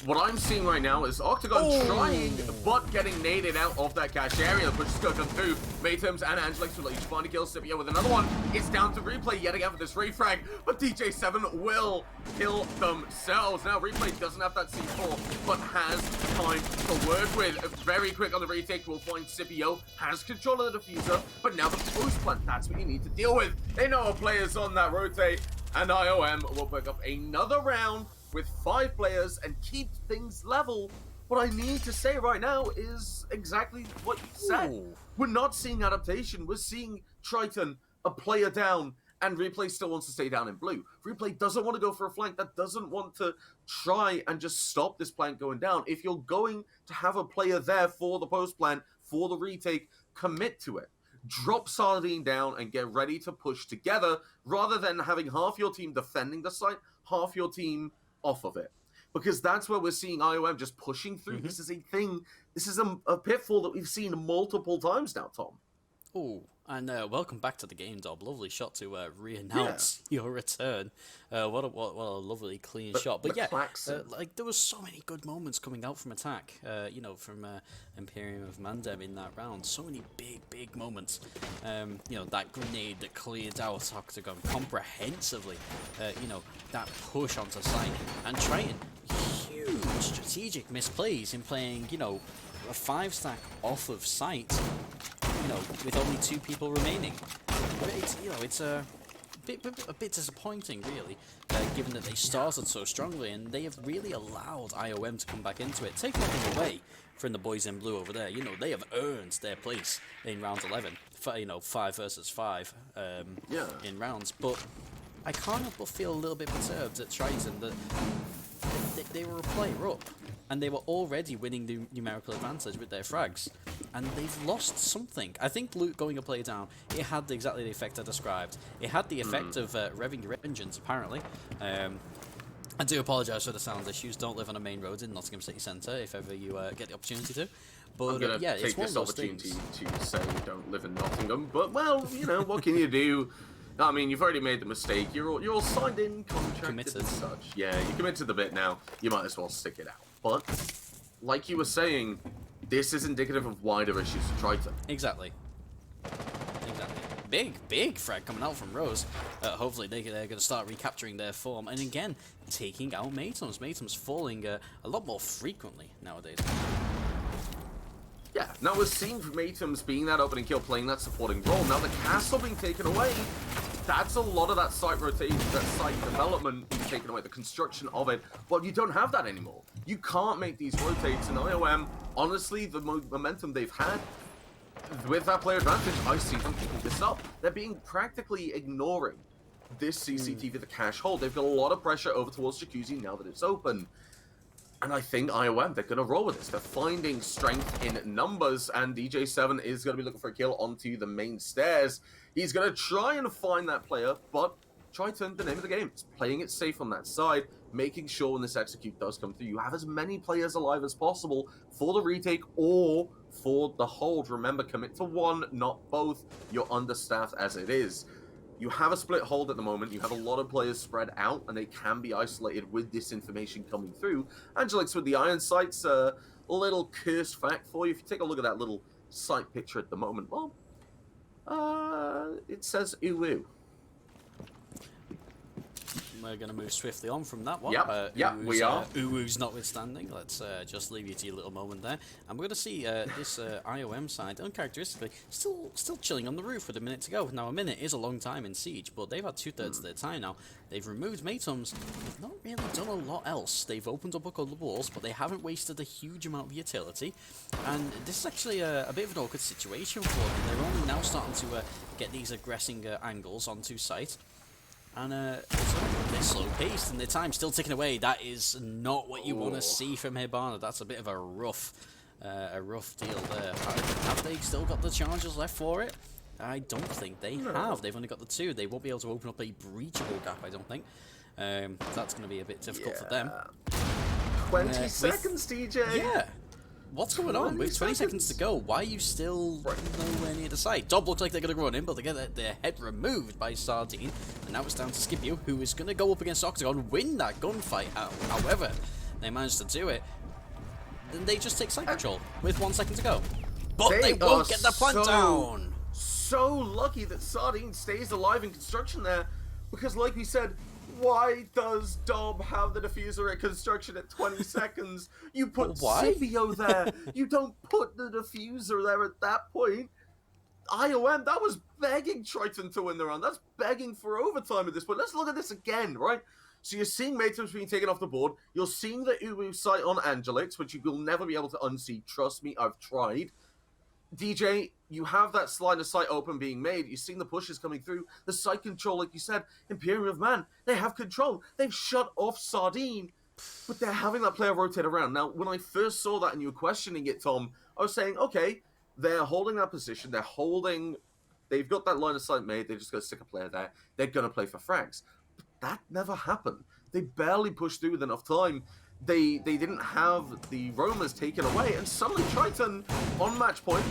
What I'm seeing right now is Octagon trying, but getting naded out of that cache area. The push is going to come through. Maytems and Angelix will each find a kill. Scipio with another one. It's down to Replay yet again for this refrag, but DJ7 will kill themselves. Now, Replay doesn't have that C4, but has time to work with. Very quick on the retake. We'll find Scipio has control of the diffuser, but now the post plant, that's what you need to deal with. They know a player's on that rotate, and IOM will pick up another round with 5 players and keep things level. What I need to say right now is exactly what you said. Ooh. We're not seeing adaptation. We're seeing Triton, a player down, and Replay still wants to stay down in blue. Replay doesn't want to go for a flank. That doesn't want to try and just stop this plant going down. If you're going to have a player there for the post plant, for the retake, commit to it. Drop Sardine down and get ready to push together rather than having half your team defending the site, half your team off of it, because that's where we're seeing IOM just pushing through. This is a thing. This is a pitfall that we've seen multiple times now, Tom. Oh, and welcome back to the game, Dob. Lovely shot to re-announce your return. What a lovely clean shot. But yeah, like there was so many good moments coming out from attack. You know, from Imperium of Mandem in that round. So many big moments. You know, that grenade that cleared out Octagon comprehensively. You know, that push onto site and Triton. Huge strategic misplays in playing, you know, a 5-stack off of site. You know, with only 2 people remaining. But it's, you know, it's a bit disappointing, really, given that they started so strongly and they have really allowed IOM to come back into it. Take nothing away from the boys in blue over there. You know, they have earned their place in round 11. You know, 5 versus 5 in rounds. But I can't help but feel a little bit perturbed at Triton that they were a player up, and they were already winning the numerical advantage with their frags, and they've lost something. I think Luke going a player down, it had exactly the effect I described. It had the effect of revving your engines, apparently. I do apologise for the sound issues. Don't live on a main road in Nottingham City Centre if ever you get the opportunity to. But I'm gonna yeah, take it's one this of those opportunity things. to say don't live in Nottingham, but well, you know, what can you do? I mean, you've already made the mistake. You're all signed in, contracted Committed. and such. Yeah, you committed to the bit now. You might as well stick it out. But like you were saying, this is indicative of wider issues for Triton. Exactly. Big frag coming out from Rose. Hopefully they're going to start recapturing their form, and again taking out Maytums. Maytums falling a lot more frequently nowadays. Yeah, now we're seeing from Atoms being that opening kill, playing that supporting role. Now the castle being taken away, that's a lot of that site rotation, that site development being taken away, the construction of it. But you don't have that anymore. You can't make these rotates, and IOM, honestly, the momentum they've had, with that player advantage, I see them picking this up. They're being practically ignoring this CCTV, the cash hold. They've got a lot of pressure over towards Jacuzzi now that it's open. And I think IOM, they're going to roll with this. They're finding strength in numbers, and DJ7 is going to be looking for a kill onto the main stairs. He's going to try and find that player, but Triton, the name of the game, is playing it safe on that side, making sure when this execute does come through, you have as many players alive as possible for the retake or for the hold. Remember, commit to one, not both. You're understaffed as it is. You have a split hold at the moment. You have a lot of players spread out, and they can be isolated with this information coming through. Angelix with the iron sights, a little cursed fact for you. If you take a look at that little sight picture at the moment, well, it says ooh. We're going to move swiftly on from that one. Yep, we are. Uwu's notwithstanding. Let's just leave you to your little moment there. And we're going to see this IOM side, uncharacteristically, still chilling on the roof with a minute to go. Now, a minute is a long time in Siege, but they've had 2/3 of their time now. They've removed Maytums. They've not really done a lot else. They've opened up a couple of walls, but they haven't wasted a huge amount of utility. And this is actually a bit of an awkward situation for them. They're only now starting to get these aggressing angles onto site. And it's a bit slow paced, and the time's still ticking away. That is not what you want to see from Hibana. That's a bit of a rough deal there. Have they still got the charges left for it? I don't think they have. They've only got the 2. They won't be able to open up a breachable gap, I don't think. That's going to be a bit difficult for them. 20 seconds, DJ! Yeah! What's going on? With 20 seconds to go, why are you still nowhere near the site? Dob looks like they're going to run in, but they get their head removed by Sardine. And now it's down to Scipio, who is going to go up against Octagon, win that gunfight. However, they managed to do it. Then they just take site control with 1 second to go. But they won't get the plant down! So lucky that Sardine stays alive in construction there, because like we said, why does Dob have the diffuser at construction at 20 seconds? You put Scipio there. You don't put the diffuser there at that point. IOM, that was begging Triton to win the round. That's begging for overtime at this point. Let's look at this again, right? So you're seeing Maytums being taken off the board. You're seeing the Uwu sight on Angelix, which you will never be able to unsee. Trust me, I've tried. DJ, you have that line of sight open being made. You've seen the pushes coming through. The site control, like you said, Imperium of Man, they have control. They've shut off Sardine, but they're having that player rotate around. Now, when I first saw that and you were questioning it, Tom, I was saying, okay, they're holding that position. They've got that line of sight made. They're just going to stick a player there. They're going to play for frags. But that never happened. They barely pushed through with enough time. They didn't have the roamers taken away, and suddenly Triton, on match point,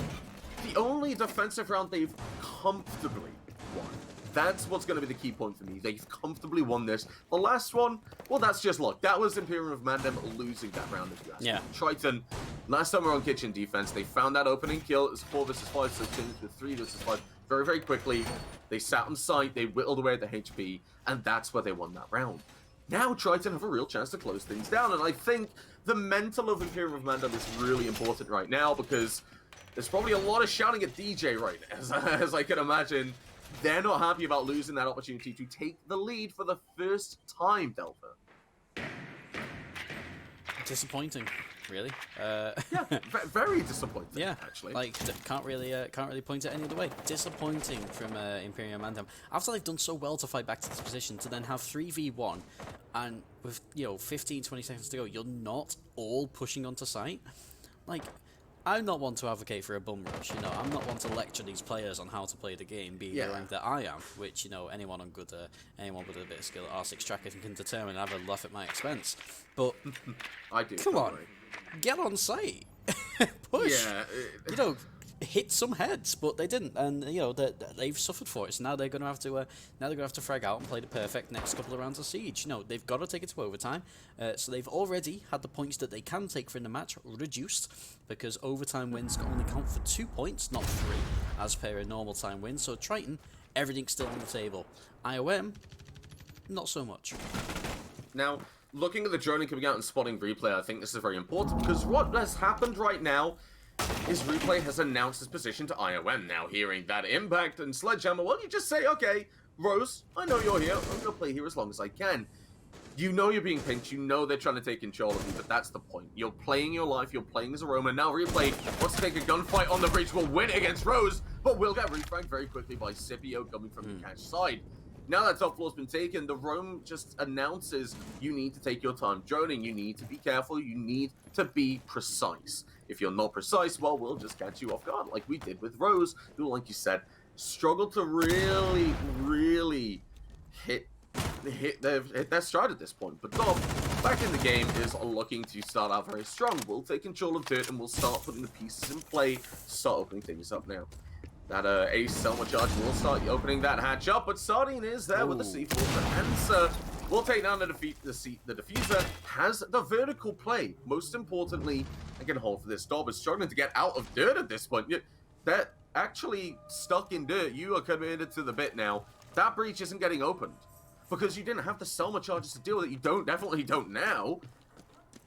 the only defensive round they've comfortably won. That's what's going to be the key point for me. They've comfortably won this. The last one, well, that's just luck. That was Imperium of Mandem losing that round, if you ask me. Triton, last time we were on kitchen defense, they found that opening kill. It was 4 versus 5, so it turned into 3 versus 5 very, very quickly. They sat on site, they whittled away at the HP, and that's where they won that round. Now Triton have a real chance to close things down, and I think the mental of Imperium of Mandem is really important right now, because there's probably a lot of shouting at DJ right now, as I can imagine. They're not happy about losing that opportunity to take the lead for the first time, Delta. Disappointing, really. Yeah, very disappointing. Yeah, actually. like can't really point it any other way. Disappointing from Imperium Anthem. After they've done so well to fight back to this position, to then have 3v1, and with 15, 20 seconds to go, you're not all pushing onto site. Like, I'm not one to advocate for a bum rush. I'm not one to lecture these players on how to play the game, being the rank that I am. Which anyone on good, anyone with a bit of skill at R6 tracker can determine and have a laugh at my expense. But I do. come on, get on site, push. Yeah. Hit some heads, but they didn't, and they've suffered for it. So now they're gonna have to frag out and play the perfect next couple of rounds of Siege. They've got to take it to overtime. So they've already had the points that they can take from the match reduced, because overtime wins only count for 2 points, not 3, as per a normal time win. So Triton, everything's still on the table. IOM, not so much. Now, looking at the droning coming out and spotting replay, I think this is very important, because what has happened right now is Replay has announced his position to IOM. Now, hearing that Impact and Sledgehammer, well, you just say, okay, Rose, I know you're here. I'm going to play here as long as I can. You know you're being pinched. You know they're trying to take control of you, but that's the point. You're playing your life. You're playing as a Roman. Now, Replay wants to take a gunfight on the bridge. Will win against Rose, but will get refragged very quickly by Scipio coming from the catch side. Now that top floor's been taken, the Rome just announces you need to take your time droning. You need to be careful. You need to be precise. If you're not precise, well, we'll just catch you off guard, like we did with Rose, who, like you said, struggled to really hit their stride at this point. But Dob, back in the game, is looking to start out very strong. We'll take control of Dirt, and we'll start putting the pieces in play, start opening things up now. That Ace Selma charge will start opening that hatch up, but Sardine is there with the C4 to answer. We'll take down the diffuser, has the vertical play. Most importantly, I can hold for this. Dob is struggling to get out of Dirt at this point. They're actually stuck in Dirt. You are committed to the bit now. That breach isn't getting opened because you didn't have the Selma charges to deal with it. You definitely don't now.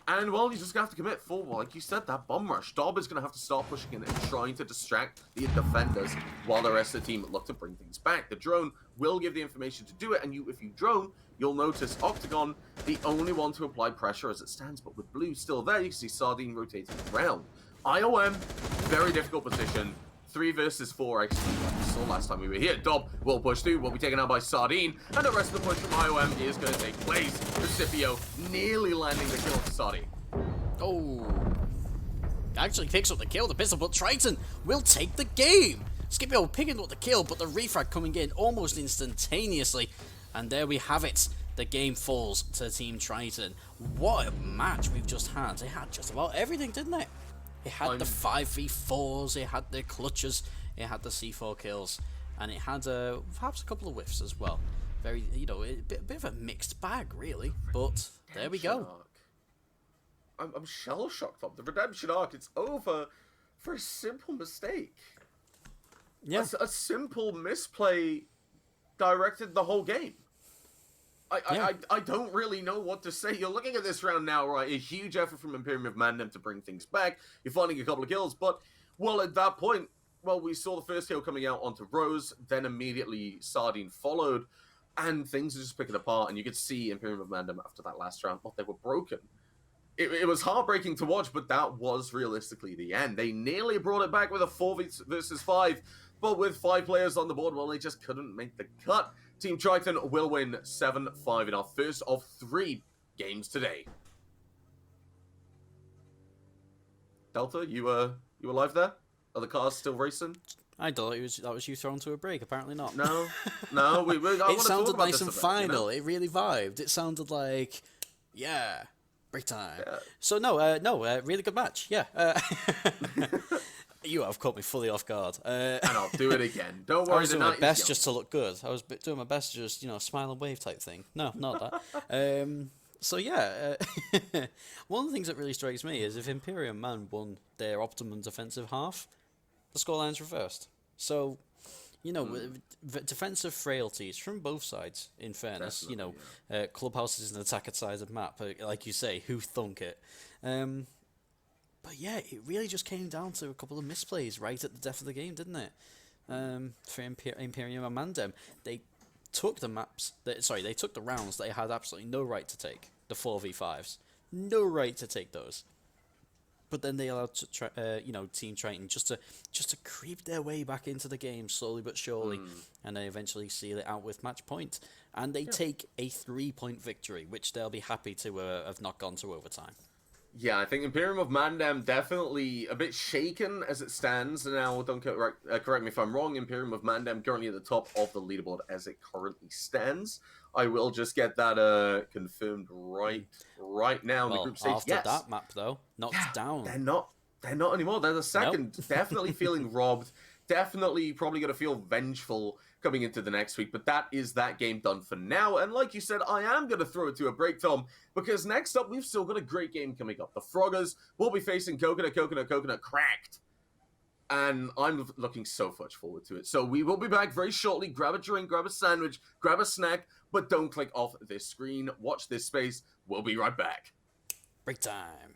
And, well, you're just going to have to commit full, like you said, that bomb rush. Dob is going to have to start pushing in and trying to distract the defenders while the rest of the team look to bring things back. The drone will give the information to do it, and if you drone, you'll notice Octagon, the only one to apply pressure as it stands, but with Blue still there, you can see Sardine rotating around. IOM, very difficult position. 3 versus 4, actually, like we saw last time we were here. Dob will push through, will be taken out by Sardine, and the rest of the push from IOM is going to take place. Scipio nearly landing the kill to Sardine. Oh. Actually picks up the kill, the pistol, but Triton will take the game. Scipio picking up the kill, but the refrag coming in almost instantaneously. And there we have it. The game falls to Team Triton. What a match we've just had. They had just about everything, didn't they? It had the 5v4s, it had the clutches, it had the C4 kills, and it had perhaps a couple of whiffs as well. Very, a bit of a mixed bag, really. But there we go. I'm shell-shocked of the redemption arc. It's over for a simple mistake. Yeah. A simple misplay directed the whole game. I don't really know what to say. You're looking at this round now, right? A huge effort from Imperium of Mandem to bring things back. You're finding a couple of kills, but, well, at that point, well, we saw the first kill coming out onto Rose, then immediately Sardine followed, and things are just picking apart, and you could see Imperium of Mandem after that last round, well, they were broken. It was heartbreaking to watch, but that was realistically the end. They nearly brought it back with a 4 versus 5, but with 5 players on the board, well, they just couldn't make the cut. Team Triton will win 7-5 in our first of 3 games today. Delta, you alive there? Are the cars still racing? I thought that was you thrown to a break. Apparently not. No. It sounded nice and final. It really vibed. It sounded like, yeah, break time. Yeah. So no, really good match. Yeah. You have caught me fully off guard. And I'll do it again. Don't worry. I was doing my best just to look good. I was doing my best to just, smile and wave type thing. No, not that. So yeah, one of the things that really strikes me is if Imperium Man won their optimum defensive half, the scoreline's reversed. So, defensive frailties from both sides, in fairness. Clubhouse is an attacker side of the map, like you say, who thunk it? But yeah, it really just came down to a couple of misplays right at the death of the game, didn't it? For Imperium and Mandem, they took the rounds they had absolutely no right to take, the 4v5s. no right to take those. But then they allowed Team Triton just to creep their way back into the game slowly but surely, and they eventually seal it out with match point, and they take a 3-point victory, which they'll be happy to have not gone to overtime. Yeah, I think Imperium of Mandam definitely a bit shaken as it stands. Now, don't correct me if I'm wrong. Imperium of Mandam currently at the top of the leaderboard as it currently stands. I will just get that confirmed right now in the Well, group stage. after Yes, that map though, knocked down. they're not anymore. They're the second. Nope. Definitely feeling robbed. Definitely probably going to feel vengeful coming into the next week. But that is that game done for now. And like you said, I am going to throw it to a break, Tom, because next up we've still got a great game coming up. The Froggers will be facing Coconut Cracked. And I'm looking so much forward to it. So we will be back very shortly. Grab a drink, grab a sandwich, grab a snack, but don't click off this screen. Watch this space. We'll be right back. Break time.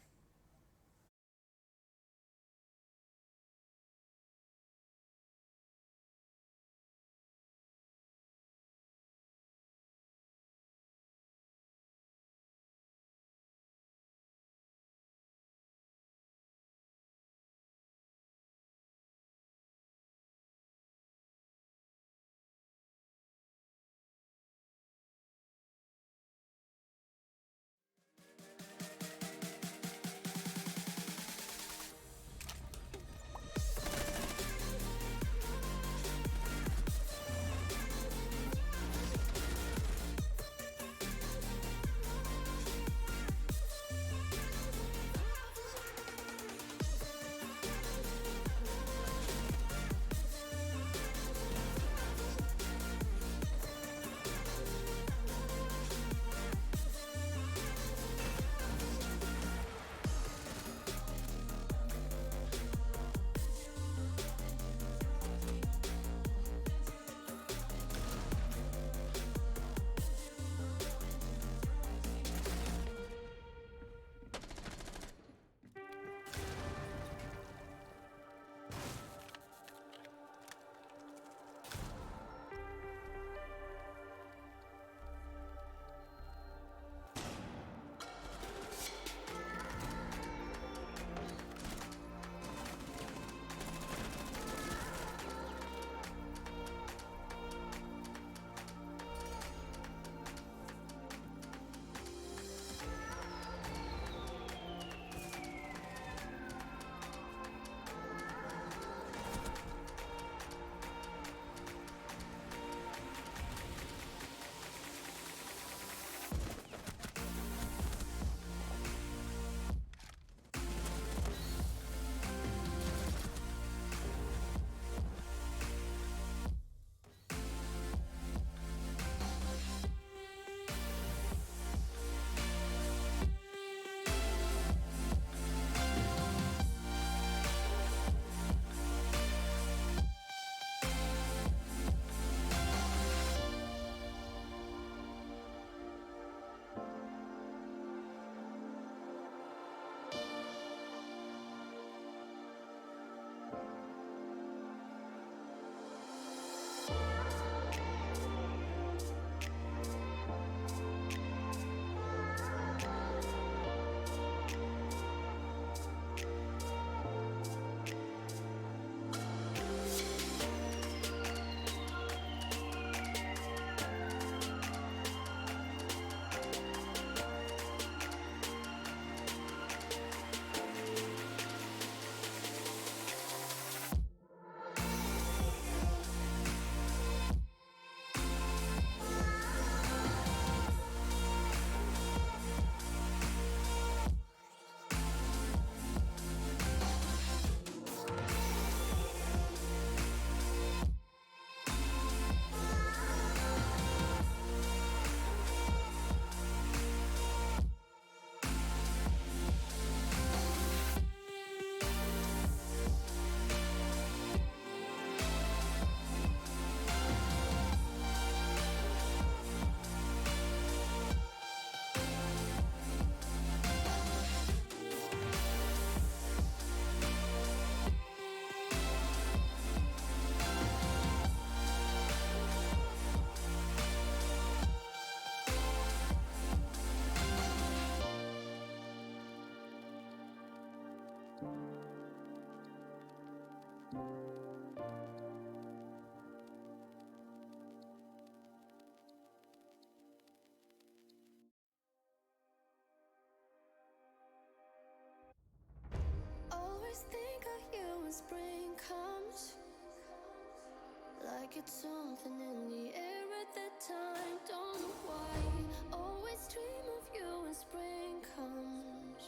got something in the air at that time. Don't know why. Always dream of you when spring comes.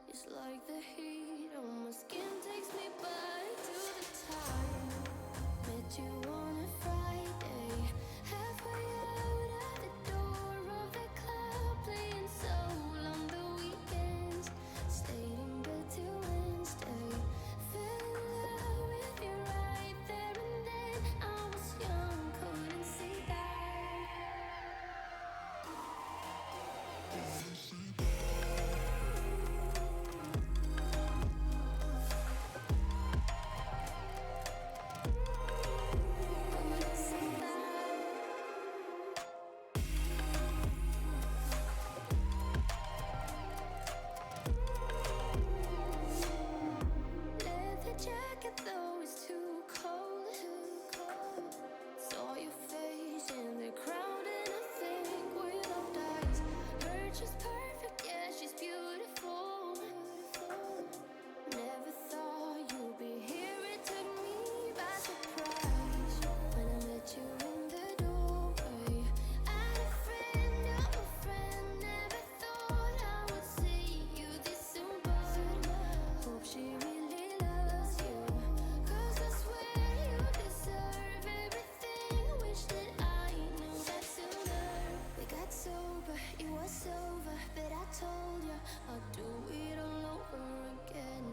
It's like the heat on my skin takes me back to the time met you on a Friday, halfway out at the door of the club, playing soul on the weekends. Stayed in bed till Wednesday, fell in love with you right there and then. I was young, couldn't see that. Couldn't see that. Leather jacket though is too cold. Saw your face in the crowd and I think we locked eyes. Her she's perfect, yeah, she's beautiful. Never thought you'd be here, it took me by surprise when I met you in the doorway. I had a friend of a friend, never thought I would see you this soon, but hope she really loves you. 'Cause I swear you deserve everything. Wish that I knew that sooner. We got sober, it was over, but I told you I'll do it all over again.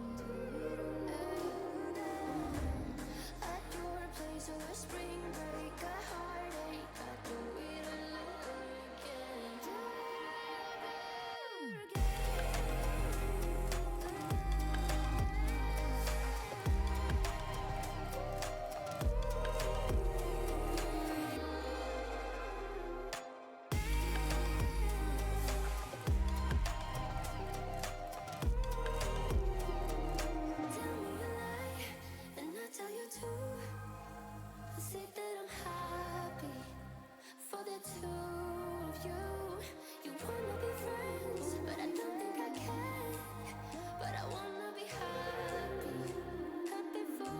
At your place over spring break, a heartache. I'll do it all over again. Do it all over Tell me a lie, and I tell you too. I say that I'm happy for the two of you. You wanna be friends, but I don't think I can. But I wanna be happy, happy for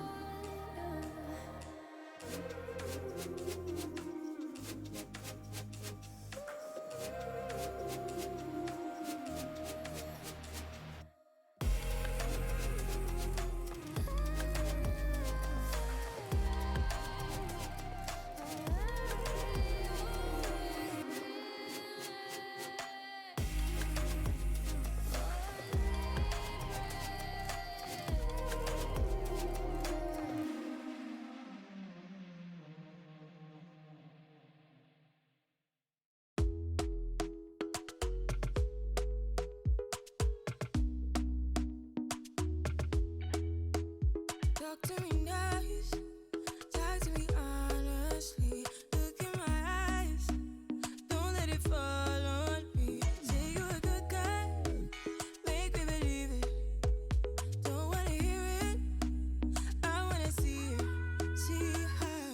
Talk to me nice, talk to me honestly. Look in my eyes, don't let it fall on me. Say you're a good guy, make me believe it. Don't wanna hear it, I wanna see it. See how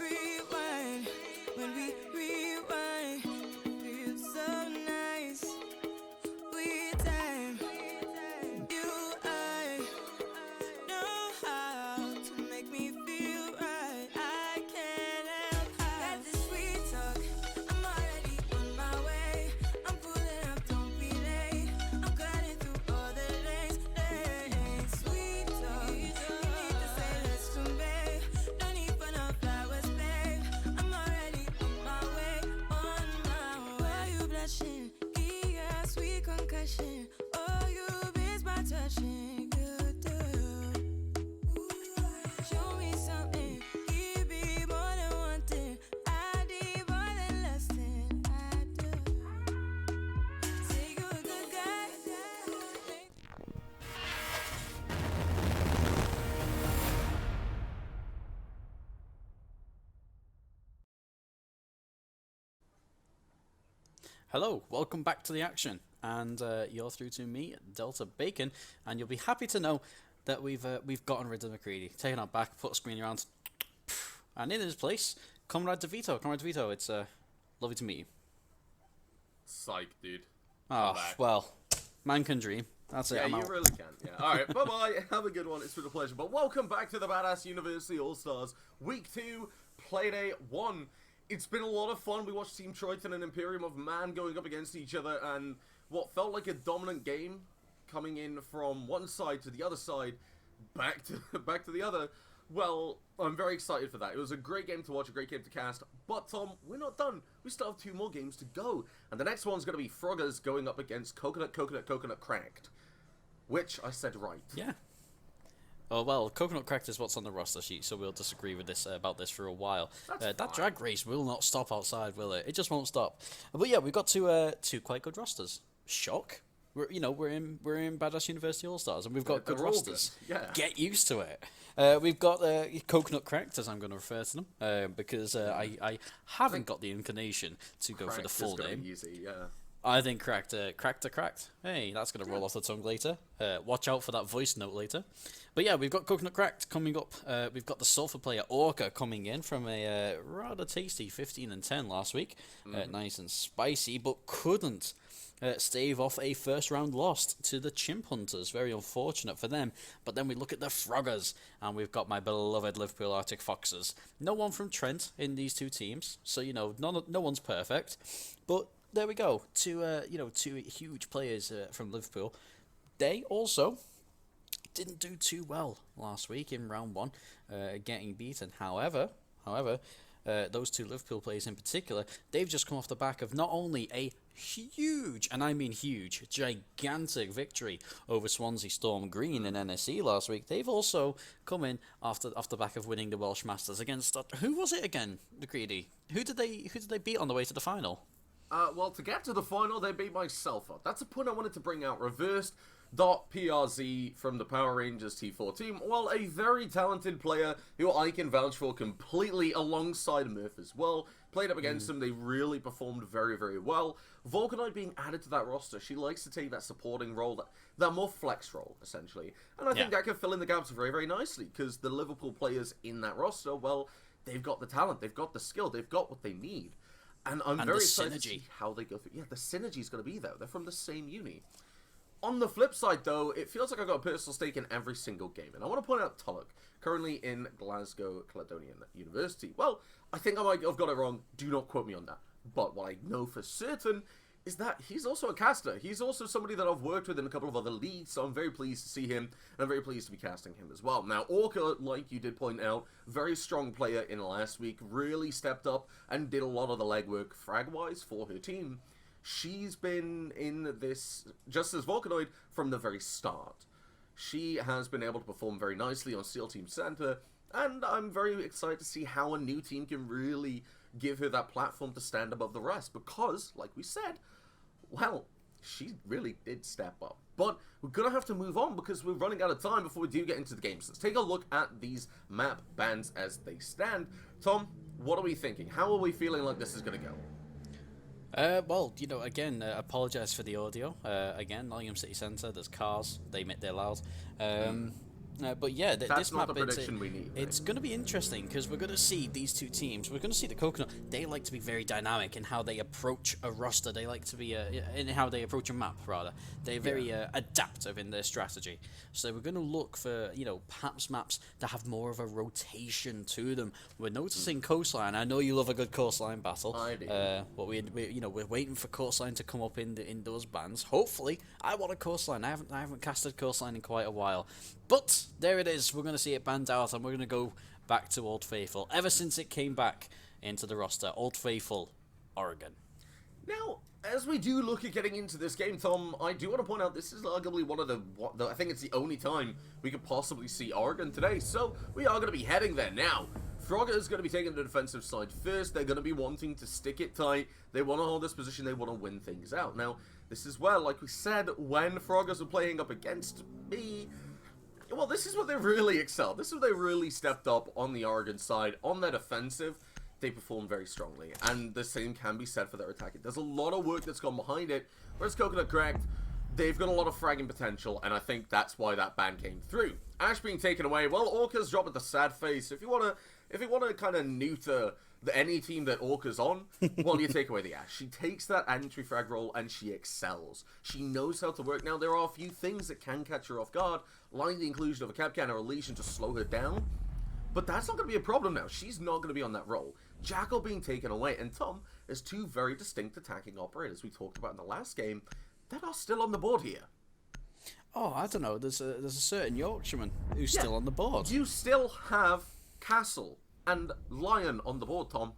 rewind when we rewind. Feels so nice. We time, you I know how to make me feel right. I can't help how. Got this sweet talk, I'm already on my way. I'm pulling up, don't be late. I'm cutting through all the lanes. Sweet talk, you need to say let's convey. No need for no flowers, babe. I'm already on my way, on my way. Why you blushing? Yeah, sweet concussion. Oh, you miss my touching. Good girl. Show me something. Give me more than one thing. I need more than less than I do. Say you're a good guy. Hello, welcome back to the action, and you're through to me, Delta Bacon, and you'll be happy to know that we've gotten rid of McCready, taken our back, put a screen around, and in his place, Comrade DeVito. Comrade DeVito, it's lovely to meet you. Psych, dude. Ah, back. well, man can dream. That's it. Yeah, I'm you out. really can. Yeah. All right. Bye-bye. Have a good one. It's been a pleasure. But welcome back to the Badass University All-Stars Week 2, Playday 1. It's been a lot of fun. We watched Team Triton and Imperium of Man going up against each other, and what felt like a dominant game coming in from one side to the other side, back to the other. Well, I'm very excited for that. It was a great game to watch, a great game to cast. But, Tom, we're not done. We still have 2 more games to go. And the next one's going to be Froggers going up against Coconut Cracked. Which I said right. Yeah. Oh, well, Coconut Cracked is what's on the roster sheet, so we'll disagree with this about this for a while. That drag race will not stop outside, will it? It just won't stop. But yeah, we've got two quite good rosters. Shock. We're in Badass University All Stars, and we've got good rosters. Yeah. Get used to it. We've got Coconut Cracked, as I'm going to refer to them, because I haven't got the inclination to go for the full name. Easy, yeah. I think cracked. Hey, that's going to roll off the tongue later. Watch out for that voice note later. But yeah, we've got Coconut Cracked coming up. We've got the Sulphur player Orca coming in from a rather tasty 15-10 last week. Nice and spicy, but couldn't stave off a first round loss to the Chimp Hunters. Very unfortunate for them. But then we look at the Froggers, and we've got my beloved Liverpool Arctic Foxes. No one from Trent in these two teams, so no one's perfect. But there we go. Two huge players from Liverpool. They also didn't do too well last week in round 1, getting beaten. However, those 2 Liverpool players in particular, they've just come off the back of not only a huge, and I mean huge, gigantic victory over Swansea Storm Green in NSE last week. They've also come in off the back of winning the Welsh Masters against who was it again, the Greedy? Who did they beat on the way to the final? Well, to get to the final, they beat myself up. That's a point I wanted to bring out. Reversed.PRZ from the Power Rangers T4 team. Well, a very talented player who I can vouch for completely alongside Murph as well. Played up against them. They really performed very, very well. Vulcanoid being added to that roster. She likes to take that supporting role, that more flex role, essentially. And I think that can fill in the gaps very, very nicely, because the Liverpool players in that roster, well, they've got the talent, they've got the skill, they've got what they need. And I'm very excited to see how they go through. Yeah, the synergy's going to be there. They're from the same uni. On the flip side, though, it feels like I've got a personal stake in every single game. And I want to point out Tulloch, currently in Glasgow Caledonian University. Well, I think I might have got it wrong. Do not quote me on that. But what I know for certain is that he's also a caster. He's also somebody that I've worked with in a couple of other leagues, so I'm very pleased to see him, and I'm very pleased to be casting him as well. Now, Orca, like you did point out, very strong player in last week, really stepped up and did a lot of the legwork frag-wise for her team. She's been in this, just as Vulcanoid, from the very start. She has been able to perform very nicely on Steel Team Center, and I'm very excited to see how a new team can really give her that platform to stand above the rest, because, like we said, well, she really did step up. But we're going to have to move on because we're running out of time before we do get into the games. Let's take a look at these map bans as they stand. Tom, what are we thinking? How are we feeling like this is going to go? Well, again, apologise for the audio. Again, Nottingham City Centre, there's cars, they're loud. But yeah, That's this not map, the prediction we need. it's going to be interesting because we're going to see these two teams. We're going to see the Coconut. They like to be very dynamic in how they approach a roster. They like to be in how they approach a map. Rather, they're very adaptive in their strategy. So we're going to look for perhaps maps that have more of a rotation to them. We're noticing Coastline. I know you love a good Coastline battle. I do. But we're waiting for Coastline to come up in those bands. Hopefully, I want a Coastline. I haven't casted Coastline in quite a while. But there it is. We're going to see it banned out, and we're going to go back to Old Faithful. Ever since it came back into the roster, Old Faithful, Oregon. Now, as we do look at getting into this game, Tom, I do want to point out this is arguably one of the I think it's the only time we could possibly see Oregon today. So we are going to be heading there now. Frogger is going to be taking the defensive side first. They're going to be wanting to stick it tight. They want to hold this position. They want to win things out. Now, this is where, like we said, when Froggers were playing up against me, well, this is where they really excelled. This is where they really stepped up on the Oregon side. On their defensive, they performed very strongly. And the same can be said for their attacking. There's a lot of work that's gone behind it. Whereas Coconut Cracked, they've got a lot of fragging potential, and I think that's why that ban came through. Ash being taken away, well, Orca's dropping the sad face. If you want to kind of neuter any team that Orca's on, well, you take away the Ash. She takes that anti-frag roll and she excels. She knows how to work. Now, there are a few things that can catch her off guard, like the inclusion of a Capcan or a Legion to slow her down, but that's not going to be a problem now. She's not going to be on that roll. Jackal being taken away, and Tom is two very distinct attacking operators we talked about in the last game that are still on the board here. Oh, I don't know. There's a certain Yorkshireman who's still on the board. You still have Castle and Lion on the board, Tom.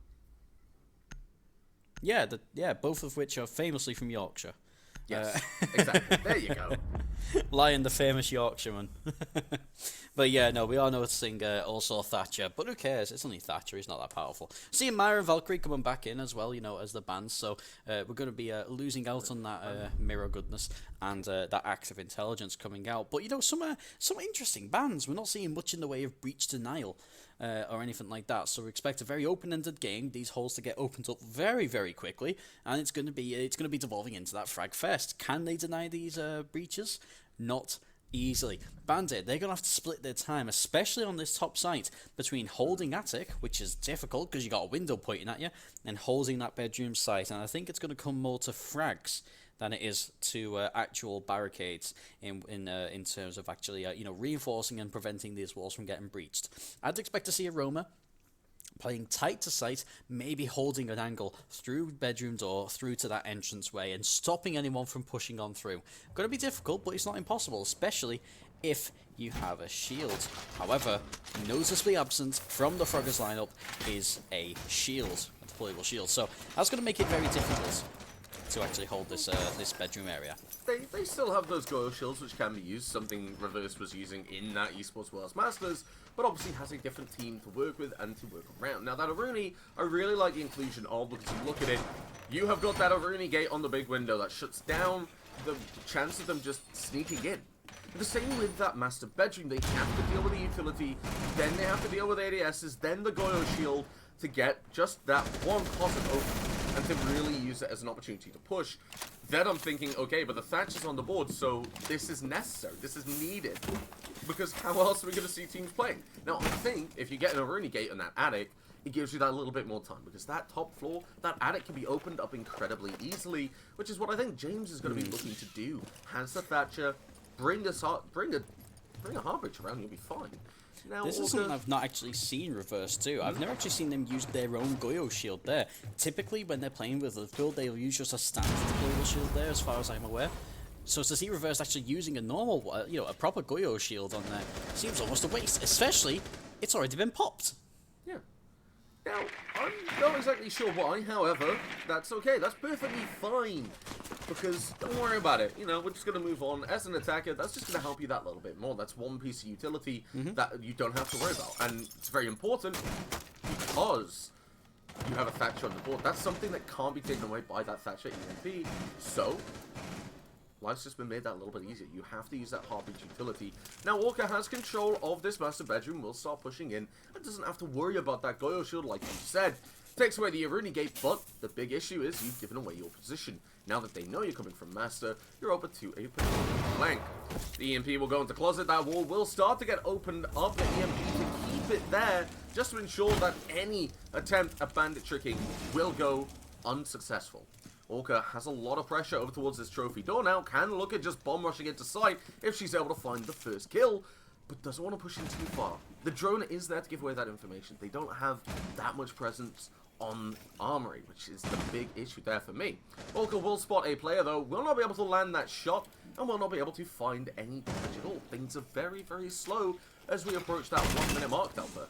Yeah, both of which are famously from Yorkshire. Yes, exactly. There you go. Lion, the famous Yorkshireman. But yeah, no, we are noticing also Thatcher, but who cares? It's only Thatcher, he's not that powerful. Seeing Myra and Valkyrie coming back in as well, you know, as the bands, so we're going to be losing out on that mirror goodness and that active intelligence coming out. But, you know, some interesting bands. We're not seeing much in the way of breach denial or anything like that, so we expect a very open-ended game, these holes to get opened up very, very quickly, and it's going to be devolving into that frag fest. Can they deny these breaches? Not easily. Bandit, they're going to have to split their time, especially on this top site, between holding attic, which is difficult because you got a window pointing at you, and holding that bedroom site, and I think it's going to come more to frags than it is to actual barricades in terms of actually reinforcing and preventing these walls from getting breached. I'd expect to see a Roma playing tight to sight, maybe holding an angle through bedroom door, through to that entranceway, and stopping anyone from pushing on through. Going to be difficult, but it's not impossible, especially if you have a shield. However, noticeably absent from the Froggers lineup is a shield, a deployable shield. So that's going to make it very difficult to actually hold this this bedroom area. They still have those Goyo shields which can be used, something Reverse was using in that Esports Worlds Masters, but obviously has a different team to work with and to work around. Now that Aruni, I really like the inclusion of, because you look at it, you have got that Aruni gate on the big window that shuts down the chance of them just sneaking in. The same with that master bedroom, they have to deal with the utility, then they have to deal with ADSs, then the Goyo shield to get just that one closet open and to really use it as an opportunity to push. Then I'm thinking, okay, but the Thatcher's on the board, so this is necessary, this is needed, because how else are we going to see teams playing? Now, I think if you get an Aruni gate in that attic, it gives you that little bit more time, because that top floor, that attic can be opened up incredibly easily, which is what I think James is going to be looking to do. Has the Thatcher, bring a Harbridge around, you'll be fine. Now, this is something I've not actually seen Reverse do. I've never actually seen them use their own Goyo shield there. Typically, when they're playing with Liverpool, they'll use just a standard Goyo shield there, as far as I'm aware. So to see Reverse actually using a normal, a proper Goyo shield on there, seems almost a waste. Especially, it's already been popped. Yeah. Now, I'm not exactly sure why, however, that's okay. That's perfectly fine. Because, don't worry about it. You know, we're just going to move on. As an attacker, that's just going to help you that little bit more. That's one piece of utility that you don't have to worry about. And it's very important because you have a Thatcher on the board. That's something that can't be taken away by that Thatcher EMP. So, life's just been made that a little bit easier. You have to use that Harbridge utility. Now, Walker has control of this master bedroom. Will start pushing in and doesn't have to worry about that Goyo shield, like you said. Takes away the Aruni gate, but the big issue is you've given away your position. Now that they know you're coming from Master, you're open to a potential flank. The EMP will go into closet. That wall will start to get opened up. The EMP to keep it there, just to ensure that any attempt at bandit tricking will go unsuccessful. Orca has a lot of pressure over towards this trophy door now. Can look at just bomb rushing into sight if she's able to find the first kill, but doesn't want to push in too far. The drone is there to give away that information. They don't have that much presence on Armory, which is the big issue there for me. Orca will spot a player though, will not be able to land that shot, and will not be able to find any damage at all. Things are very, very slow as we approach that 1 minute mark, Delta.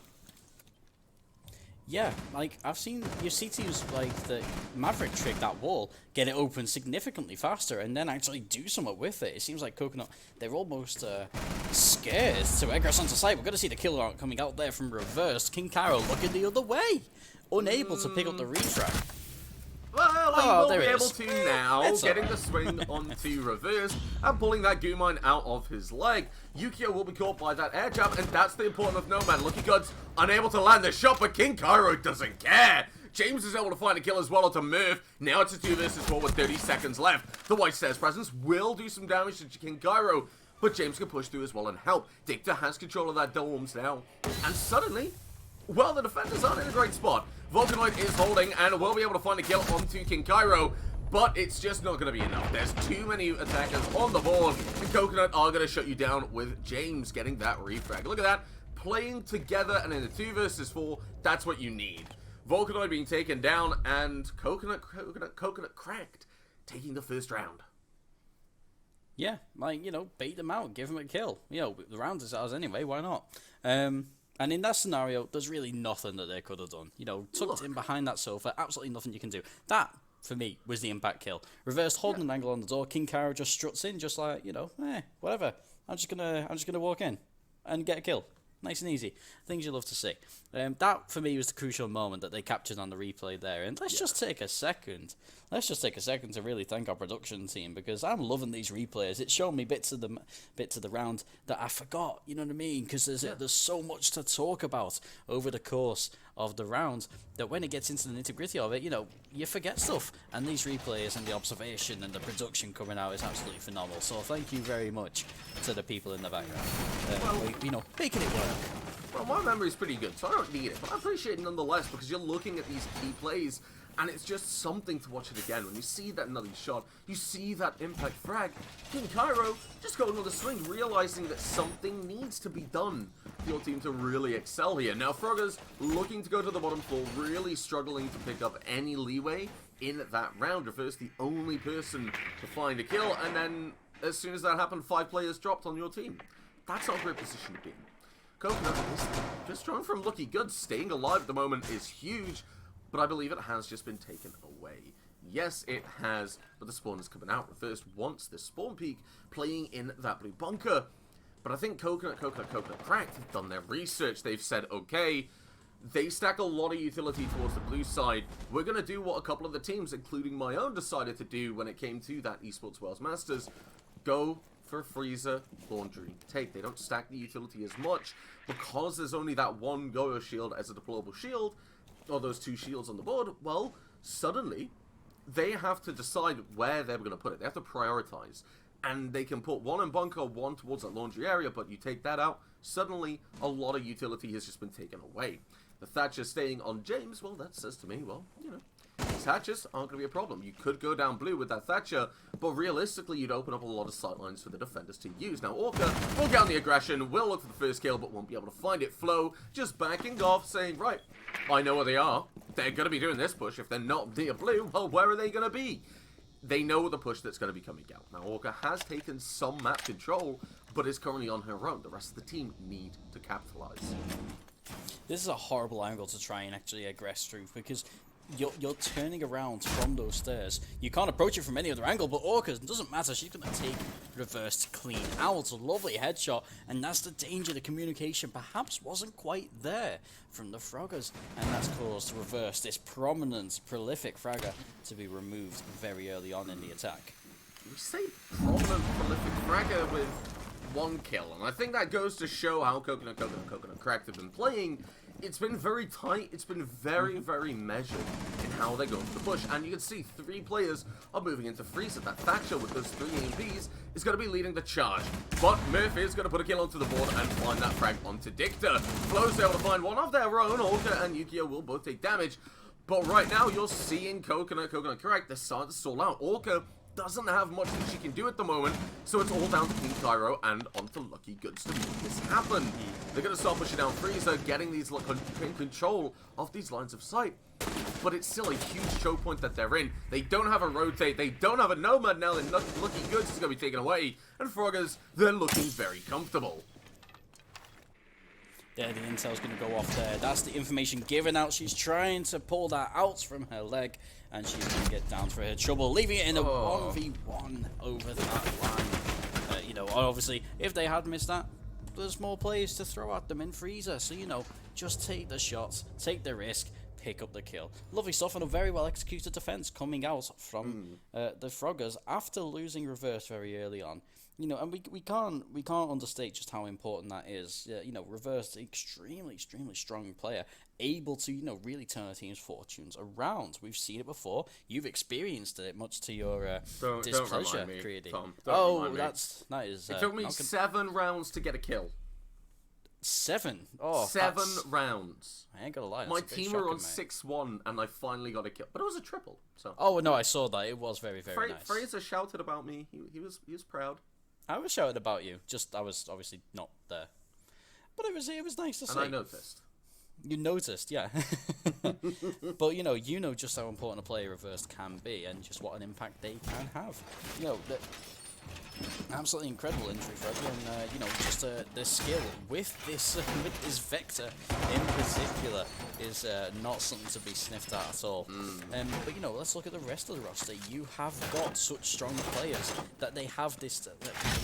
Yeah, like, I've seen your see teams like the Maverick trick that wall, get it open significantly faster, and then actually do something with it. It seems like Coconut, they're almost scared to egress onto site. We're going to see the killer coming out there from Reverse. King Cairo looking the other way, unable to pick up the retrack. Well, he will be able to now, It's getting the swing onto Reverse and pulling that goo mine out of his leg. Yukio will be caught by that air jab, and that's the importance of Nomad. Lucky Gods unable to land the shot, but King Cairo doesn't care. James is able to find a kill as well onto Murph. Now it's a 2 versus 4 with 30 seconds left. The White Stairs presence will do some damage to King Cairo, but James can push through as well and help. Dicta has control of that domes now, and suddenly, well, the defenders aren't in a great spot. Volcanoid is holding and will be able to find a kill onto King Cairo, but it's just not going to be enough. There's too many attackers on the board, and Coconut are going to shut you down with James getting that refrag. Look at that. Playing together and in a 2 versus 4, that's what you need. Volcanoid being taken down, and Coconut cracked, taking the first round. Yeah, like, you know, bait them out, give them a kill. You know, the round is ours anyway, why not? And in that scenario, there's really nothing that they could have done. You know, tucked in behind that sofa, absolutely nothing you can do. That, for me, was the impact kill. Reversed, holding an angle on the door. King Cairo just struts in, just like, you know, whatever. I'm just gonna walk in and get a kill. Nice and easy. Things you love to see. That, for me, was the crucial moment that they captured on the replay there. And let's just take a second. Let's just take a second to really thank our production team, because I'm loving these replays. It's shown me bits of the round that I forgot, you know what I mean? Because there's so much to talk about over the course of the round that when it gets into the nitty-gritty of it, you know, you forget stuff. And these replays and the observation and the production coming out is absolutely phenomenal. So thank you very much to the people in the background. You know, making it work. Well, my memory is pretty good, so I don't need it, but I appreciate it nonetheless, because you're looking at these key plays, and it's just something to watch it again. When you see that nutty shot, you see that impact frag, King Cairo just go another swing, realizing that something needs to be done for your team to really excel here. Now, Froggers looking to go to the bottom four, really struggling to pick up any leeway in that round. Reverse, the only person to find a kill, and then as soon as that happened, 5 players dropped on your team. That's not a great position to be in. Coconut is just strong from Lucky Good. Staying alive at the moment is huge, but I believe it has just been taken away. Yes, it has, but the spawn is coming out. Reversed wants the spawn peak, playing in that blue bunker. But I think Coconut Cracked have done their research. They've said, okay, they stack a lot of utility towards the blue side. We're going to do what a couple of the teams, including my own, decided to do when it came to that Esports Worlds Masters. Go for Freezer, Laundry, Take. They don't stack the utility as much because there's only that one Goyo shield as a deployable shield, or those 2 shields on the board. Well, suddenly, they have to decide where they're going to put it. They have to prioritize. And they can put 1 in bunker, 1 towards that laundry area, but you take that out, suddenly a lot of utility has just been taken away. The Thatcher staying on James, well, that says to me, well, you know, these Thatchers aren't going to be a problem. You could go down blue with that Thatcher, but realistically, you'd open up a lot of sightlines for the defenders to use. Now, Orca will get on the aggression, will look for the first kill, but won't be able to find it. Flow just backing off, saying, right, I know where they are. They're going to be doing this push. If they're not near blue, well, where are they going to be? They know the push that's going to be coming out. Now, Orca has taken some map control, but is currently on her own. The rest of the team need to capitalize. This is a horrible angle to try and actually aggress through, because you're turning around from those stairs. You can't approach it from any other angle, but Orca, it doesn't matter. She's going to take reverse clean out. A lovely headshot, and that's the danger. The communication perhaps wasn't quite there from the Froggers, and that's caused reverse, this prominent, prolific fragger, to be removed very early on in the attack. We say prominent, prolific fragger with 1 kill, and I think that goes to show how Coconut Cracked have been playing. It's been very tight. It's been very, very measured in how they go for the push. And you can see 3 players are moving into freeze. That Thatcher with those 3 AMPs is going to be leading the charge. But Murphy is going to put a kill onto the board and find that frag onto Dicta. Flow's able to find one of their own. Orca and Yukio will both take damage. But right now, you're seeing Coconut Cracked. They're starting to stall out. Orca doesn't have much that she can do at the moment, so it's all down to King Cairo and onto Lucky Goods to make this happen. They're going to start pushing down Freezer, getting these in control of these lines of sight, but it's still a huge choke point that they're in. They don't have a rotate, they don't have a nomad now, then Lucky Goods is going to be taken away, and Froggers, they're looking very comfortable. There, the intel's going to go off there. That's the information given out. She's trying to pull that out from her leg, and she's going to get down for her trouble, leaving it in a 1v1 over that line. You know, obviously, if they had missed that, there's more players to throw at them in Freezer. So, you know, just take the shots, take the risk, pick up the kill. Lovely stuff, and a very well executed defense coming out from the Froggers after losing reverse very early on. You know, and we can't understate just how important that is. You know, reverse, extremely strong player, able to, you know, really turn a team's fortunes around. We've seen it before. You've experienced it, much to your displeasure, Creedy. Tom, that is. It took me 7 rounds to get a kill. 7. Oh, 7 rounds. I ain't gonna lie. My That's a bit team were on shocking, mate. 6-1, and I finally got a kill. But it was a triple, so... Oh, no, I saw that. It was very, very nice. Fraser shouted about me. He was proud. I was shouting about you. Just, I was obviously not there. But it was nice to see. And I noticed. You noticed, yeah. But, you know just how important a player reversed can be and just what an impact they can have. You know, absolutely incredible injury for everyone. You know, just the skill with this vector in particular is not something to be sniffed at all. But you know, let's look at the rest of the roster. You have got such strong players that they have this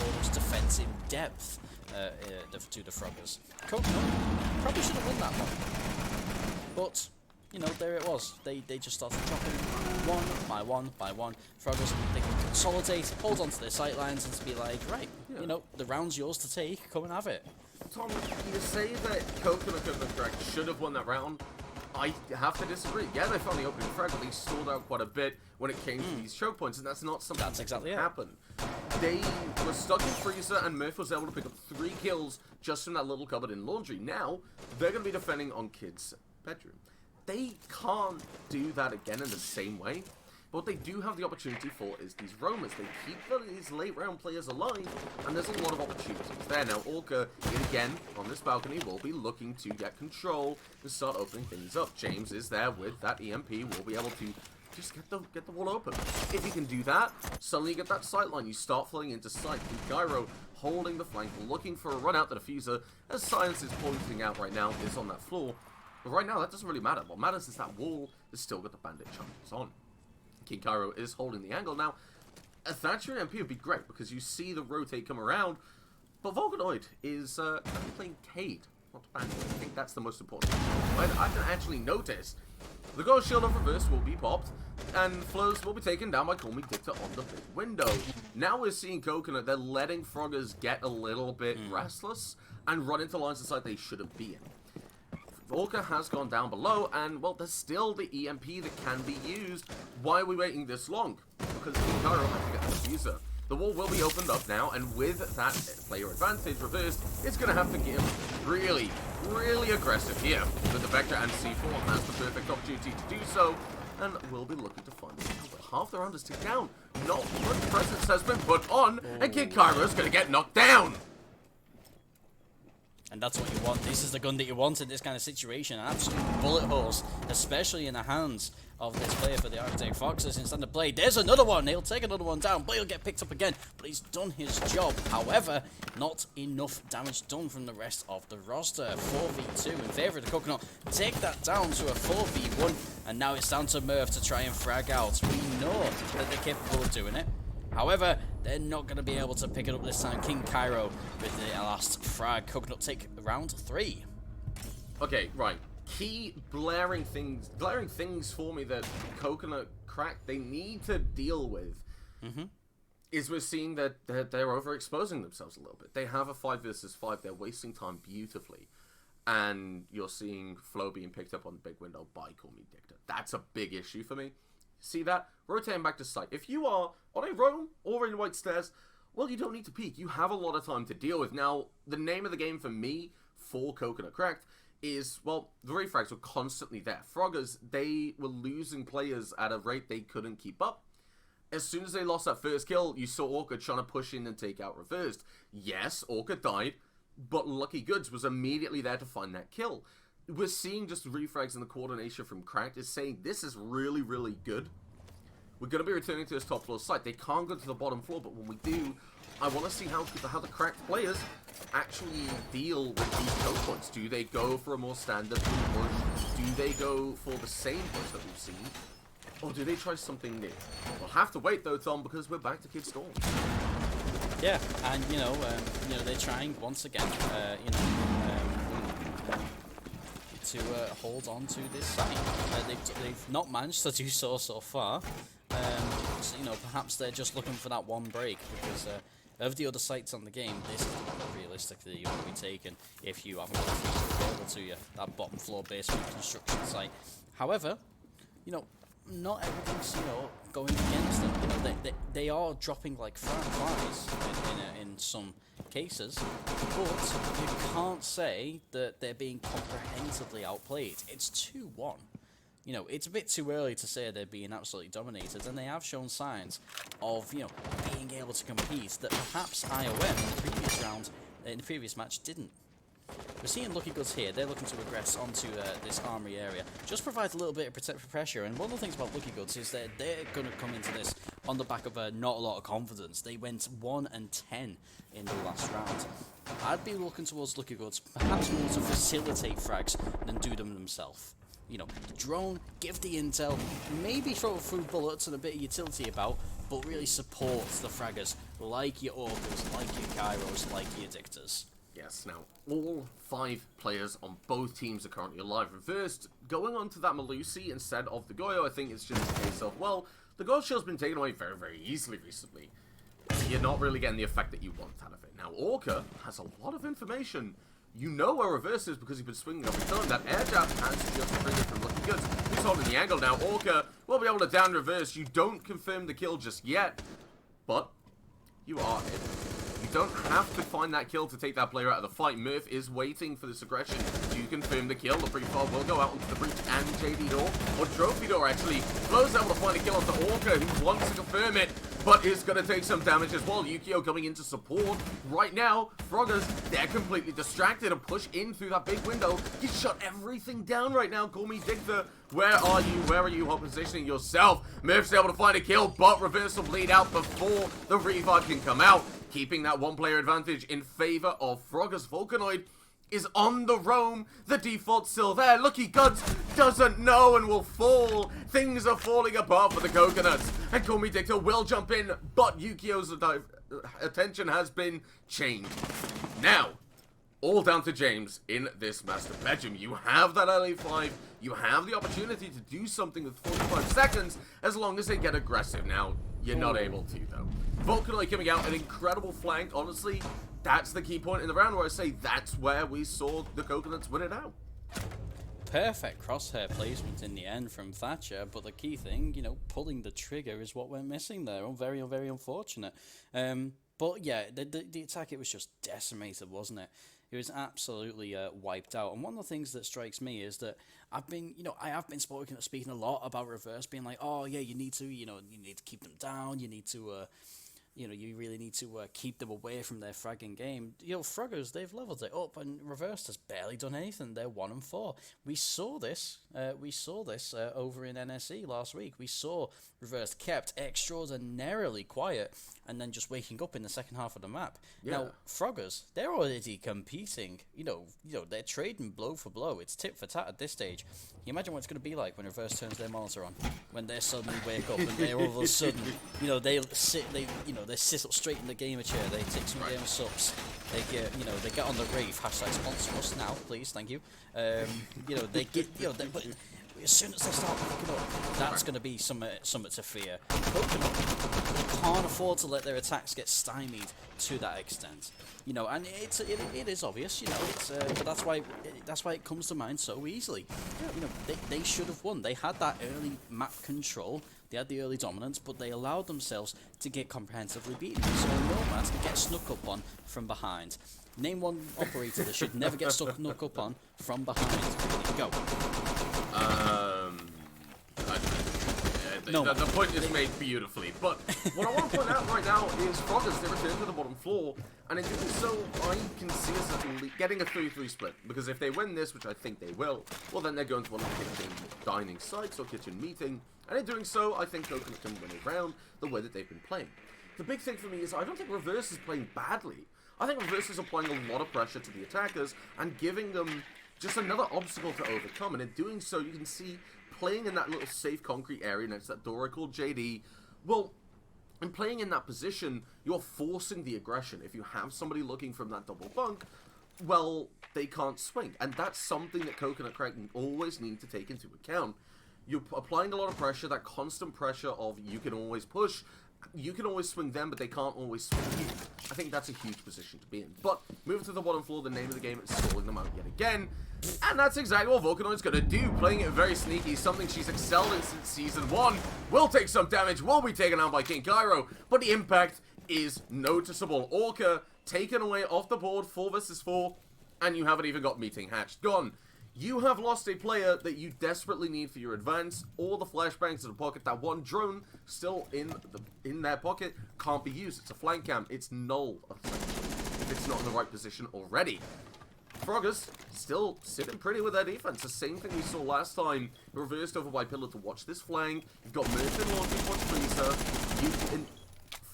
almost defensive depth to the Froggers. Coconut probably should have won that one, but you know, there it was. They just started dropping one by one. Froggers, they can consolidate, hold on to their sight lines, and to be like, right, you know, the round's yours to take. Come and have it. Tom, you say that Coconut should have won that round. I have to disagree. Yeah, they found the opening frag, but they stalled out quite a bit when it came to these choke points, and that's not something That's exactly that it. happened. They were stuck in freezer, and Murph was able to pick up 3 kills just from that little cupboard in laundry. Now, they're going to be defending on Kid's bedroom. They can't do that again in the same way. But what they do have the opportunity for is these roamers. They keep these late round players alive, and there's a lot of opportunities there. Now, Orca, again, on this balcony, will be looking to get control and start opening things up. James is there with that EMP, will be able to just get the wall open. If you can do that, suddenly you get that sight line. You start flooding into sight. And Gyro holding the flank, looking for a run out the diffuser, as Science is pointing out right now, is on that floor. But right now, that doesn't really matter. What matters is that wall has still got the bandit chunks on. King Cairo is holding the angle. Now, a Thatcher MP would be great because you see the rotate come around, but Volcanoid is playing Cade, not bandit. I think that's the most important thing. I can actually notice the Ghost Shield of Reverse will be popped, and Flows will be taken down by Call Me Dicta on the big window. Now we're seeing Coconut, they're letting Froggers get a little bit restless and run into lines of sight they shouldn't be in. Orca has gone down below, and, well, there's still the EMP that can be used. Why are we waiting this long? Because King Cairo has to get the diffuser. The wall will be opened up now, and with that player advantage reversed, it's going to have to get really, really aggressive here. With the Vector and C4 has the perfect opportunity to do so, and we'll be looking to find it. But half the round is ticked down. Not much presence has been put on, and King Cairo's going to get knocked down. And that's what you want. This is the gun that you want in this kind of situation. An absolute bullet holes, especially in the hands of this player for the Arctic Foxes instead of Blade. There's another one. He'll take another one down. Blade will get picked up again, but he's done his job. However, not enough damage done from the rest of the roster. 4v2 in favour of the Coconut. Take that down to a 4v1, and now it's down to Murph to try and frag out. We know that they're capable of doing it. However, they're not going to be able to pick it up this time. King Cairo with the last frag. Coconut take round 3. Okay, right. Key blaring things for me that Coconut cracked they need to deal with is we're seeing that they're overexposing themselves a little bit. They have a 5 versus 5. They're wasting time beautifully. And you're seeing Flo being picked up on the big window by Call Me Dicta. That's a big issue for me. See that? Rotating back to sight. If you are on a roam or in white stairs, well, you don't need to peek. You have a lot of time to deal with. Now, the name of the game for me, for Coconut Cracked, is, well, the refrags were constantly there. Froggers, they were losing players at a rate they couldn't keep up. As soon as they lost that first kill, you saw Orca trying to push in and take out Reversed. Yes, Orca died, but Lucky Goods was immediately there to find that kill. We're seeing just refrags and the coordination from Cracked is saying this is really, really good. We're going to be returning to this top floor site. They can't go to the bottom floor, but when we do, I want to see how the Cracked players actually deal with these choke points. Do they go for a more standard push? Do they go for the same push that we've seen? Or do they try something new? We'll have to wait though, Tom, because we're back to Kid Storm. Yeah, and you know, they're trying once again, to hold on to this site. They've not managed to do so far. So, you know, perhaps they're just looking for that one break because of the other sites on the game, this is the one that realistically you want to be taken if you haven't got a freezer available to you, that bottom floor basement construction site. However, you know, not everything's, you know, going against them. You know, they are dropping like flies in some cases, but you can't say that they're being comprehensively outplayed. It's 2-1. You know, it's a bit too early to say they're being absolutely dominated, and they have shown signs of, you know, being able to compete that perhaps IOM in the previous round, in the previous match, didn't. We're seeing Lucky Goods here. They're looking to aggress onto this armory area. Just provides a little bit of protective pressure, and one of the things about Lucky Goods is that they're going to come into this on the back of not a lot of confidence. They went 1-10 in the last round. I'd be looking towards Lucky Goods, perhaps more to facilitate frags than do them themselves. You know, drone, give the intel, maybe throw a few bullets and a bit of utility about, but really support the fraggers, like your Orcas, like your Kairos, like your Dictors. Yes, now, all 5 players on both teams are currently alive. Reversed, going on to that Melusi instead of the Goyo, I think it's just a case of, well, the Gold Shield's been taken away very, very easily recently. So you're not really getting the effect that you want out of it. Now, Orca has a lot of information. You know where Reverse is because he's been swinging every turn. That air jab has just triggered from Lucky Goods. He's holding the angle now. Orca will be able to down Reverse. You don't confirm the kill just yet, but you are in. You don't have to find that kill to take that player out of the fight. Murph is waiting for this aggression to confirm the kill. The pre-fire will go out onto the breach and JD door, or Trophy door actually. Flo's able to find a kill onto Orca, who wants to confirm it, but is going to take some damage as well. Yukio coming into support. Right now, Froggers, they're completely distracted and push in through that big window. You shut everything down right now. Call me Dicta. Where are you? Where are you positioning yourself? Murph's able to find a kill, but Reverse will bleed out before the revive can come out, keeping that one-player advantage in favor of Froggers. Volcanoid is on the roam. The default's still there. Lucky Goods doesn't know and will fall. Things are falling apart for the Coconuts. And Call Me Dicta will jump in, but Yukio's attention has been changed. Now, all down to James in this master bedroom. You have that LA5. You have the opportunity to do something with 45 seconds as long as they get aggressive. Now, you're not able to, though. Volcanoid coming out, an incredible flank. Honestly, that's the key point in the round where I say that's where we saw the Coconuts win it out. Perfect crosshair placement in the end from Thatcher, but the key thing, you know, pulling the trigger is what went missing there. Very, very unfortunate. But yeah, the attack, it was just decimated, wasn't it? It was absolutely wiped out. And one of the things that strikes me is that I have been speaking a lot about Reverse, being like, oh yeah, you need to keep them down, you need to, you really need to keep them away from their fragging game. You know, Froggers, they've leveled it up, and Reverse has barely done anything. They're 1-4. We saw this over in NSE last week. We saw Reverse kept extraordinarily quiet, and then just waking up in the second half of the map. Yeah. Now, Froggers, they're already competing. You know, they're trading blow for blow. It's tit for tat at this stage. Can you imagine what it's going to be like when Reverse turns their monitor on, when they suddenly wake up and they all of a sudden, they sit up straight in the gamer chair. They take some gamer subs. They get on the rave. Hashtag sponsor us now, please. Thank you. They get, but as soon as they start waking up, that's going to be something to fear. They can't afford to let their attacks get stymied to that extent. And it is obvious, but that's why it comes to mind so easily. They should have won. They had that early map control. They had the early dominance, but they allowed themselves to get comprehensively beaten. So Nomads get snuck up on from behind. Name one operator that should never get snuck up on from behind. Go. The point is made beautifully, but what I want to point out right now is Froggers, they return to the bottom floor, and in doing so, I can see us getting a 3-3 split, because if they win this, which I think they will, well then they're going to one of the kitchen dining sites or kitchen meeting, and in doing so, I think Coconut can win around the way that they've been playing. The big thing for me is I don't think Reverse is playing badly. I think Reverse is applying a lot of pressure to the attackers and giving them just another obstacle to overcome, and in doing so, you can see playing in that little safe concrete area next to that door called JD, well, in playing in that position, you're forcing the aggression. If you have somebody looking from that double bunk, well, they can't swing. And that's something that Coconut Kraken always need to take into account. You're applying a lot of pressure, that constant pressure of you can always push, you can always swing them, but they can't always swing you. I think that's a huge position to be in. But moving to the bottom floor, the name of the game is stalling them out yet again. And that's exactly what Volcanoid's going to do, playing it very sneaky, something she's excelled in since Season 1. Will take some damage, will be taken out by King Cairo, but the impact is noticeable. Orca taken away off the board, 4 versus 4, and you haven't even got Meeting hatched. Gone. You have lost a player that you desperately need for your advance. All the flashbangs in the pocket. That one drone still in their pocket can't be used. It's a flank cam. It's null, essentially, if it's not in the right position already. Froggers still sitting pretty with their defense. The same thing we saw last time. Reversed over by Pillar to watch this flank. You've got Murphy launching towards Freezer.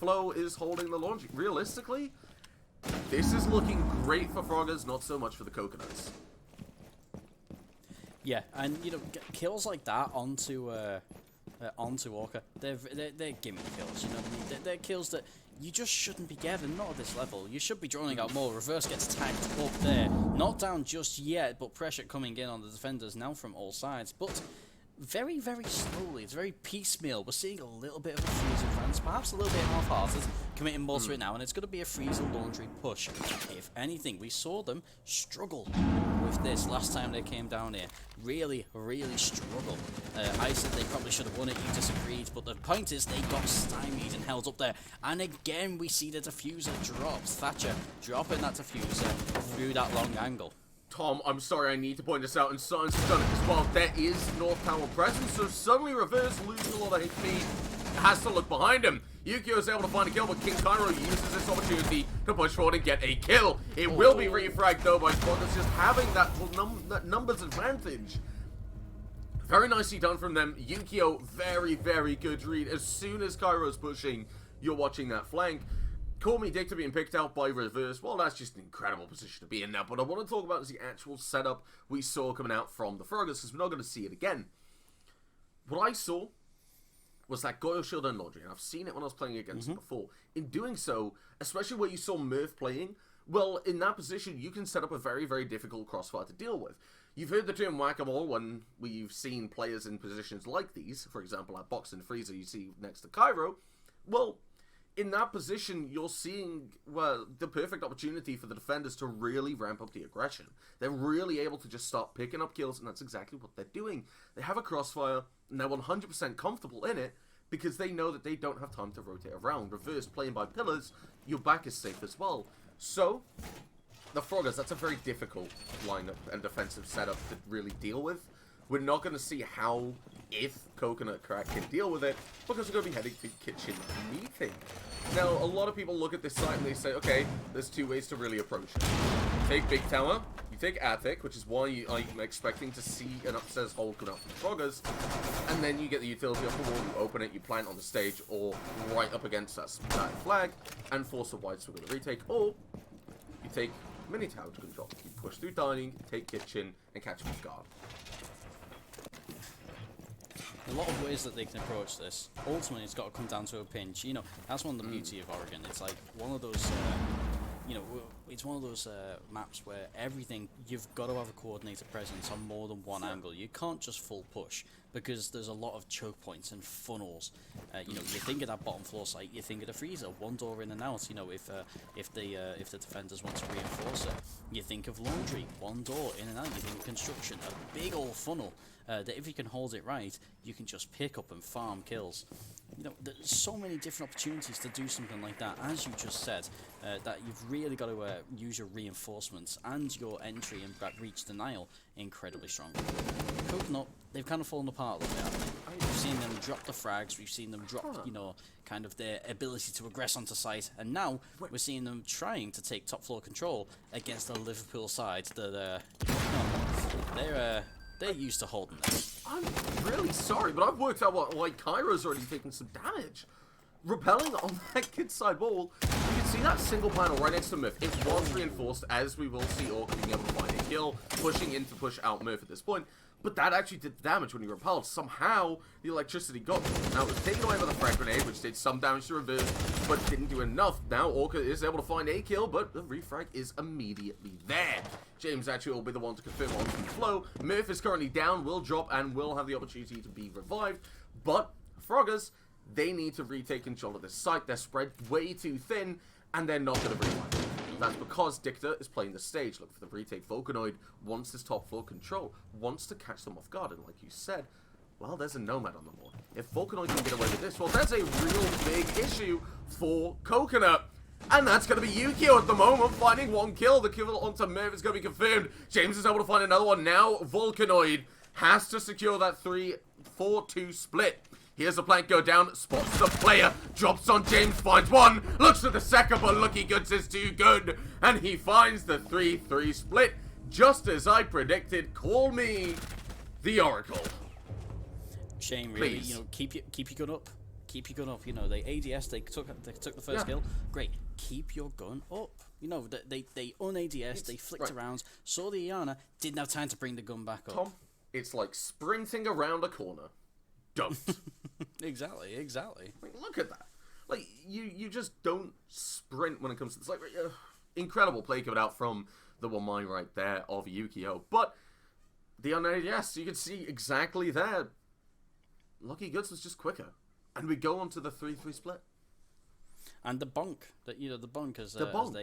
Flo is holding the launch. Realistically, this is looking great for Froggers, not so much for the Coconuts. Yeah, and you know, kills like that onto Orca, they're gimme kills. You know what I mean? They're kills that you just shouldn't be getting. Not at this level. You should be droning out more. Reverse gets tagged up there, not down just yet, but pressure coming in on the defenders now from all sides. But very, very slowly. It's very piecemeal. We're seeing a little bit of a freeze advance, perhaps a little bit half-hearted, committing more to it now, and it's going to be a freeze laundry push. If anything, we saw them struggle with this last time they came down here. Really, really struggle. I said they probably should have won it, you disagreed, but the point is they got stymied and held up there. And again, we see the diffuser drops. Thatcher dropping that diffuser through that long angle. Tom, I'm sorry, I need to point this out, and Science has done it as well. There is North Tower presence, so suddenly Reverse losing a lot of HP, has to look behind him. Yukio is able to find a kill, but King Cairo uses this opportunity to push forward and get a kill. It will be refragged though by Squadrons, just having that numbers advantage. Very nicely done from them. Yukio, very, very good read. As soon as Cairo's pushing, you're watching that flank. Call me dick to being picked out by Reverse. Well, that's just an incredible position to be in now. But I want to talk about the actual setup we saw coming out from the Froggers, because we're not going to see it again. What I saw was that Goyle Shield and Laundry, and I've seen it when I was playing against it before. In doing so, especially where you saw Murph playing, well, in that position, you can set up a very, very difficult crossfire to deal with. You've heard the term whack-a-mole when we've seen players in positions like these. For example, at Box and Freezer you see next to Cairo. Well, in that position, you're seeing, well, the perfect opportunity for the defenders to really ramp up the aggression. They're really able to just start picking up kills, and that's exactly what they're doing. They have a crossfire, and they're 100% comfortable in it, because they know that they don't have time to rotate around. Reverse, playing by pillars, your back is safe as well. So, the Froggers, that's a very difficult lineup and defensive setup to really deal with. We're not going to see how, if Coconut Crack can deal with it, because we're going to be heading to Kitchen Meeting. Now, a lot of people look at this site and they say, okay, there's two ways to really approach it. You take Big Tower, you take Attic, which is why I'm expecting to see an upstairs hold come out from the Froggers, and then you get the utility off the wall, you open it, you plant on the stage, or right up against that flag, and force a wide swing of the retake, or you take Mini Tower to control. You push through Dining, take Kitchen, and catch him off guard. A lot of ways that they can approach this. Ultimately, it's got to come down to a pinch. You know, that's one of the beauty of Oregon. It's like one of those, you know, it's one of those maps where everything, you've got to have a coordinated presence on more than one angle. You can't just full push, because there's a lot of choke points and funnels. You know, you think of that bottom floor site, you think of the freezer, one door in and out. You know, if the defenders want to reinforce it, you think of laundry, one door in and out. You think of construction, a big old funnel. That if you can hold it right, you can just pick up and farm kills. You know, there's so many different opportunities to do something like that, as you just said, that you've really got to use your reinforcements and your entry and reach denial incredibly strong. Coconut, they've kind of fallen apart a little bit, haven't they? We've seen them drop the frags, we've seen them drop, you know, kind of their ability to aggress onto site, and now we're seeing them trying to take top floor control against the Liverpool side that, they're used to holding this. I'm really sorry, but I've worked out what, like, Cairo's already taken some damage. Repelling on that kid's side wall, you can see that single panel right next to Murph. It was reinforced, as we will see Orc being able to find a kill, pushing in to push out Murph at this point. But that actually did damage when he repelled. Somehow, the electricity got him. Now, it was taken away by the frag grenade, which did some damage to Reverse, but didn't do enough. Now, Orca is able to find a kill, but the refrag is immediately there. James actually will be the one to confirm on the flow. Murph is currently down, will drop, and will have the opportunity to be revived. But Froggers, They need to retake control of this site. They're spread way too thin, and they're not going to realize it. That's because Dicta is playing the stage. Look for the retake. Volcanoid wants this top floor control, wants to catch them off guard, and like you said, well, there's a Nomad on the board. If Volcanoid can get away with this, well, there's a real big issue for Coconut. And that's going to be Yukio at the moment, finding one kill. The kill onto Merv is going to be confirmed. James is able to find another one. Now Volcanoid has to secure that 3-4-2 split. Here's the plank go down, spots the player, drops on James, finds one, looks at the second, but Lucky Goods is too good. And he finds the 3-3 split, just as I predicted. Call me the Oracle. Shame, really. Please. You know, keep your gun up. Keep your gun up. You know, they ADS, they took the first kill. Great. Keep your gun up. You know, they un-ADS, they flicked around, saw the Iana, didn't have time to bring the gun back up. Tom, it's like sprinting around a corner. Don't. Exactly. I mean, look at that. Like, you just don't sprint when it comes to this. Like, incredible play coming out from the one mine right there of Yukio. But the un-ADS, you can see exactly there. Lucky Goods was just quicker. And we go on to the 3-3 split. And the bonk, as they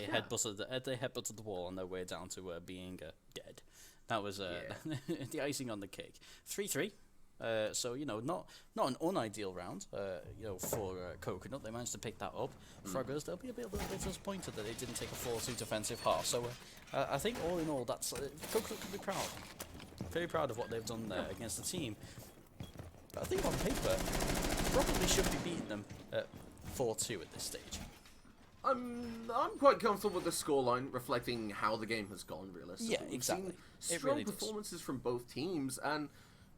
headbutted the wall on their way down to being dead. That was the icing on the cake. 3-3. So, you know, not an unideal round, you know, for Coconut. They managed to pick that up. Froggers, they'll be a little bit disappointed that they didn't take a 4-2 defensive half. So, I think all in all, that's Coconut can be proud. Very proud of what they've done there against the team. But I think on paper, probably should be beating them at 4-2 at this stage. I'm quite comfortable with the scoreline reflecting how the game has gone, realistically. Yeah, exactly. We've seen strong performances from both teams, and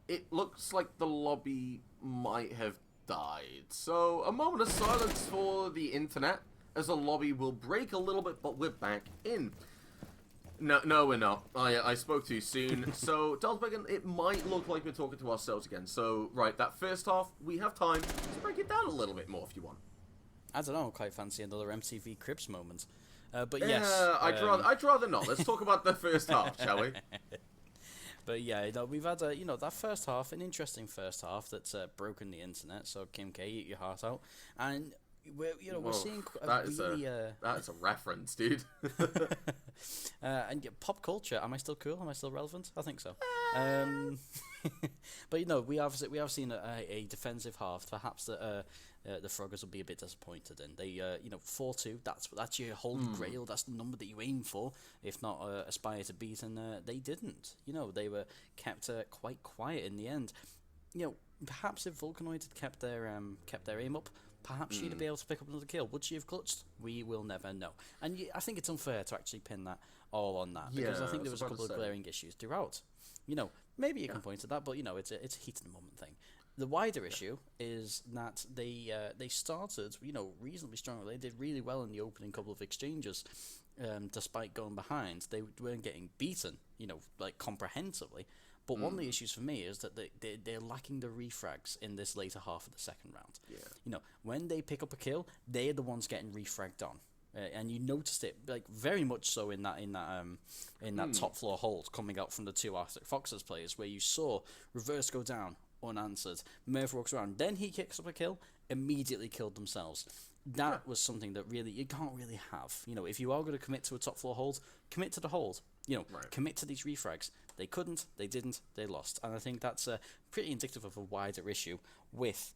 it looks like the lobby might have died. So, a moment of silence for the internet, as the lobby will break a little bit, but we're back in. No, we're not. I spoke too soon. So, Dalsbegan, it might look like we're talking to ourselves again. So, right, that first half, we have time to break it down a little bit more if you want. I don't know, quite fancy another MTV Cribs moment. But yes. I'd rather not. Let's talk about the first half, shall we? But yeah, you know, we've had that first half, an interesting first half that's broken the internet. So Kim K, eat your heart out, and we're seeing that is a reference, dude. And pop culture. Am I still cool? Am I still relevant? I think so. But you know, we have seen a defensive half. Perhaps the Froggers will be a bit disappointed in. They 4-2. That's your holy grail. That's the number that you aim for, if not aspire to beat. And they didn't. You know, they were kept quite quiet in the end. You know, perhaps if Volcanoid had kept their aim up, perhaps she'd be able to pick up another kill. Would she have clutched? We will never know. And I think it's unfair to actually pin that all on that, because I think there was a couple of glaring issues throughout. You know, maybe you can point to that, but you know, it's a heat of the moment thing. The wider issue is that they started, you know, reasonably strongly. They did really well in the opening couple of exchanges, despite going behind. They weren't getting beaten, you know, like comprehensively. But one of the issues for me is that they're lacking the refrags in this later half of the second round. Yeah. You know, when they pick up a kill, they're the ones getting refragged on. And you noticed it like very much so in that top floor hold coming out from the two Arctic Foxes players, where you saw reverse go down unanswered. Merv walks around, then he kicks up a kill, immediately killed themselves. That was something that really you can't really have. You know, if you are going to commit to a top floor hold, commit to the hold. You know, commit to these refrags. They couldn't, they didn't, they lost. And I think that's pretty indicative of a wider issue with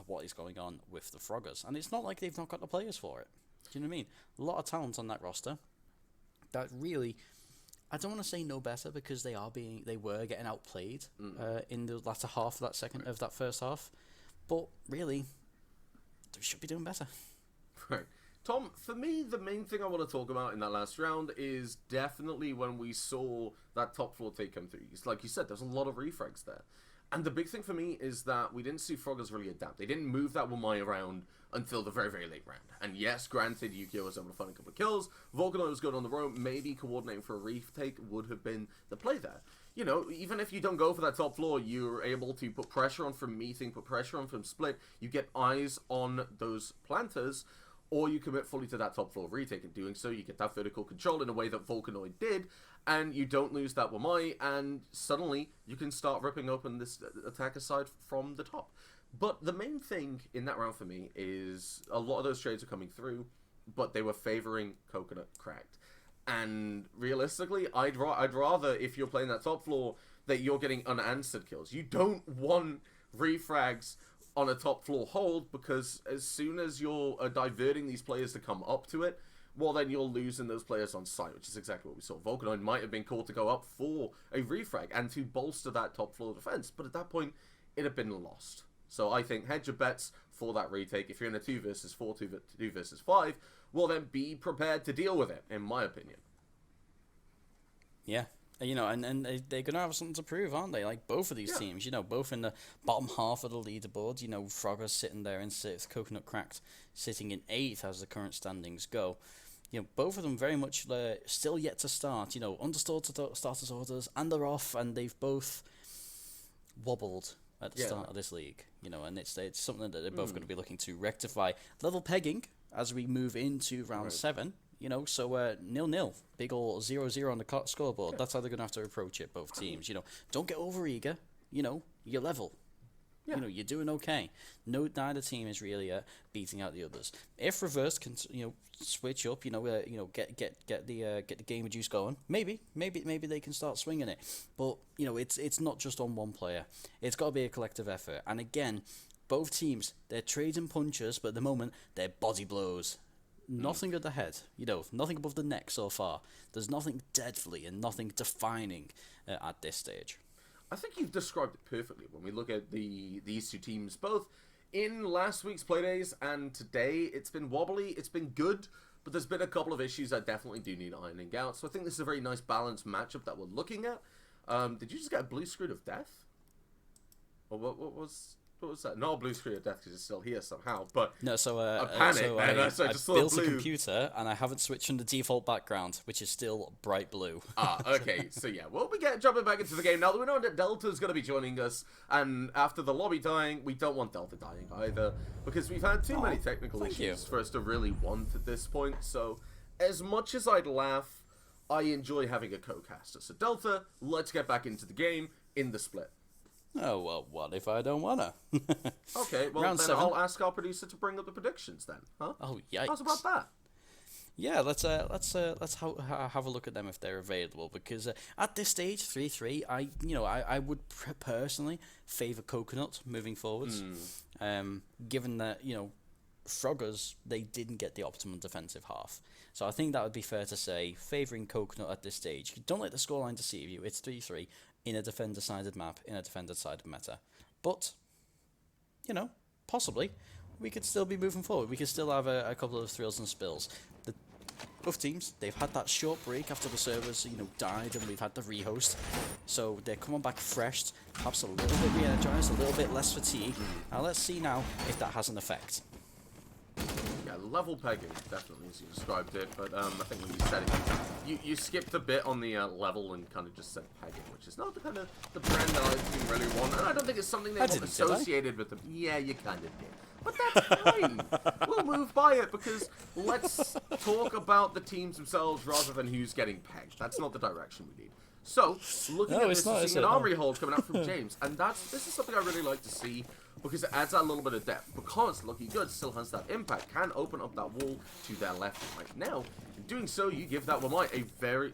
what is going on with the Froggers. And it's not like they've not got the players for it. Do you know what I mean? A lot of talent on that roster that really, I don't want to say no better, because they were getting outplayed in the latter half of that first half. But really, they should be doing better. Right. Tom, for me, the main thing I want to talk about in that last round is definitely when we saw that top floor take come through. It's like you said, there's a lot of refrags there. And the big thing for me is that we didn't see Froggers really adapt. They didn't move that Wamai around until the very, very late round. And yes, granted, Yukio was able to find a couple of kills. Volcanoid was good on the road. Maybe coordinating for a retake would have been the play there. You know, even if you don't go for that top floor, you're able to put pressure on from meeting, put pressure on from split. You get eyes on those planters, or you commit fully to that top floor retake. In doing so, you get that vertical control in a way that Volcanoid did, and you don't lose that Wamai, and suddenly you can start ripping open this attack aside from the top. But the main thing in that round for me is a lot of those trades are coming through, but they were favoring Coconut Cracked. And realistically, I'd rather, if you're playing that top floor, that you're getting unanswered kills. You don't want refrags on a top floor hold, because as soon as you're diverting these players to come up to it, well, then you're losing those players on site, which is exactly what we saw. Volcanoid might have been called to go up for a refrag and to bolster that top floor defense, but at that point, it had been lost. So I think hedge your bets for that retake. If you're in a 2 versus 4, 2 versus 5, well, then be prepared to deal with it, in my opinion. Yeah. You know, and they're going to have something to prove, aren't they? Like, both of these teams, you know, both in the bottom half of the leaderboard. You know, Frogger's sitting there in 6th, Coconut Cracked sitting in 8th as the current standings go. You know, both of them very much still yet to start. You know, understood starters orders, and they're off, and they've both wobbled at the start of this league. You know, and it's something that they're both going to be looking to rectify. Level pegging as we move into round 7. You know, so 0-0, big ol' 0-0 on the scoreboard. That's how they're gonna have to approach it. Both teams. You know, don't get over eager. You know, you're level. You know, you're doing okay. Neither team is really beating out the others. If Reverse can, you know, switch up, you know, get the gamer juice going. Maybe they can start swinging it. But you know, it's not just on one player. It's got to be a collective effort. And again, both teams, they're trading punches, but at the moment they're body blows. Nothing at the head, you know, nothing above the neck so far. There's nothing deadly and nothing defining at this stage. I think you've described it perfectly when we look at these two teams, both in last week's Playdays and today. It's been wobbly, it's been good, but there's been a couple of issues that definitely do need ironing out. So I think this is a very nice balanced matchup that we're looking at. Did you just get a blue screen of death? Or what was that? Not a blue screen of death because it's still here somehow, but no. So a panic. I just built blue. a computer and I haven't switched from the default background, which is still bright blue. Okay. So yeah, well, we get jumping back into the game now that we know that Delta's going to be joining us, and after the lobby dying, we don't want Delta dying either because we've had too many technical issues for us to really want at this point. So as much as I'd laugh, I enjoy having a co-caster. So Delta, let's get back into the game in the split. Oh, well, what if I don't wanna? Okay, well, Round then 7. I'll ask our producer to bring up the predictions then, huh? Oh, yikes. How's about that? Yeah, let's have a look at them if they're available, because at this stage 3-3, I would personally favour Coconut moving forwards, given that, you know, Froggers, they didn't get the optimum defensive half. So I think that would be fair to say, favouring Coconut at this stage. Don't let the scoreline deceive you. It's 3-3 in a defender-sided map, in a defender-sided meta. But, you know, possibly, we could still be moving forward. We could still have a couple of thrills and spills. Both teams, they've had that short break after the servers, you know, died, and we've had the rehost. So they're coming back fresh, perhaps a little bit re-energized, a little bit less fatigue. Now let's see now if that has an effect. Yeah, level pegging, definitely, as you described it, but I think when you said it, you skipped a bit on the level and kind of just said pegging, which is not the kind of the brand that I think really want, and I don't think it's something they want associated with them. Yeah, you kind of did. But that's fine. We'll move by it, because let's talk about the teams themselves rather than who's getting pegged. That's not the direction we need. So, looking at this, seeing an armory hold coming out from James, and this is something I really like to see, because it adds that little bit of depth. Because Lucky Good still has that impact, can open up that wall to their left right now. In doing so, you give that Wamite a very,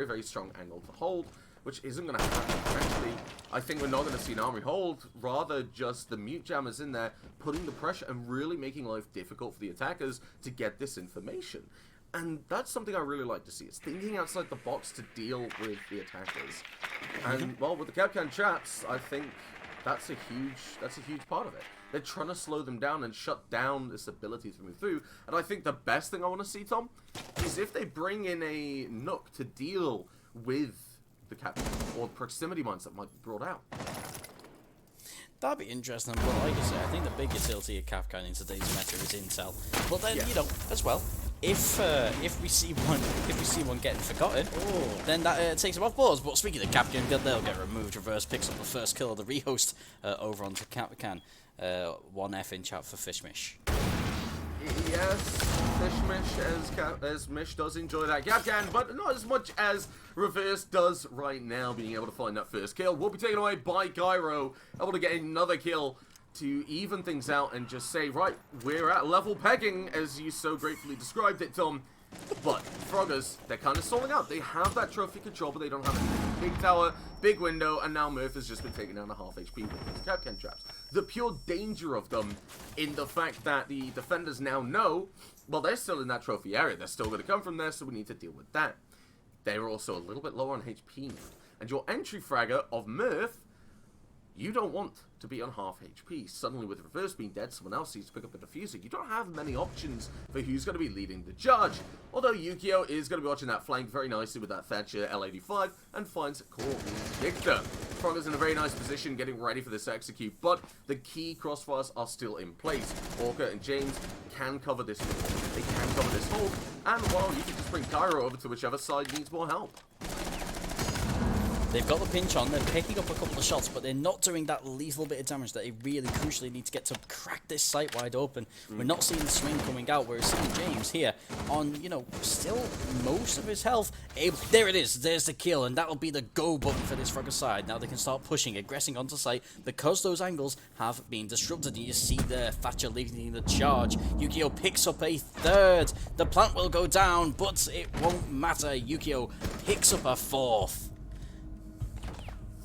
very strong angle to hold, which isn't going to happen eventually. I think we're not going to see an armory hold, rather just the mute jammers in there, putting the pressure and really making life difficult for the attackers to get this information. And that's something I really like to see. It's thinking outside the box to deal with the attackers. And, well, with the Capcan traps, I think that's a huge part of it. They're trying to slow them down and shut down this ability to move through. And I think the best thing I want to see, Tom, is if they bring in a Nook to deal with the Capcan, or proximity mines that might be brought out. That'd be interesting, but like I say, I think the big utility of Capcan in today's meta is intel. But then, you know, as well, if we see one getting forgotten, then that takes them off boards. But speaking of Capcan, they'll get removed. Reverse picks up the first kill of the rehost over onto Capcan. 1F in chat for Fishmish. Yes, Fishmish, as Mish does enjoy that Capcan, but not as much as Reverse does right now, being able to find that first kill. Will be taken away by Gyro, able to get another kill to even things out and just say, right, we're at level pegging, as you so gratefully described it, Tom. But Froggers, they're kind of stalling out. They have that trophy control, but they don't have it. Big tower, big window, and now Murph has just been taken down to half HP with these Capcan traps. The pure danger of them in the fact that the defenders now know, well, they're still in that trophy area. They're still going to come from there, so we need to deal with that. They're also a little bit lower on HP mode. And your entry fragger of Murph, you don't want to be on half HP. Suddenly, with reverse being dead, someone else needs to pick up a diffuser. You don't have many options for who's going to be leading the charge. Although Yukio is going to be watching that flank very nicely with that Thatcher L85 and finds Courtney Victor. Frogger's in a very nice position, getting ready for this execute, but the key crossfires are still in place. Orca and James can cover this hole. They can cover this hole, and well, you can just bring Cairo over to whichever side needs more help. They've got the pinch on, they're picking up a couple of shots, but they're not doing that lethal bit of damage that they really crucially need to get to crack this site wide open. We're not seeing the swing coming out, we're seeing James here on, you know, still most of his health. There it is, there's the kill, and that'll be the go button for this Frogger side. Now they can start pushing, aggressing onto site, because those angles have been disrupted. And you see there, Thatcher leading the charge. Yukio picks up a third. The plant will go down, but it won't matter. Yukio picks up a fourth.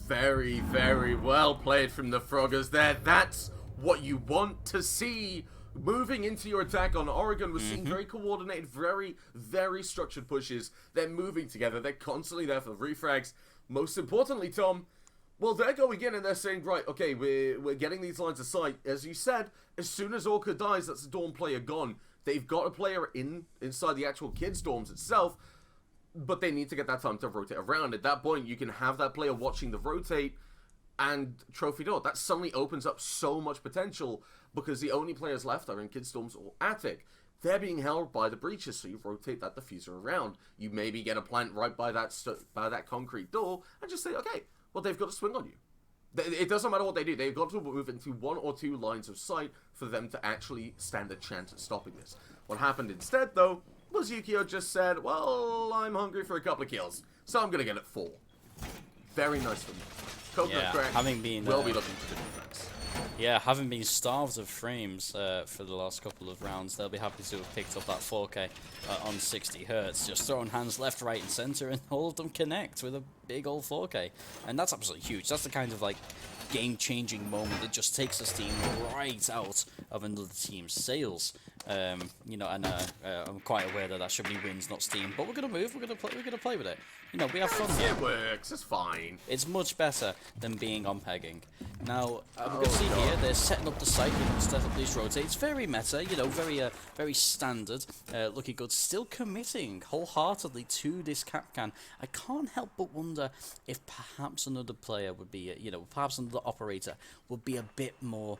Very, very well played from the Froggers there. That's what you want to see. Moving into your attack on Oregon, we're seeing very coordinated, very, very structured pushes. They're moving together. They're constantly there for the refrags. Most importantly, Tom, well, they're going in and they're saying, right, okay, we're getting these lines of sight. As you said, as soon as Orca dies, that's the Dawn player gone. They've got a player inside the actual kids' dorms itself, but they need to get that time to rotate around. At that point, you can have that player watching the rotate and trophy door. That suddenly opens up so much potential because the only players left are in Kid Storms or Attic. They're being held by the breaches, so you rotate that diffuser around. You maybe get a plant right by that concrete door and just say, okay, well, they've got to swing on you. It doesn't matter what they do. They've got to move into one or two lines of sight for them to actually stand a chance at stopping this. What happened instead, though, was Yukio just said, well, I'm hungry for a couple of kills, so I'm going to get it 4. Very nice for me. Coconut Crack having been, will be looking for the defense. Yeah, having been starved of frames for the last couple of rounds, they'll be happy to have picked up that 4K on 60 Hz. Just throwing hands left, right, and center, and all of them connect with a big old 4K. And that's absolutely huge. That's the kind of, like, game-changing moment that just takes this team right out of another team's sails. You know, and I'm quite aware that that should be wins, not steam. But we're gonna move. We're gonna play with it. You know, we have fun here. It works. It's fine. It's much better than being on pegging. Now, we're going to see here, they're setting up the site, they're going to set up these rotates. Very meta, you know, very standard, looking good. Still committing wholeheartedly to this Capcan. I can't help but wonder if perhaps another player would be, you know, perhaps another operator would be a bit more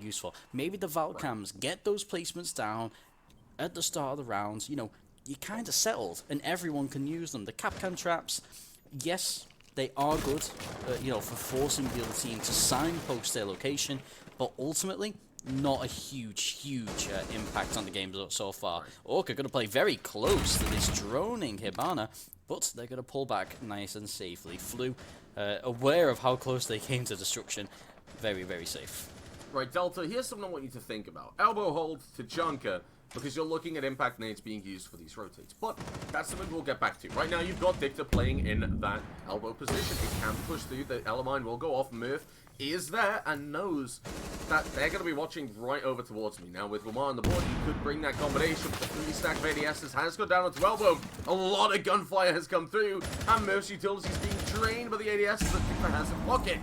useful. Maybe the Valcams get those placements down at the start of the rounds, you know, you're kind of settled, and everyone can use them. The Capcan traps, yes, they are good, you know, for forcing the other team to signpost their location, but ultimately, not a huge impact on the game so far. Orca going to play very close to this droning Hibana, but they're going to pull back nice and safely. Flu, aware of how close they came to destruction, very, very safe. Right, Delta, here's something I want you to think about. Elbow hold to Junker, because you're looking at impact nades being used for these rotates. But that's something we'll get back to. Right now, you've got Dicta playing in that elbow position. It can push through. The Elamine will go off. Murph is there and knows that they're going to be watching right over towards me. Now, with Lamar on the board, you could bring that combination. The 3-stack of ADSs has gone down onto elbow. A lot of gunfire has come through. And Murph's utility is being drained by the ADSs that Dicta has in pocket.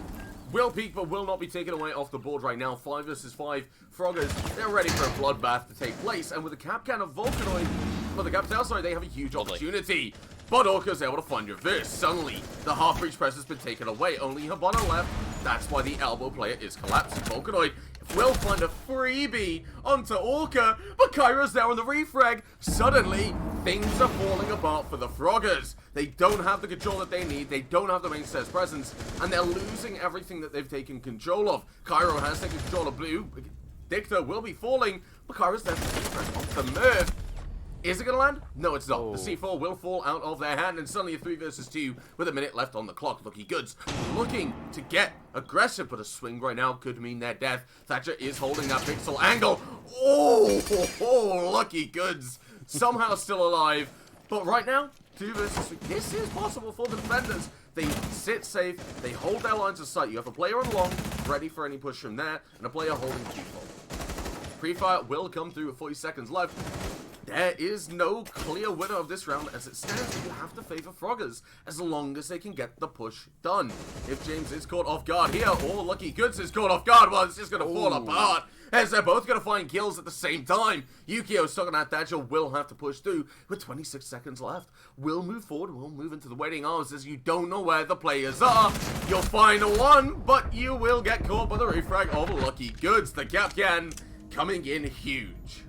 Will peak, but will not be taken away off the board right now. 5 versus 5. Froggers, they're ready for a bloodbath to take place. And with the Capcan of Vulcanoid, well, the Cap's outside, they have a huge opportunity. But Orca's able to find reverse. Suddenly, the half-breach press has been taken away. Only Hibana left. That's why the elbow player is collapsing. Vulcanoid will find a freebie onto Orca, but Kairo's there on the refrag. Suddenly, things are falling apart for the Froggers. They don't have the control that they need, they don't have the main set's presence, and they're losing everything that they've taken control of. Cairo has taken control of blue. Dicta will be falling, but Kairo's there for the refrag onto Murph. Is it going to land? No, it's not. The C4 will fall out of their hand, and suddenly a 3 versus 2 with a minute left on the clock. Lucky Goods looking to get aggressive, but a swing right now could mean their death. Thatcher is holding that pixel angle. Oh, Lucky Goods somehow still alive. But right now, 2 versus 3. This is possible for the defenders. They sit safe. They hold their lines of sight. You have a player on long, ready for any push from there, and a player holding Q4. Pre-fire will come through with 40 seconds left. There is no clear winner of this round. As it stands, you have to favor Froggers as long as they can get the push done. If James is caught off guard here, or Lucky Goods is caught off guard, well, it's just going to fall apart. As they're both going to find kills at the same time. Yukio stuck on that Thatcher will have to push through with 26 seconds left. We'll move forward. We'll move into the waiting arms as you don't know where the players are. You'll find one, but you will get caught by the refrag of Lucky Goods. The Capcan coming in huge.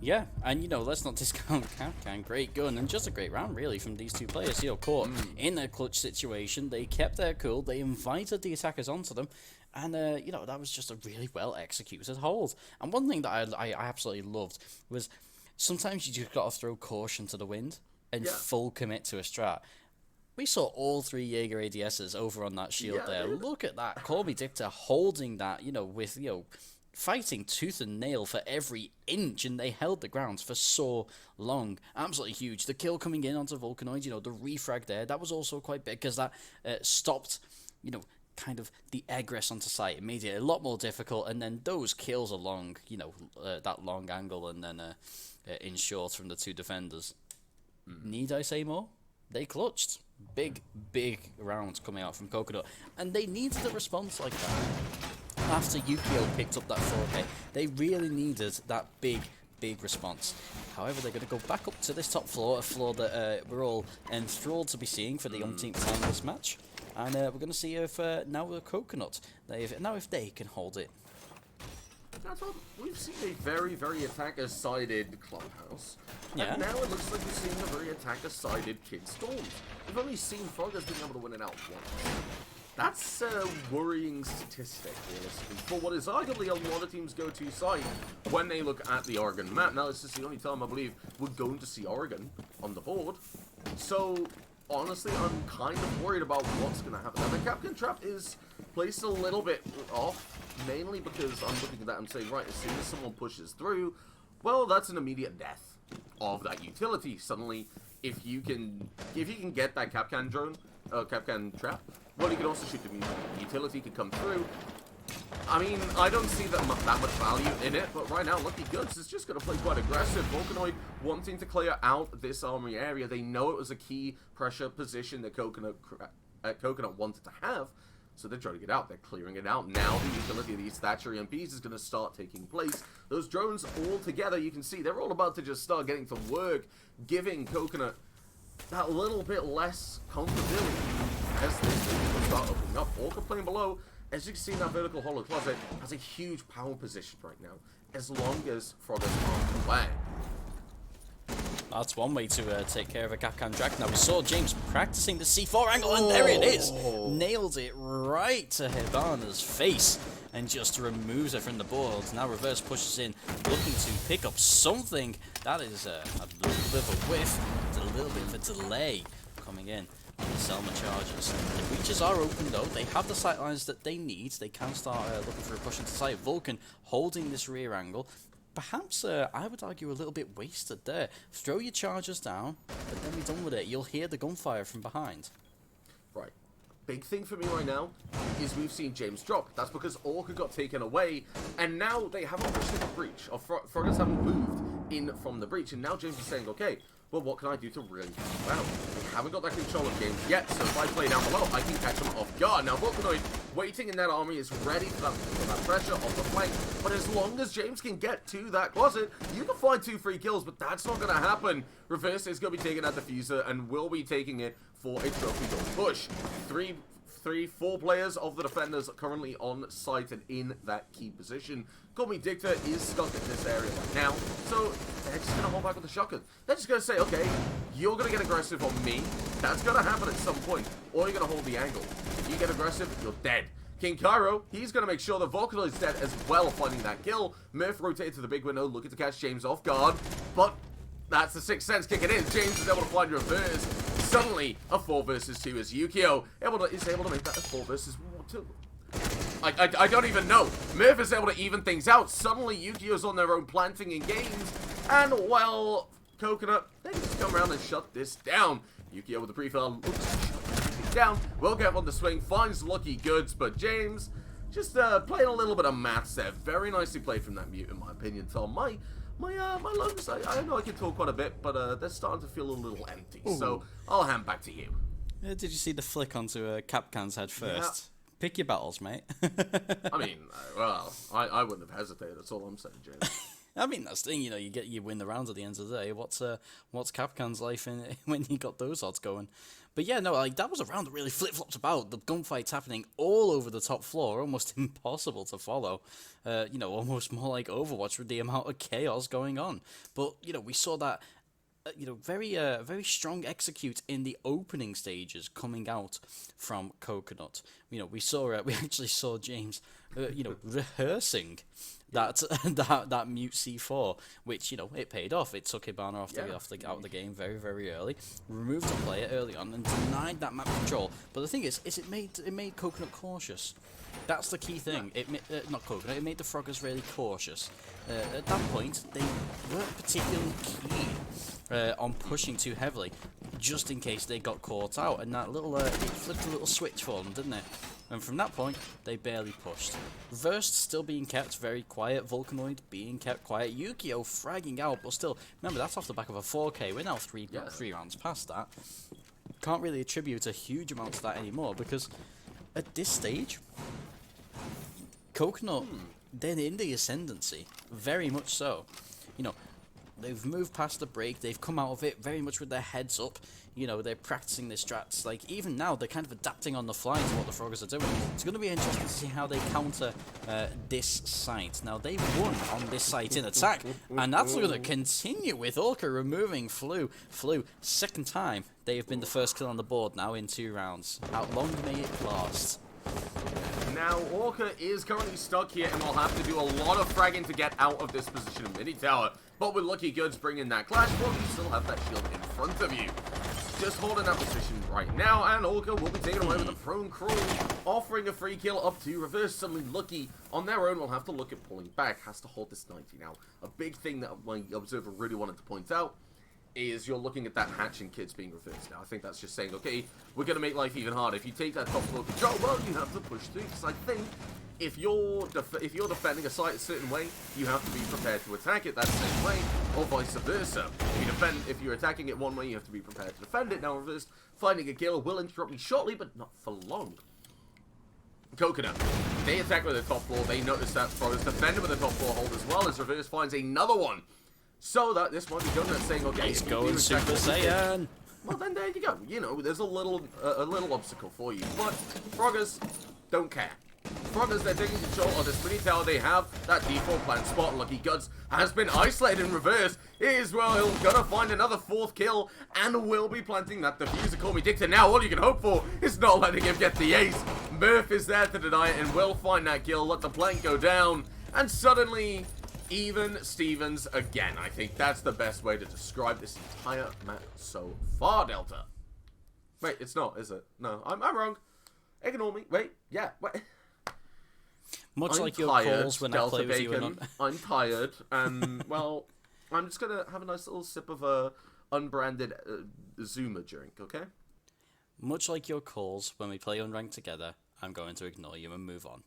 Yeah, and let's not discount Capcan. Great gun, and just a great round, really, from these two players. Caught in a clutch situation. They kept their cool. They invited the attackers onto them. And, that was just a really well-executed hold. And one thing that I absolutely loved was sometimes you just got to throw caution to the wind and full commit to a strat. We saw all 3 Jaeger ADSs over on that shield there. Look at that. Corby Dicta holding that, with, fighting tooth and nail for every inch, and they held the ground for so long. Absolutely huge. The kill coming in onto Vulcanoid, the refrag there, that was also quite big because that stopped, kind of the egress onto site. It made it a lot more difficult, and then those kills along, that long angle, and then in short from the 2 defenders. Need I say more? They clutched. Big rounds coming out from Coconut, and they needed a response like that. After Yukio picked up that 4K, they really needed that big response. However, they're going to go back up to this top floor, a floor that we're all enthralled to be seeing for the umpteenth time this match. And we're going to see if now the Coconut, if they can hold it. That's what we've seen, a very attacker-sided Clubhouse. Yeah. And now it looks like we're seeing a very attacker-sided Kid Storms. We've only seen Froggers being able to win it out once. That's a worrying statistic, realistically, for what is arguably a lot of teams' go-to side when they look at the Oregon map. Now, this is the only time I believe we're going to see Oregon on the board. So, honestly, I'm kind of worried about what's going to happen. Now, the Capcan trap is placed a little bit off, mainly because I'm looking at that and saying, right, as soon as someone pushes through, well, that's an immediate death of that utility. Suddenly, if you can get that Capcan drone, Capcan trap, well, you can also shoot the utility, can come through. I mean, I don't see that much value in it, but right now, Lucky Goods is just going to play quite aggressive. Vulcanoid wanting to clear out this armory area. They know it was a key pressure position that Coconut wanted to have, so they're trying to get out. They're clearing it out. Now the utility of these Thatcher EMPs is going to start taking place. Those drones all together, you can see, they're all about to just start getting to work, giving Coconut that little bit less comfortability as this thing will start opening up. Orca playing below, as you can see in that vertical hollow closet, has a huge power position right now, as long as Froggers aren't aware. That's one way to take care of a Capcan Dragon. Now, we saw James practicing the C4 angle, and there it is. Nailed it right to Hibana's face and just removes it from the board. Now reverse pushes in, looking to pick up something. That is a little bit of a whiff. It's a little bit of a delay coming in on the Selma Chargers. The breaches are open, though. They have the sight lines that they need. They can start looking for a push into sight. Vulcan holding this rear angle. Perhaps, I would argue, a little bit wasted there. Throw your chargers down, but then be done with it. You'll hear the gunfire from behind. Right. Big thing for me right now is we've seen James drop. That's because Orca got taken away, and now they haven't pushed in the breach, or Froggers haven't moved in from the breach, and now James is saying, okay, well, what can I do to really help out? They haven't got that control of James yet, so if I play down below, I can catch them off guard. Now, Vulcanoid, waiting in that army, is ready for that pressure off the flank, but as long as James can get to that closet, you can find 2 free kills, but that's not going to happen. Reverse is going to be taking that diffuser, and will be taking it for a trophy goal push. 4 players of the defenders currently on site and in that key position. Colby Dicta is stuck in this area right now, so they're just going to hold back with the shotgun. They're just going to say, okay, you're going to get aggressive on me. That's going to happen at some point, or you're going to hold the angle. If you get aggressive, you're dead. King Cairo, he's going to make sure that Vulcan is dead as well, finding that kill. Murph rotated to the big window, looking to catch James off guard, but That's the Sixth Sense kicking in. James is able to find reverse. Suddenly, a 4 versus 2 is Yukio is able to make that a 4 versus 2. I don't even know. Murph is able to even things out. Suddenly, Yukio's on their own planting in games. And, well, Coconut, they can just come around and shut this down. Yukio with the pre-fill looks down. Will get on the swing, finds Lucky Goods, but James just playing a little bit of maths there. Very nicely played from that mute, in my opinion, Tom. My lungs, I know I can talk quite a bit, but they're starting to feel a little empty. Ooh. So I'll hand back to you. Did you see the flick onto Capcan's head first? Yeah. Pick your battles, mate. I mean, well, I wouldn't have hesitated. That's all I'm saying, James. I mean, that's the thing, you know, you win the rounds at the end of the day. What's Capcan's life in when you got those odds going? But yeah, no, like that was a round that really flip-flopped about. The gunfights happening all over the top floor, almost impossible to follow. You know, almost more like Overwatch with the amount of chaos going on. But, you know, we saw that, you know, very strong execute in the opening stages coming out from Coconut. You know, we actually saw James, you know, rehearsing that mute C4, which, you know, it paid off. It took Hibana out of the game very early, removed a player early on, and denied that map control. But the thing is it made Coconut cautious. That's the key thing. It not Coconut. It made the Froggers really cautious. At that point, they weren't particularly keen on pushing too heavily, just in case they got caught out. And that little it flipped a little switch for them, didn't it? And from that point, they barely pushed. Reversed still being kept very quiet. Volcanoid being kept quiet. Yukio fragging out, but still, remember, that's off the back of a 4K. We're now three rounds past that. Can't really attribute a huge amount to that anymore, because at this stage, Coconut, they're in the ascendancy. Very much so. You know, they've moved past the break. They've come out of it very much with their heads up. You know, they're practicing their strats. Like, even now, they're kind of adapting on the fly to what the Froggers are doing. It's going to be interesting to see how they counter this site. Now, they won on this site in attack, and that's going to continue with Orca removing Flu. Flu, second time they have been the first kill on the board now in 2 rounds. How long may it last? Now, Orca is currently stuck here and will have to do a lot of fragging to get out of this position of mini tower. But with Lucky Goods bringing that clash, well, you still have that shield in front of you. Just holding that position right now, and Orca will be taken away with a prone crawl, offering a free kill up to reverse. Suddenly, Lucky on their own will have to look at pulling back, has to hold this 90. Now, a big thing that my observer really wanted to point out is you're looking at that hatch and kids being reversed. Now, I think that's just saying, okay, we're going to make life even harder. If you take that top floor control, well, you have to push through, because I think if you're defending a site a certain way, you have to be prepared to attack it that same way, or vice versa. If you're attacking it one way, you have to be prepared to defend it. Now, reversed, finding a kill will interrupt me shortly, but not for long. Coconut, they attack with the top floor. They notice that Froggers defended with the top floor hold as well as reverse finds another one. So that this might be Coconut saying, okay, he's going Super Saiyan. Well, then there you go. You know, there's a little obstacle for you, but Froggers don't care. Froggers, they're taking control of this mini tower. They have that default plan spot. Lucky Guts has been isolated in reverse. Is, well, he'll gonna find another 4th kill and will be planting that diffuser. Call me Dictator. Now, all you can hope for is not letting him get the ace. Murph is there to deny it and will find that kill. Let the plank go down. And suddenly, even Stevens again. I think that's the best way to describe this entire match so far, Delta. Wait, it's not, is it? No, I'm wrong. Ignore me. Wait, yeah, wait. Much I'm like your tired, calls when Delta I play with Bacon. you and I'm tired, and, well, I'm just going to have a nice little sip of a unbranded Zuma drink, okay? Much like your calls when we play unranked together, I'm going to ignore you and move on.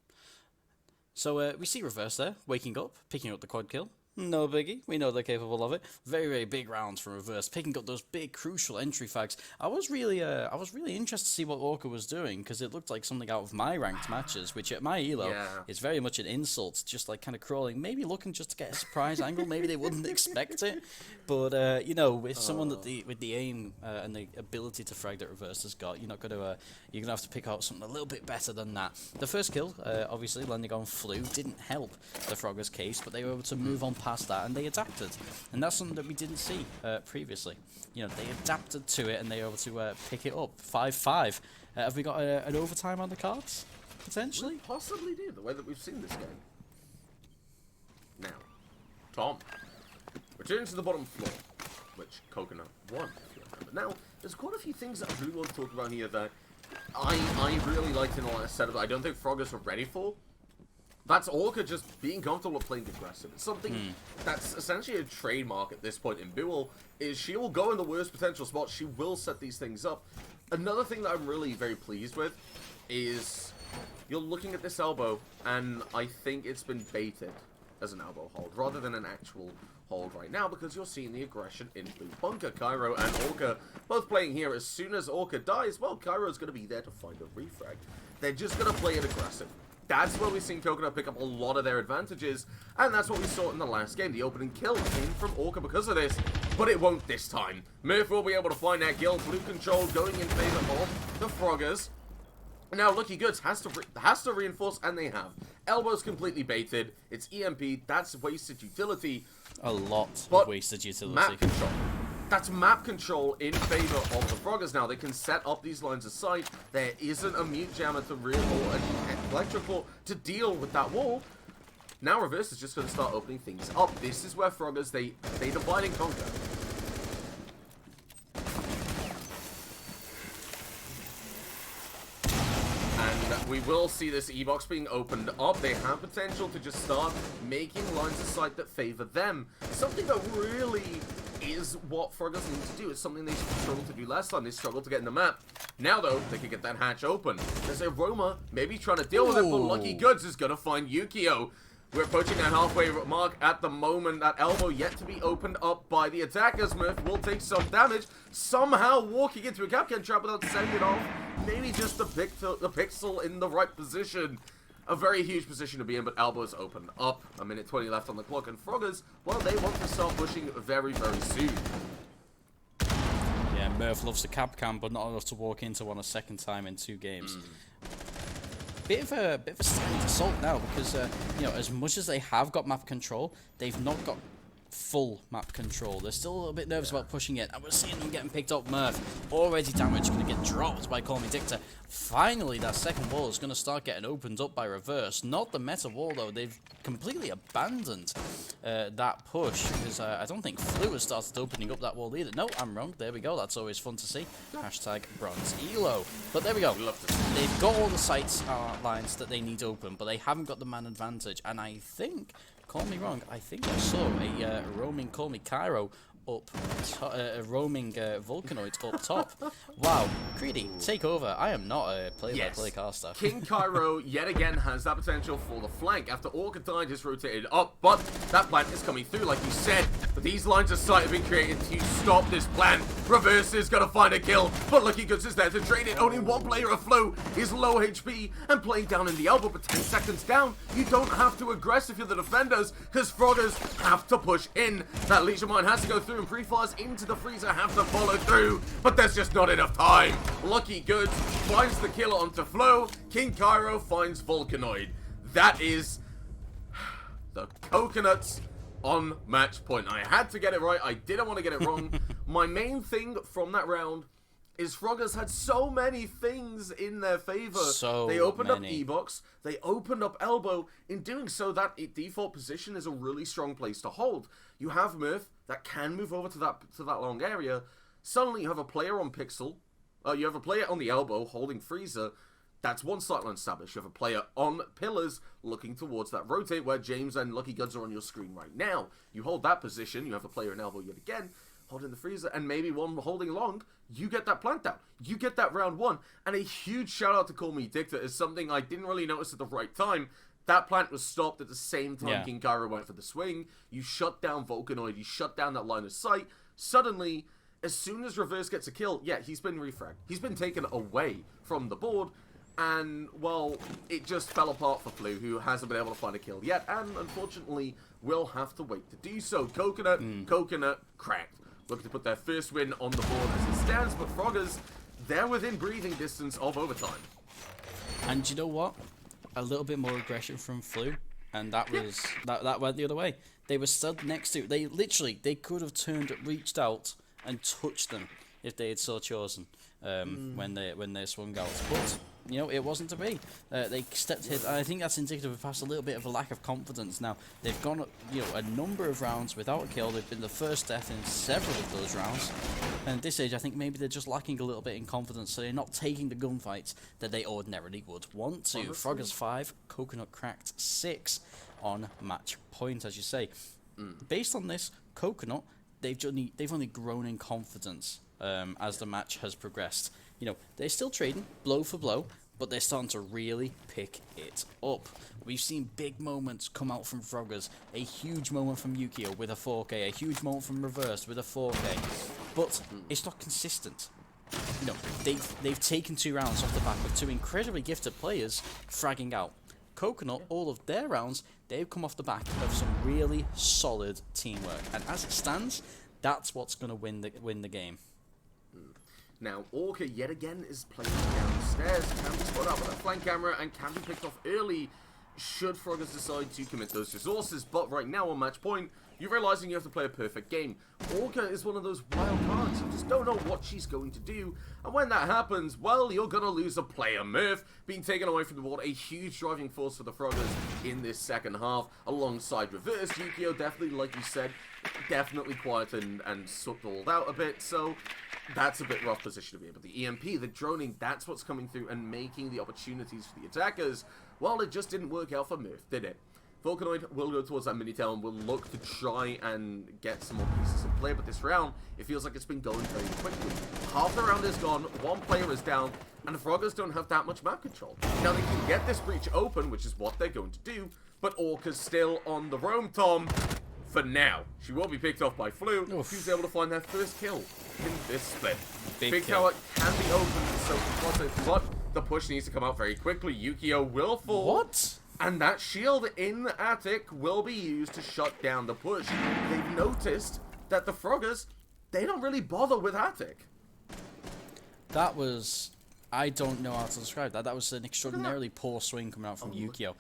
So we see Reverse there, waking up, picking up the quad kill. No biggie, we know they're capable of it. Very big rounds from Reverse, picking up those big crucial entry frags. I was really interested to see what Orca was doing, because it looked like something out of my ranked matches, which at my elo is very much an insult, just like kind of crawling, maybe looking just to get a surprise angle. Maybe they wouldn't expect it, but you know, with someone that with the aim and the ability to frag that Reverse has got, you're gonna have to pick out something a little bit better than that. The first kill, obviously landing on Flu, didn't help the Froggers' case, but they were able to move on past that, and they adapted, and that's something that we didn't see previously. You know, they adapted to it, and they were able to pick it up. 5-5. Have we got an overtime on the cards? Potentially? We possibly do, the way that we've seen this game. Now, Tom, returning to the bottom floor. which Coconut won, if you remember. Now, there's quite a few things that I really want to talk about here that I really liked in the last setup that I don't think Froggers were ready for. That's Orca just being comfortable with playing aggressive. It's something that's essentially a trademark at this point in Buell, is she will go in the worst potential spots, she will set these things up. Another thing that I'm really very pleased with is you're looking at this elbow, and I think it's been baited as an elbow hold, rather than an actual hold right now, because you're seeing the aggression in Blue Bunker. Cairo and Orca both playing here. As soon as Orca dies, well, Cairo's going to be there to find a refrag. They're just going to play it aggressive. That's where we've seen Coconut pick up a lot of their advantages, and that's what we saw in the last game. The opening kill came from Orca because of this, but it won't this time. Murph will be able to find that kill. Blue control going in favor of the Froggers. Now, Lucky Goods has to reinforce, and they have. Elbow's completely baited. It's EMP. That's wasted utility. A lot of wasted utility. Map control. That's map control in favor of the Froggers now. They can set up these lines of sight. There isn't a mute jammer to real or an electrical to deal with that wall. Now Reverse is just going to start opening things up. This is where Froggers, they divide and conquer. And we will see this E-box being opened up. They have potential to just start making lines of sight that favor them. Something that really is what Froggers need to do. It's something they struggled to do last time. They struggled to get in the map. Now, though, they can get that hatch open. There's a Roma maybe trying to deal with it, but Lucky Goods is going to find Yukio. We're approaching that halfway mark at the moment. That elbow yet to be opened up by the attackers. Murph will take some damage. Somehow walking into a Capcan trap without sending it off. Maybe just the pixel in the right position. A very huge position to be in, but elbows open up. A minute 20 left on the clock, and Froggers, well, they want to start pushing very, very soon. Yeah, Murph loves the Capcan, but not enough to walk into one a second time in 2 games. Bit of a silent assault now, because you know, as much as they have got map control, they've not got full map control. They're still a little bit nervous about pushing it, and we're seeing them getting picked up. Murph already damaged, going to get dropped by Call Me Dictator. Finally, that second wall is going to start getting opened up by Reverse. Not the meta wall, though. They've completely abandoned that push, because I don't think Flu has started opening up that wall either. No, I'm wrong. There we go. That's always fun to see. Hashtag bronze elo. But there we go. They've got all the sights lines that they need open, but they haven't got the man advantage. And I think, call me wrong, I think I saw a roaming Call Me Cairo up, a roaming Vulcanoid up top. Wow, Creedy, take over. I am not a play-by-play caster. King Cairo yet again has that potential for the flank after Orca died has rotated up, but that plant is coming through, like you said. But these lines of sight have been created to stop this plan. Reverse is going to find a kill, but Lucky Goods is there to trade it. Only one player afloat is low HP and playing down in the elbow, but 10 seconds down. You don't have to aggress if you're the defenders, because Froggers have to push in. That Legion Mine has to go through, and pre-fires into the freezer have to follow through, but there's just not enough time. Lucky Goods finds the kill onto Flo. King Cairo finds Vulcanoid. That is the Coconuts on match point. I had to get it right. I didn't want to get it wrong. My main thing from that round is Froggers had so many things in their favor. They opened up E-Box, they opened up Elbow. In doing so, that default position is a really strong place to hold. You have Murph that can move over to that long area. Suddenly you have a player on Pixel. You have a player on the elbow holding Freezer. That's one sightline established. You have a player on Pillars looking towards that rotate where James and Lucky Goods are on your screen right now. You hold that position. You have a player in elbow yet again holding the Freezer, and maybe one holding long. You get that plant down. You get that round 1. And a huge shout out to Call Me Dictator is something I didn't really notice at the right time. That plant was stopped at the same time King Cairo went for the swing. You shut down Vulcanoid. You shut down that line of sight. Suddenly, as soon as Reverse gets a kill, he's been refragged. He's been taken away from the board. And, well, it just fell apart for Flu, who hasn't been able to find a kill yet. And, unfortunately, will have to wait to do so. Coconut cracked. Looking to put their first win on the board as it stands. But Froggers, they're within breathing distance of overtime. And you know what? A little bit more aggression from Flu, and that was that went the other way. They were stood next to. They could have reached out and touched them if they had so chosen when they swung out. But you know, it wasn't to be. They stepped ahead. I think that's indicative of perhaps a little bit of a lack of confidence. Now, they've gone, you know, a number of rounds without a kill. They've been the first death in several of those rounds. And at this stage, I think maybe they're just lacking a little bit in confidence, so they're not taking the gunfights that they ordinarily would want to. Froggers 5, Coconut Cracked 6 on match point, as you say. Based on this, Coconut, they've only grown in confidence as the match has progressed. You know, they're still trading blow for blow, but they're starting to really pick it up. We've seen big moments come out from Froggers, a huge moment from Yukio with a 4K, a huge moment from Reversed with a 4K, but it's not consistent. You know, they've taken 2 rounds off the back of 2 incredibly gifted players fragging out. Coconut, all of their rounds, they've come off the back of some really solid teamwork, and as it stands, that's what's going to win the game. Now, Orca yet again is playing downstairs, can be spotted out with a flank camera, and can be picked off early should Froggers decide to commit those resources. But right now, on match point, you're realizing you have to play a perfect game. Orca is one of those wild cards. You just don't know what she's going to do. And when that happens, well, you're going to lose a player. Murph being taken away from the board, a huge driving force for the Froggers in this second half, alongside Reverse. Yukio, definitely, like you said, definitely quiet and subtled out a bit, so that's a bit rough position to be in. But the EMP, the droning, that's what's coming through and making the opportunities for the attackers. Well, it just didn't work out for Murph, did it? Volcanoid will go towards that mini tower and will look to try and get some more pieces in play, but this round, it feels like it's been going very quickly. Half the round is gone, 1 player is down, and the Froggers don't have that much map control. Now, they can get this breach open, which is what they're going to do, but Orca's still on the roam, Tom. For now. She will be picked off by Flu, who's able to find their first kill in this split. Big tower can be opened, so what? The push needs to come out very quickly. Yukio will fall. What? And that shield in the attic will be used to shut down the push. They've noticed that the Froggers, they don't really bother with attic. That was... I don't know how to describe that. That was an extraordinarily poor swing coming out from Yukio.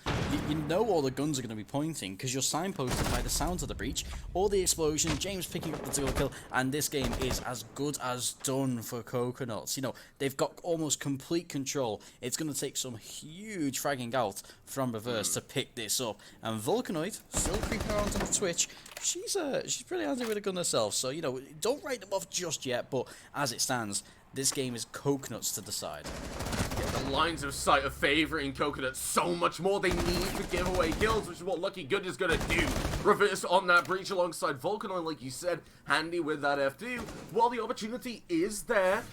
You know all the guns are going to be pointing because you're signposted by the sounds of the breach, or the explosion, James picking up the dual kill, and this game is as good as done for Coconuts. You know, they've got almost complete control. It's going to take some huge fragging out from Reverse to pick this up. And Volcanoid, still creeping around on the Twitch, she's pretty handy with a gun herself, so, you know, don't write them off just yet, but as it stands, this game is Coconuts to decide. Yeah, the lines of sight are favouring Coconuts so much more. They need to give away kills, which is what Lucky Good is going to do. Reverse on that breach alongside Volcanoid, like you said, handy with that F2. Well, the opportunity is there,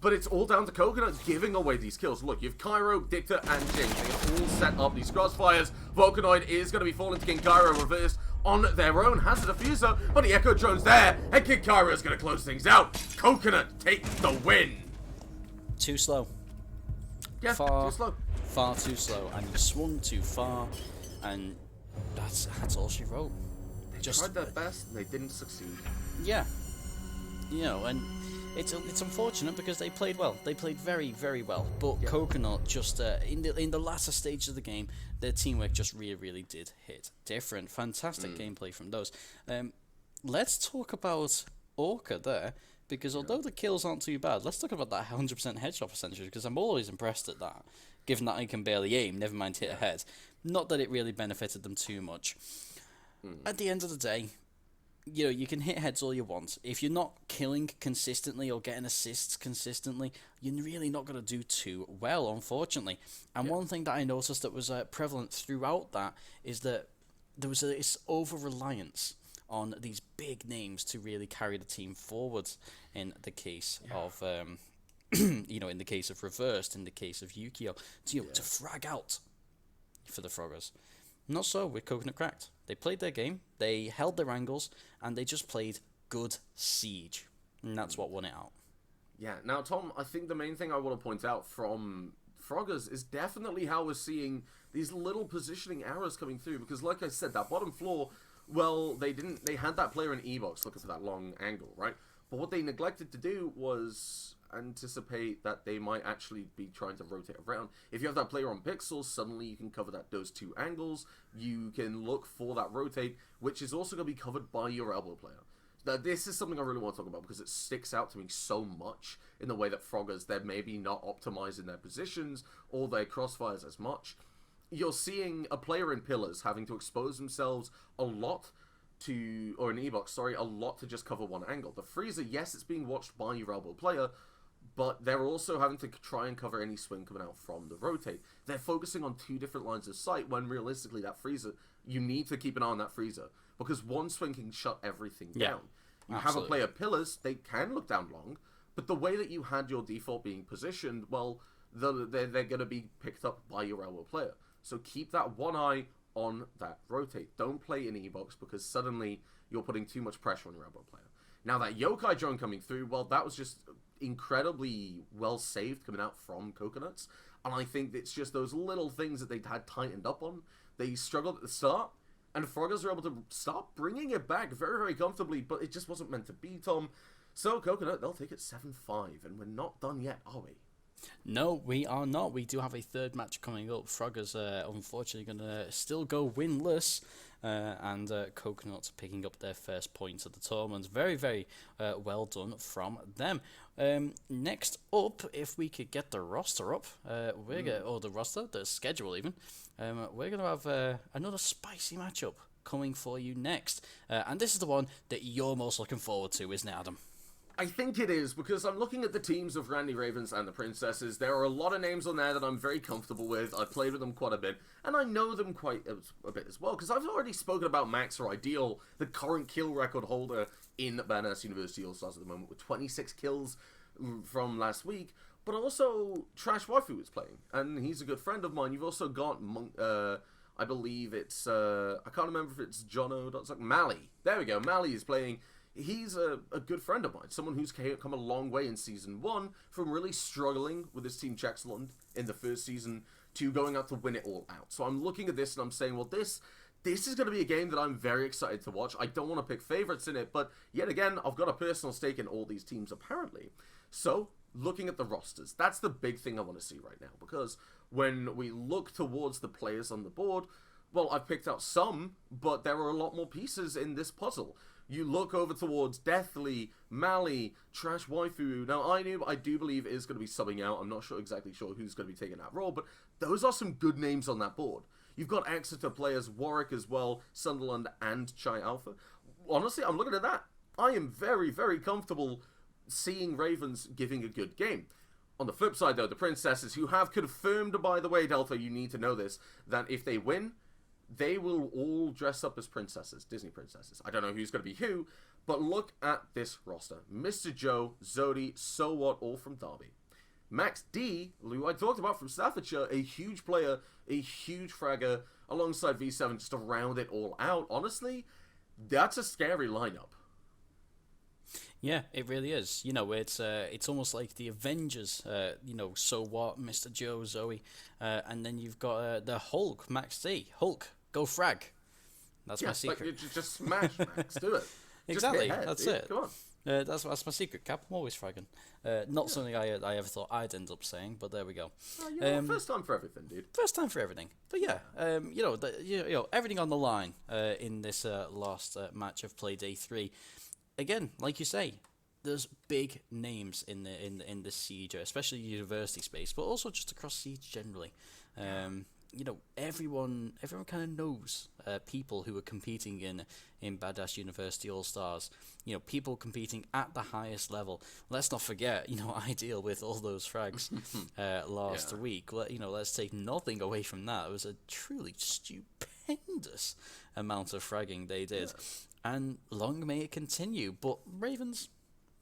but it's all down to Coconuts giving away these kills. Look, you have Cairo, Dicta, and James. They have all set up these crossfires. Volcanoid is going to be falling to King Cairo. Reverse on their own, has a diffuser, but the Echo Drone's there, and King Cairo is going to close things out. Coconut take the win. Too slow. Yeah, too slow. Far too slow, and you swung too far, and that's all she wrote. They tried their best, and they didn't succeed. Yeah. You know, and it's unfortunate because they played well. They played very, very well. But Coconut just in the latter stage of the game, their teamwork just really did hit different. Fantastic gameplay from those. Let's talk about Orca there, because although the kills aren't too bad, let's talk about that 100% headshot percentage, because I'm always impressed at that, given that I can barely aim, never mind hit a head. Not that it really benefited them too much. At the end of the day, you know, you can hit heads all you want. If you're not killing consistently or getting assists consistently, you're really not going to do too well, unfortunately. And one thing that I noticed that was prevalent throughout that is that there was this over-reliance on these big names to really carry the team forward in the case of, you know, in the case of Reversed, in the case of Yukio, to frag out for the Froggers. Not so with Coconut Cracked. They played their game, they held their angles, and they just played good siege. And that's what won it out. Yeah, now, Tom, I think the main thing I want to point out from Froggers is definitely how we're seeing these little positioning errors coming through. Because, like I said, that bottom floor, well, they had that player in E-box looking for that long angle, right? But what they neglected to do was anticipate that they might actually be trying to rotate around. If you have that player on pixels, suddenly you can cover those 2 angles. You can look for that rotate, which is also going to be covered by your elbow player. This is something I really want to talk about because it sticks out to me so much in the way that Froggers, they're maybe not optimizing their positions or their crossfires as much. You're seeing a player in Pillars having to expose themselves a lot to, or an E-Box, sorry, a lot to just cover one angle. The Freezer, yes, it's being watched by your elbow player, but they're also having to try and cover any swing coming out from the rotate. They're focusing on 2 different lines of sight when realistically that Freezer, you need to keep an eye on that Freezer because one swing can shut everything down. You have a player Pillars, they can look down long, but the way that you had your default being positioned, well, they're going to be picked up by your elbow player. So keep that one eye on that rotate. Don't play in E-Box because suddenly you're putting too much pressure on your elbow player. Now that Yokai drone coming through, well, that was just incredibly well saved coming out from Coconuts. And I think it's just those little things that they had tightened up on. They struggled at the start, and Froggers were able to start bringing it back very, very comfortably, but it just wasn't meant to be, Tom. So Coconut, they'll take it 7-5, and we're not done yet, are we? No, we are not. We do have a third match coming up. Froggers unfortunately going to still go winless, and Coconuts picking up their first points of the tournament. Very, very well done from them. Next up, if we could get the roster up, or the roster, the schedule even, we're going to have another spicy matchup coming for you next. And this is the one that you're most looking forward to, isn't it, Adam? I think it is, because I'm looking at the teams of Randy Ravens and the Princesses. There are a lot of names on there that I'm very comfortable with. I've played with them quite a bit, and I know them quite a bit as well, because I've already spoken about Max or Ideal, the current kill record holder in Badass University All-Stars at the moment, with 26 kills from last week, but also Trash Waifu is playing, and he's a good friend of mine. You've also got, I believe it's, I can't remember if it's Jono, Mally. There we go, Mally is playing. He's a good friend of mine, someone who's come a long way in Season 1, from really struggling with his team Chexland in the first season to going out to win it all out. So I'm looking at this and I'm saying, well, this is going to be a game that I'm very excited to watch. I don't want to pick favorites in it, but yet again, I've got a personal stake in all these teams, apparently. So, looking at the rosters, that's the big thing I want to see right now, because when we look towards the players on the board, well, I've picked out some, but there are a lot more pieces in this puzzle. You look over towards Deathly, Mally, Trash Waifu. Now, I do believe is going to be subbing out. I'm not exactly sure who's going to be taking that role, but those are some good names on that board. You've got Exeter players, Warwick as well, Sunderland, and Chai Alpha. Honestly, I'm looking at that. I am very, very comfortable seeing Ravens giving a good game. On the flip side, though, the Princesses, who have confirmed, by the way, Delta, you need to know this, that if they win, they will all dress up as princesses, Disney princesses. I don't know who's going to be who, but look at this roster. Mr. Joe, Zodi, So What, all from Derby. Max D, who I talked about from Staffordshire, a huge player, a huge fragger, alongside V7 just to round it all out. Honestly, that's a scary lineup. Yeah, it really is. You know, it's almost like the Avengers. You know, So What, Mr. Joe, Zoe, and then you've got the Hulk, Max D. Hulk, go frag. That's my secret. Like, just smash, Max. Do it. Exactly. Just hit head, that's dude. it. Come on. That's my secret, Cap. I'm always fragging. Not something I ever thought I'd end up saying, but there we go. First time for everything, dude. First time for everything. But yeah, you know, everything on the line in this last match of Playday 3. Again, like you say, there's big names in the Siege, especially university space, but also just across Siege generally. You know, everyone kind of knows people who are competing in Badass University All Stars. You know, people competing at the highest level. Let's not forget, you know, Ideal with all those frags last week. You know, let's take nothing away from that. It was a truly stupendous amount of fragging they did, and long may it continue. But Ravens,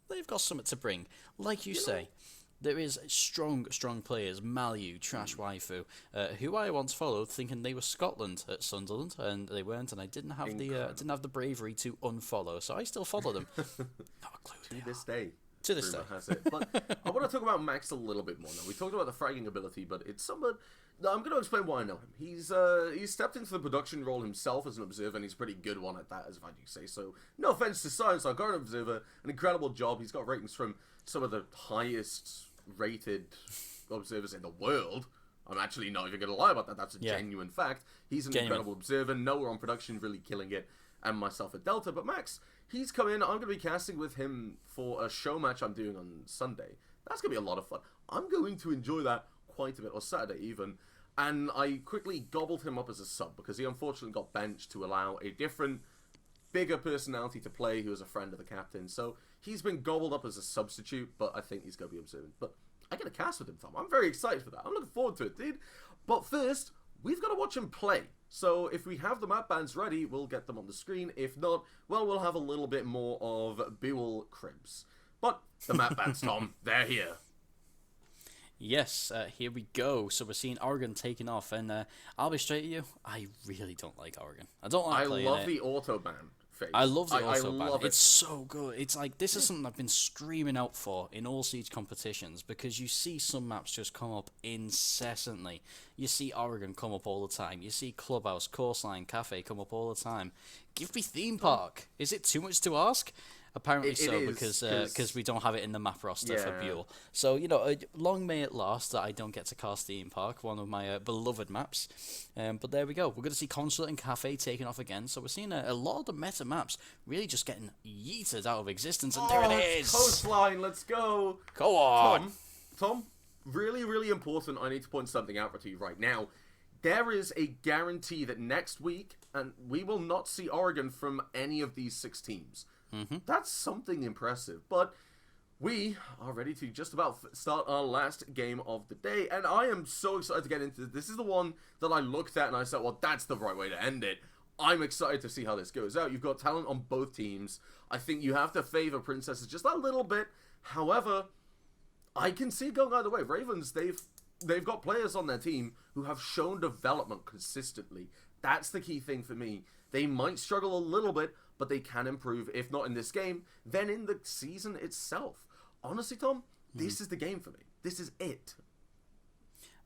they've got something to bring, like you say. There is strong players, Malu, Trash Waifu, who I once followed thinking they were Scotland at Sunderland, and they weren't, and I didn't have the bravery to unfollow, so I still follow them. Not a clue. To this day. To this day. Has it. But I want to talk about Max a little bit more now. We talked about the fragging ability, but it's someone... I'm going to explain why I know him. He's stepped into the production role himself as an observer, and he's a pretty good one at that, as if I do say so. No offense to Science, I've got an observer, an incredible job. He's got ratings from some of the highest rated observers in the world. I'm actually not even going to lie about that. That's a genuine fact. He's an incredible observer. Noah on production really killing it, and myself at Delta. But Max, he's come in. I'm going to be casting with him for a show match I'm doing on Sunday. That's going to be a lot of fun. I'm going to enjoy that quite a bit, or Saturday even. And I quickly gobbled him up as a sub because he unfortunately got benched to allow a different, bigger personality to play who is a friend of the captain. So he's been gobbled up as a substitute, but I think he's going to be observant. But I get a cast with him, Tom. I'm very excited for that. I'm looking forward to it, dude. But first, we've got to watch him play. So if we have the map bands ready, we'll get them on the screen. If not, well, we'll have a little bit more of Buell Cribs. But the map bands, Tom, they're here. Yes, here we go. So we're seeing Oregon taking off, and I'll be straight with you. I really don't like Oregon. I don't like playing it. I love the autobahn phase. I love the I autobahn. love it. It's so good. It's like, this is something I've been screaming out for in all Siege competitions, because you see some maps just come up incessantly. You see Oregon come up all the time. You see Clubhouse, Courseline, Cafe come up all the time. Give me Theme Park. Is it too much to ask? Apparently It so, is, because we don't have it in the map roster for Yeah. Buell. So, long may it last that I don't get to cast Theme Park, one of my beloved maps. But there we go. We're going to see Consulate and Cafe taking off again. So we're seeing a lot of the meta maps really just getting yeeted out of existence. And there it is. Coastline, let's go. Go on. Tom, really, really important. I need to point something out to you right now. There is a guarantee that next week, and we will not see Oregon from any of these 6 teams. That's something impressive. But we are ready to just about start our last game of the day, and I am so excited to get into this. This is the one that I looked at and I said, well, that's the right way to end it. I'm excited to see how this goes out. You've got talent on both teams. I think you have to favor Princesses just a little bit. However, I can see it going either way. Ravens, they've got players on their team who have shown development consistently. That's the key thing for me. They might struggle a little bit, but they can improve, if not in this game, then in the season itself. Honestly, Tom, this is the game for me. This is it.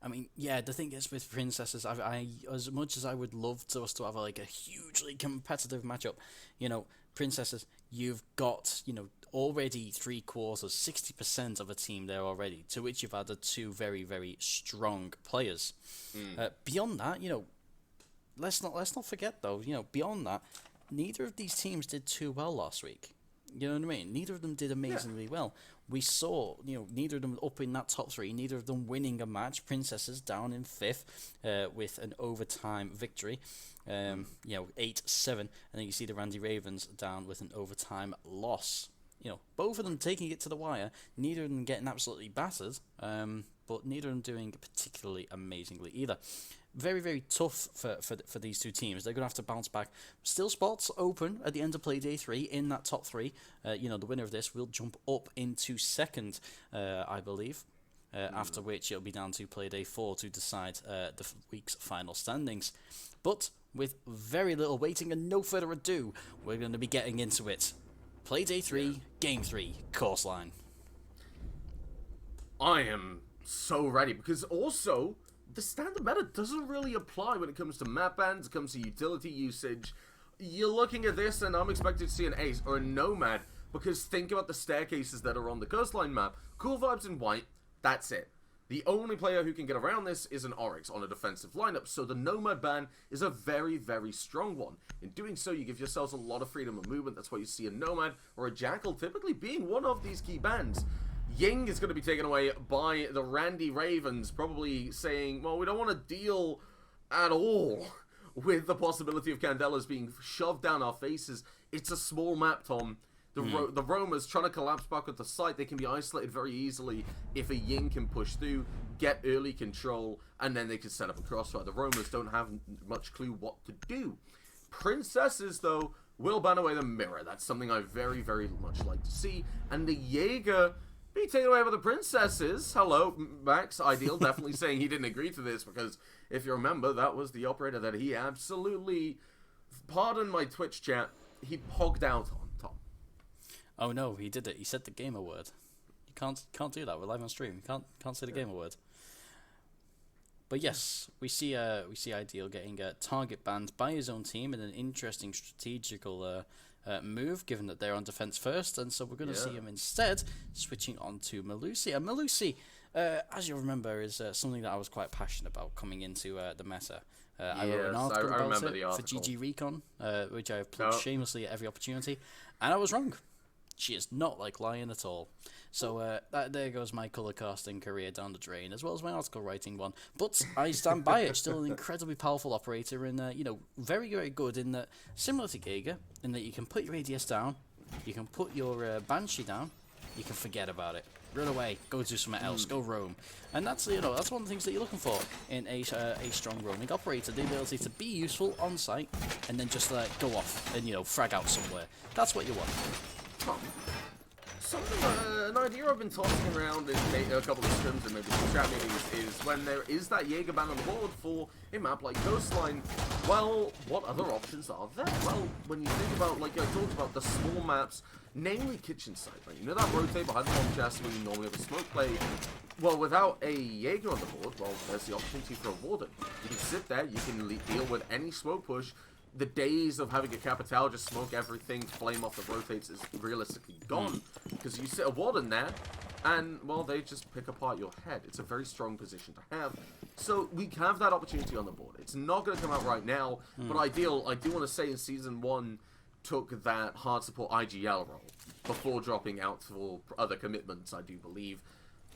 I mean, yeah, the thing is with Princesses, I as much as I would love to us to have a hugely competitive matchup, Princesses, you've got, already 3/4, 60% of a team there already, to which you've added 2 very, very strong players. Beyond that, let's not forget though, beyond that, neither of these teams did too well last week. You know what I mean? Neither of them did amazingly well. We saw, neither of them up in that top 3, neither of them winning a match. Princesses down in 5th with an overtime victory, 8-7. And then you see the Randy Ravens down with an overtime loss. Both of them taking it to the wire, neither of them getting absolutely battered, but neither of them doing particularly amazingly either. Very, very tough for these 2 teams. They're going to have to bounce back. Still spots open at the end of Playday 3 in that top 3. The winner of this will jump up into 2nd, I believe. After which it'll be down to Playday 4 to decide the week's final standings. But with very little waiting and no further ado, we're going to be getting into it. Playday 3, Game 3, Courseline. I am so ready, because also the standard meta doesn't really apply when it comes to map bans, it comes to utility usage. You're looking at this and I'm expected to see an ace or a nomad, because think about the staircases that are on the Coastline map. Cool vibes in white, that's it. The only player who can get around this is an Oryx on a defensive lineup, so the Nomad ban is a very, very strong one. In doing so, you give yourselves a lot of freedom of movement. That's why you see a Nomad or a Jackal typically being one of these key bans. Ying is going to be taken away by the Randy Ravens, probably saying, well, we don't want to deal at all with the possibility of Candelas being shoved down our faces. It's a small map, Tom. The roamers trying to collapse back at the site, they can be isolated very easily if a Ying can push through, get early control, and then they can set up a crossfire. The roamers don't have much clue what to do. Princesses, though, will ban away the mirror. That's something I very, very much like to see. And the Jaeger be taken away by the Princesses. Hello, Max Ideal, definitely saying he didn't agree to this, because if you remember, that was the operator that he absolutely, pardon my Twitch chat, he pogged out on. Oh no, he did it. He said the gamer word. You can't do that. We're live on stream. You can't say the gamer word. But yes, we see Ideal getting a target banned by his own team in an interesting strategical move, given that they're on defense first, and so we're going to see him instead switching on to Melusi. And Melusi, as you remember, is something that I was quite passionate about coming into the meta. I wrote an article about it for GG Recon, which I have plugged shamelessly at every opportunity. And I was wrong. She is not like Lion at all. So there goes my colour casting career down the drain, as well as my article writing one. But I stand by it. Still an incredibly powerful operator, and very, very good in that, similar to Giga, in that you can put your ADS down, you can put your Banshee down, you can forget about it. Run away, go do something else, go roam, and that's that's one of the things that you're looking for in a strong roaming operator: the ability to be useful on site, and then just go off and frag out somewhere. That's what you want. Something, an idea I've been tossing around in a couple of scrims and maybe some chat meetings is when there is that Jaeger ban on the board for a map like Coastline, well, what other options are there? Well, when you think about, like I talked about, the small maps, namely kitchen site, right? You know that rotate behind the bomb chest where you normally have a smoke play? Well, without a Jaeger on the board, well, there's the opportunity for a Warden. You can sit there, you can deal with any smoke push. The days of having a Capital just smoke everything, flame off the rotates is realistically gone. Because you sit a Warden there, and, well, they just pick apart your head. It's a very strong position to have. So we have that opportunity on the board. It's not going to come out right now, but Ideal, I do want to say in Season 1, took that hard support IGL role before dropping out for other commitments, I do believe.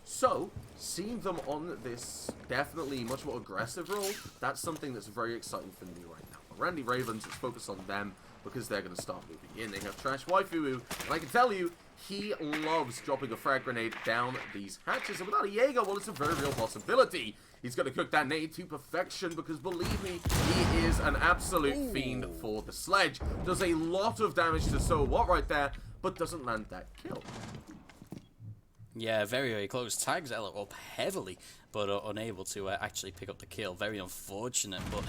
So, seeing them on this definitely much more aggressive role, that's something that's very exciting for me right now. Randy Ravens, let's focus on them because they're going to start moving in. They have Trash Waifu, and I can tell you, he loves dropping a frag grenade down these hatches. And without a Jaeger, well, it's a very real possibility. He's going to cook that nade to perfection because, believe me, he is an absolute fiend for the sledge. Does a lot of damage to So What right there, but doesn't land that kill. Yeah, very, very close. Tags Ella up heavily, but unable to actually pick up the kill. Very unfortunate, but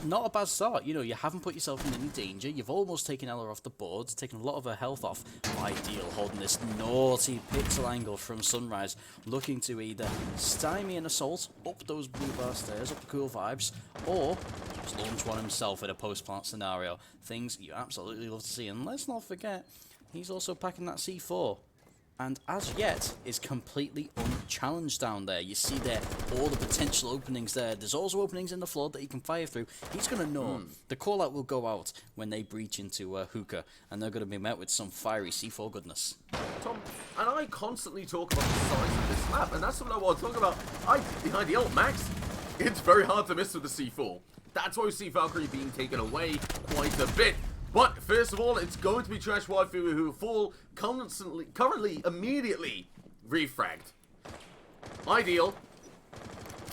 not a bad start. You haven't put yourself in any danger. You've almost taken Ella off the board, taken a lot of her health off. Ideal holding this naughty pixel angle from Sunrise, looking to either stymie an assault up those blue bar stairs, up the cool vibes, or just launch one himself in a post-plant scenario. Things you absolutely love to see. And let's not forget, he's also packing that C4. And as yet is completely unchallenged down there. You see there all the potential openings there. There's also openings in the floor that he can fire through. He's going to know. The call out will go out when they breach into Hookah, and they're going to be met with some fiery C4 goodness. Tom, and I constantly talk about the size of this map, and that's what I want to talk about. The Ideal Max, it's very hard to miss with the C4. That's why we see Valkyrie being taken away quite a bit. But, first of all, it's going to be Trash Waifu who fall currently, immediately refragged. Ideal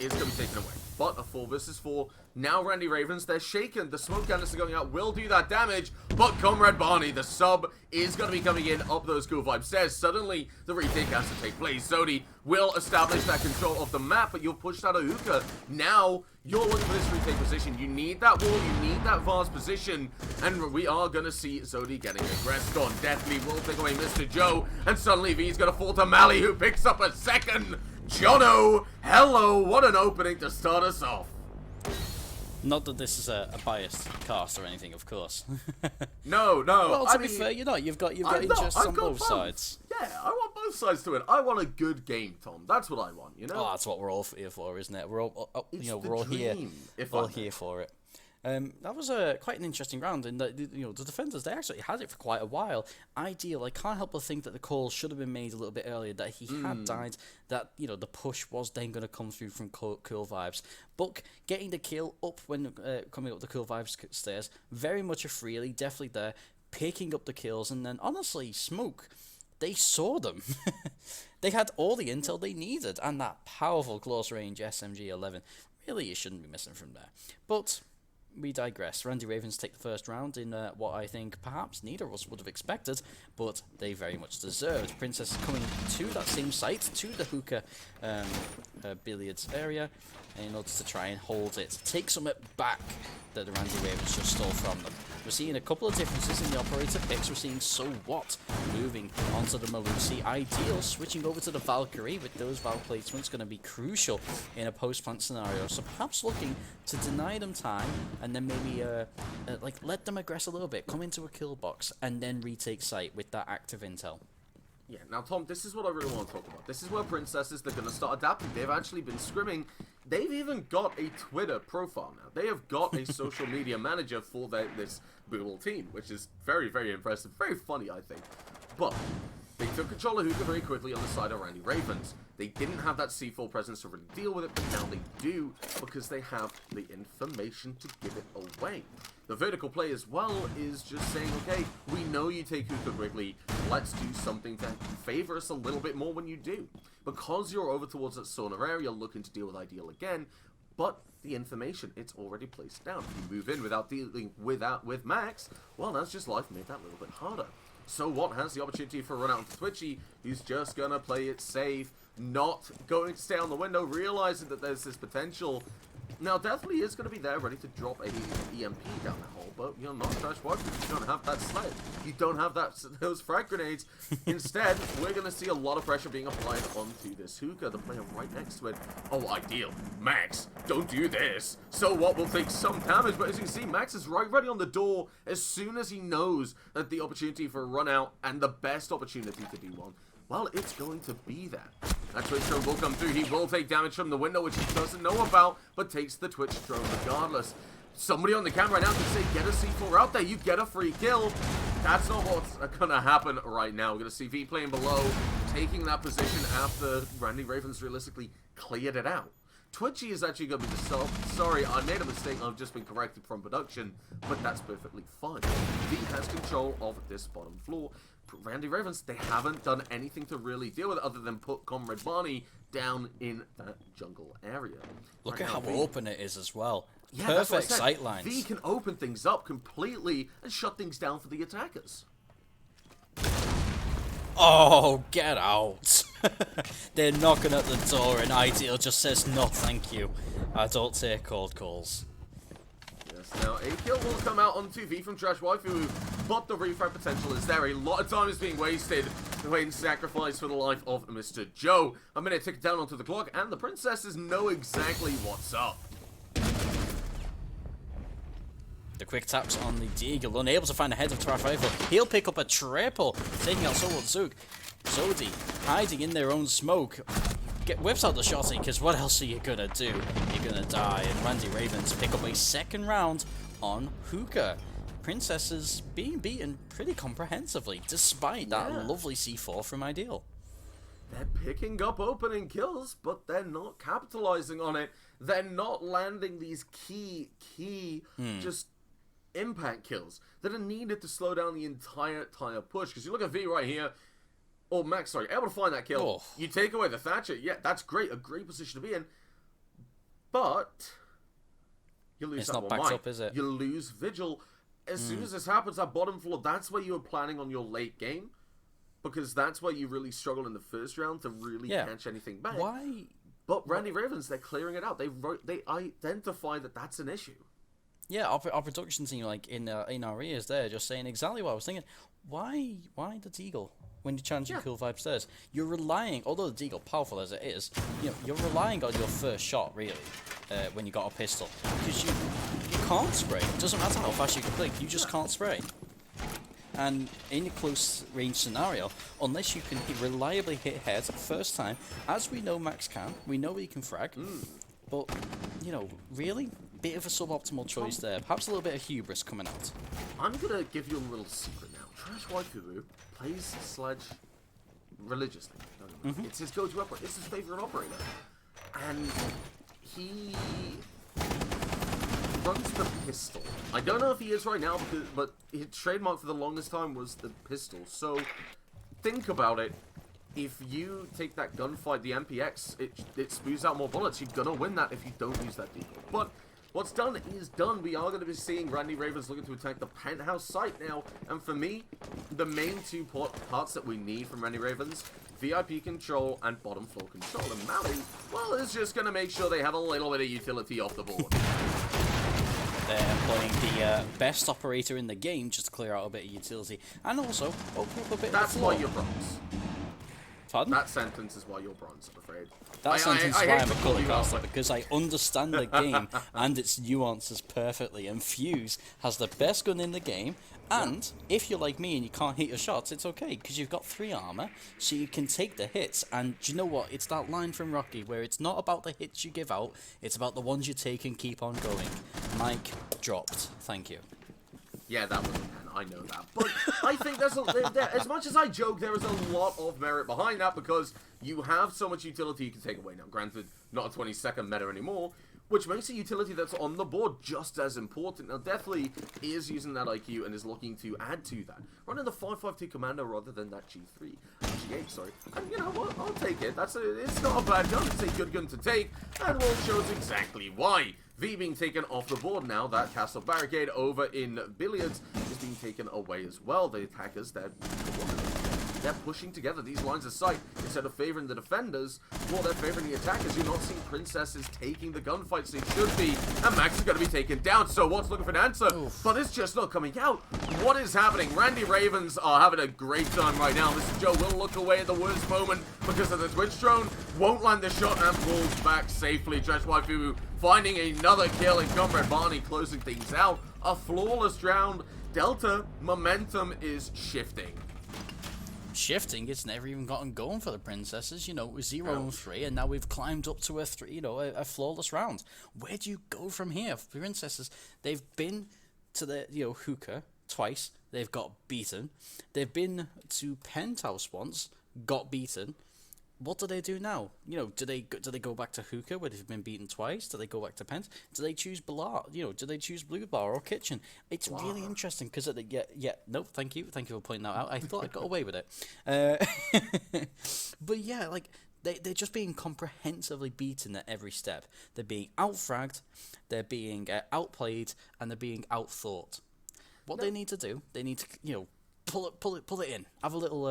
is going to be taken away. But a 4 versus 4. Now Randy Ravens, they're shaken. The smoke canister going out will do that damage. But Comrade Barney, the sub, is going to be coming in up those cool vibe stairs. Suddenly, the retake has to take place. Zodi will establish that control of the map, but you'll push out a Hookah. Now, you're looking for this retake position. You need that wall, you need that vast position, and we are going to see Zodi getting aggressed on. Deathly will take away Mr. Joe, and suddenly V's going to fall to Mally, who picks up a second. Jono, hello, what an opening to start us off. Not that this is a biased cast or anything, of course. No. Well, to be fair, you've got interests on both sides. Yeah, I want both sides to win. I want a good game, Tom. That's what I want, Oh, that's what we're all here for, isn't it? We're all, we're all dream, here for it. That was quite an interesting round in that the defenders, they actually had it for quite a while. Ideal, I can't help but think that the call should have been made a little bit earlier, that he had died, that the push was then going to come through from cool vibes. Buck getting the kill up when coming up the cool vibes stairs, very much a freely, definitely there, picking up the kills, and then honestly, Smoke, they saw them. They had all the intel they needed, and that powerful close range SMG-11. Really, you shouldn't be missing from there. But we digress. Randy Ravens take the first round in what I think perhaps neither of us would have expected, but they very much deserved. Princess coming to that same site, to the Hookah billiards area, in order to try and hold it. Take some back that the Randy Ravens just stole from them. We're seeing a couple of differences in the operator picks. We're seeing So What moving onto the Malusi. Ideal switching over to the Valkyrie, with those Val placements going to be crucial in a post-plant scenario. So perhaps looking to deny them time and then maybe let them aggress a little bit, come into a kill box, and then retake site with that active intel. Yeah, now Tom, this is what I really want to talk about. This is where Princesses, they're going to start adapting. They've actually been scrimming They've even got a Twitter profile now. They have got a social media manager for this Booble team, which is very, very impressive. Very funny, I think. But they took control of Hookah very quickly on the side of Randy Ravens. They didn't have that C4 presence to really deal with it, but now they do, because they have the information to give it away. The vertical play as well is just saying, okay, we know you take Hookah quickly, let's do something to favor us a little bit more when you do. Because you're over towards that sauna area looking to deal with Ideal again, but the information, it's already placed down. If you move in without dealing with Max, well, that's just life made that a little bit harder. So what has the opportunity for a run out into Twitchy, who's just going to play it safe, not going to stay on the window, realizing that there's this potential. Now, definitely is going to be there, ready to drop a EMP down the hole, but you're not Crash Wife. You don't have that sled. You don't have those frag grenades. Instead, we're going to see a lot of pressure being applied onto this Hookah, the player right next to it. Oh, Ideal. Max, don't do this. So what, will take some damage, but as you can see, Max is right ready on the door as soon as he knows that the opportunity for a run out and the best opportunity to do one, well, it's going to be there. That Twitch drone will come through. He will take damage from the window, which he doesn't know about, but takes the Twitch drone regardless. Somebody on the camera right now can say, get a C4 out there, you get a free kill. That's not what's going to happen right now. We're going to see V playing below, taking that position after Randy Ravens realistically cleared it out. Twitchy is actually going to be the self. Sorry, I made a mistake. I've just been corrected from production, but that's perfectly fine. V has control of this bottom floor. Randy Ravens, they haven't done anything to really deal with it other than put Comrade Barney down in that jungle area. Look right at now, how open it is as well. Yeah, that's what I Perfect said. sight lines. V can open things up completely and shut things down for the attackers. Oh, get out. They're knocking at the door and Ideal just says, no thank you. I don't take cold calls. Yes, now a kill will come out on 2V from Trash Waifu, but the refrag potential is there. A lot of time is being wasted when sacrifice for the life of Mr. Joe. A minute tick down onto the clock, and the princesses know exactly what's up. The quick taps on the Deagle, unable to find a head of Trafival. He'll pick up a triple, taking out Solo Zug. Zodi hiding in their own smoke. Whips out the shotty, because what else are you gonna do? You're gonna die. And Randy Ravens pick up a second round on Hookah. Princesses being beaten pretty comprehensively, despite that lovely C4 from Ideal. They're picking up opening kills, but they're not capitalizing on it. They're not landing these key just impact kills that are needed to slow down the entire push. Because you look at V right here, or Max, sorry, able to find that kill. Oh. You take away the Thatcher, yeah, that's great, a great position to be in. But you lose It's that not one backed mine. up, is it? You lose Vigil. As soon as this happens, that bottom floor, that's where you were planning on your late game. Because that's where you really struggle in the first round to really catch anything back. Why? But Randy Ravens, they're clearing it out. They identify that that's an issue. Yeah, our production team, like in our ears, there, just saying exactly what I was thinking. Why the Deagle? When you challenge your cool vibe stairs, you're relying, although the Deagle powerful as it is, you're relying on your first shot really when you got a pistol, because you can't spray. It doesn't matter how fast you can blink, you just can't spray. And in a close range scenario, unless you can reliably hit heads first time, as we know Max can, we know he can frag, but really, bit of a suboptimal choice there. Perhaps a little bit of hubris coming out. I'm gonna give you a little secret now. Trash Waifu plays Sledge religiously. It's his go-to operator. It's his favorite operator, and he runs the pistol. I don't know if he is right now, but his trademark for the longest time was the pistol. So think about it. If you take that gunfight, the MPX, it spews out more bullets. You're gonna win that if you don't use that decoy. But what's done is done. We are going to be seeing Randy Ravens looking to attack the penthouse site now. And for me, the main two parts that we need from Randy Ravens, VIP control and bottom floor control. And Mally, well, is just going to make sure they have a little bit of utility off the board. They're employing the best operator in the game just to clear out a bit of utility. And also open up a bit That's of the floor. why you're bronze. Pardon? That sentence is why you're bronze, I'm afraid. That sentence is I why hate I'm a to call you out, colorcaster, but- because I understand the game and its nuances perfectly. And Fuse has the best gun in the game, And if you're like me and you can't hit your shots, it's okay, because you've got 3 armor, so you can take the hits. And do you know what? It's that line from Rocky where it's not about the hits you give out, it's about the ones you take and keep on going. Mic dropped. Thank you. Yeah, that was a pen, I know that. But I think as much as I joke, there is a lot of merit behind that, because you have so much utility you can take away. Now, granted, not a 20-second meta anymore, which makes a utility that's on the board just as important. Now, Deathly is using that IQ and is looking to add to that. Running the 5.52 Commando rather than that G3. G8, sorry. And you know what? I'll take it. It's not a bad gun. It's a good gun to take. And we'll show us exactly why. V being taken off the board now. That Castle Barricade over in Billiards is being taken away as well. The attackers, they're pushing together these lines of sight instead of favoring the defenders. Well, they're favoring the attackers. You're not seeing Princesses taking the gunfights they should be, and Max is going to be taken down. So what's looking for an answer? But it's just not coming out. What is happening? Randy Ravens are having a great time right now. Mr. Joe will look away at the worst moment because of the Twitch drone. Won't land the shot and pulls back safely. Dredge Waifu finding another kill, and Comrade Barney closing things out. A flawless round. Delta momentum is shifting. It's never even gotten going for the Princesses. You know, it was 0-3, and now we've climbed up to a flawless round. Where do you go from here? Princesses, they've been to the hookah twice, they've got beaten. They've been to Penthouse once, got beaten. What do they do now? Do they go back to hookah where they've been beaten twice? Do they go back to Pent? Do they choose Blar? Do they choose Blue Bar or Kitchen? It's really interesting because no, thank you for pointing that out. I thought I got away with it, but yeah, like they're just being comprehensively beaten at every step. They're being outfragged, they're being outplayed, and they're being outthought. What they need to do, they need to pull it in. Have a little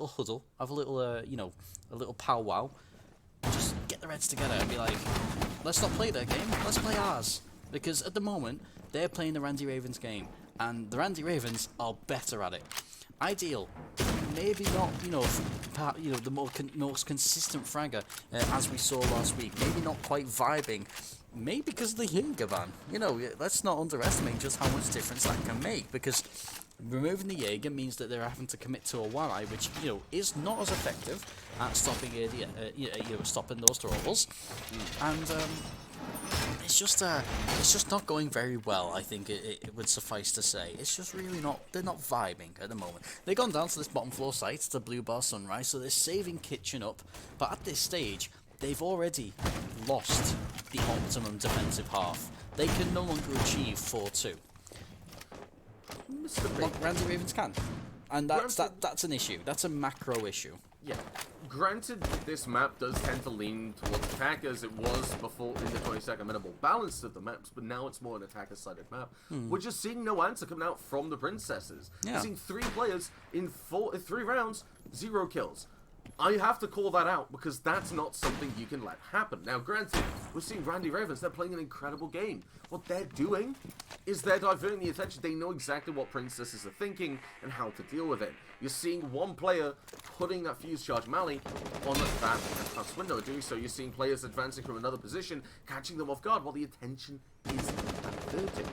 huddle. Have a little a little powwow. Just get the Reds together and be like, let's not play their game. Let's play ours. Because at the moment they're playing the Randy Ravens game, and the Randy Ravens are better at it. Ideal, maybe not. The most consistent fragger as we saw last week. Maybe not quite vibing. Maybe because of the Jaeger ban. Let's not underestimate just how much difference that can make, because removing the Jaeger means that they're having to commit to a Warai, which is not as effective at stopping stopping those throwables, and it's just not going very well. I think it would suffice to say it's just really not. They're not vibing at the moment. They've gone down to this bottom floor site, the Blue Bar Sunrise, so they're saving Kitchen up, but at this stage they've already lost the optimum defensive half. They can no longer achieve 4-2. Like Randy Ravens can, and that's an issue. That's a macro issue. Yeah. Granted, this map does tend to lean towards attack, as it was before in the 22nd minimal balance of the maps, but now it's more an attacker-sided map. We're just seeing no answer coming out from the Princesses. Yeah. We're seeing 3 players in 3 rounds, 0 kills. I have to call that out, because that's not something you can let happen. Now, granted, we're seeing Randy Ravens, they're playing an incredible game. What they're doing is they're diverting the attention. They know exactly what Princesses are thinking and how to deal with it. You're seeing one player putting that fuse charge Mally on that pass window. Doing so, you're seeing players advancing from another position, catching them off guard while the attention is diverted.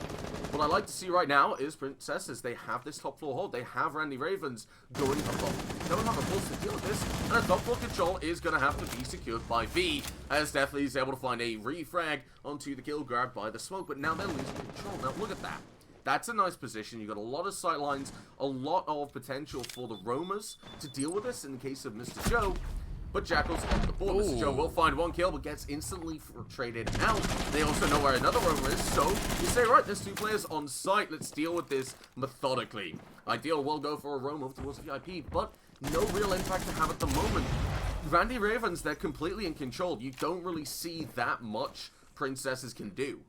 What I like to see right now is Princesses. They have this top floor hold. They have Randy Ravens going above. They don't have a pulse to deal with this, and a top floor control is going to have to be secured by V, as Deathly is able to find a refrag onto the kill grab by the smoke, but now they're losing control. Now look at that. That's a nice position. You've got a lot of sight lines, a lot of potential for the roamers to deal with this in the case of Mr. Joe. But Jackal's on the board. Mr. Joe will find 1 kill, but gets instantly traded out. They also know where another roamer is, so you say, right, there's 2 players on site. Let's deal with this methodically. Ideal will go for a roam over towards VIP, but no real impact to have at the moment. Randy Ravens, they're completely in control. You don't really see that much Princesses can do.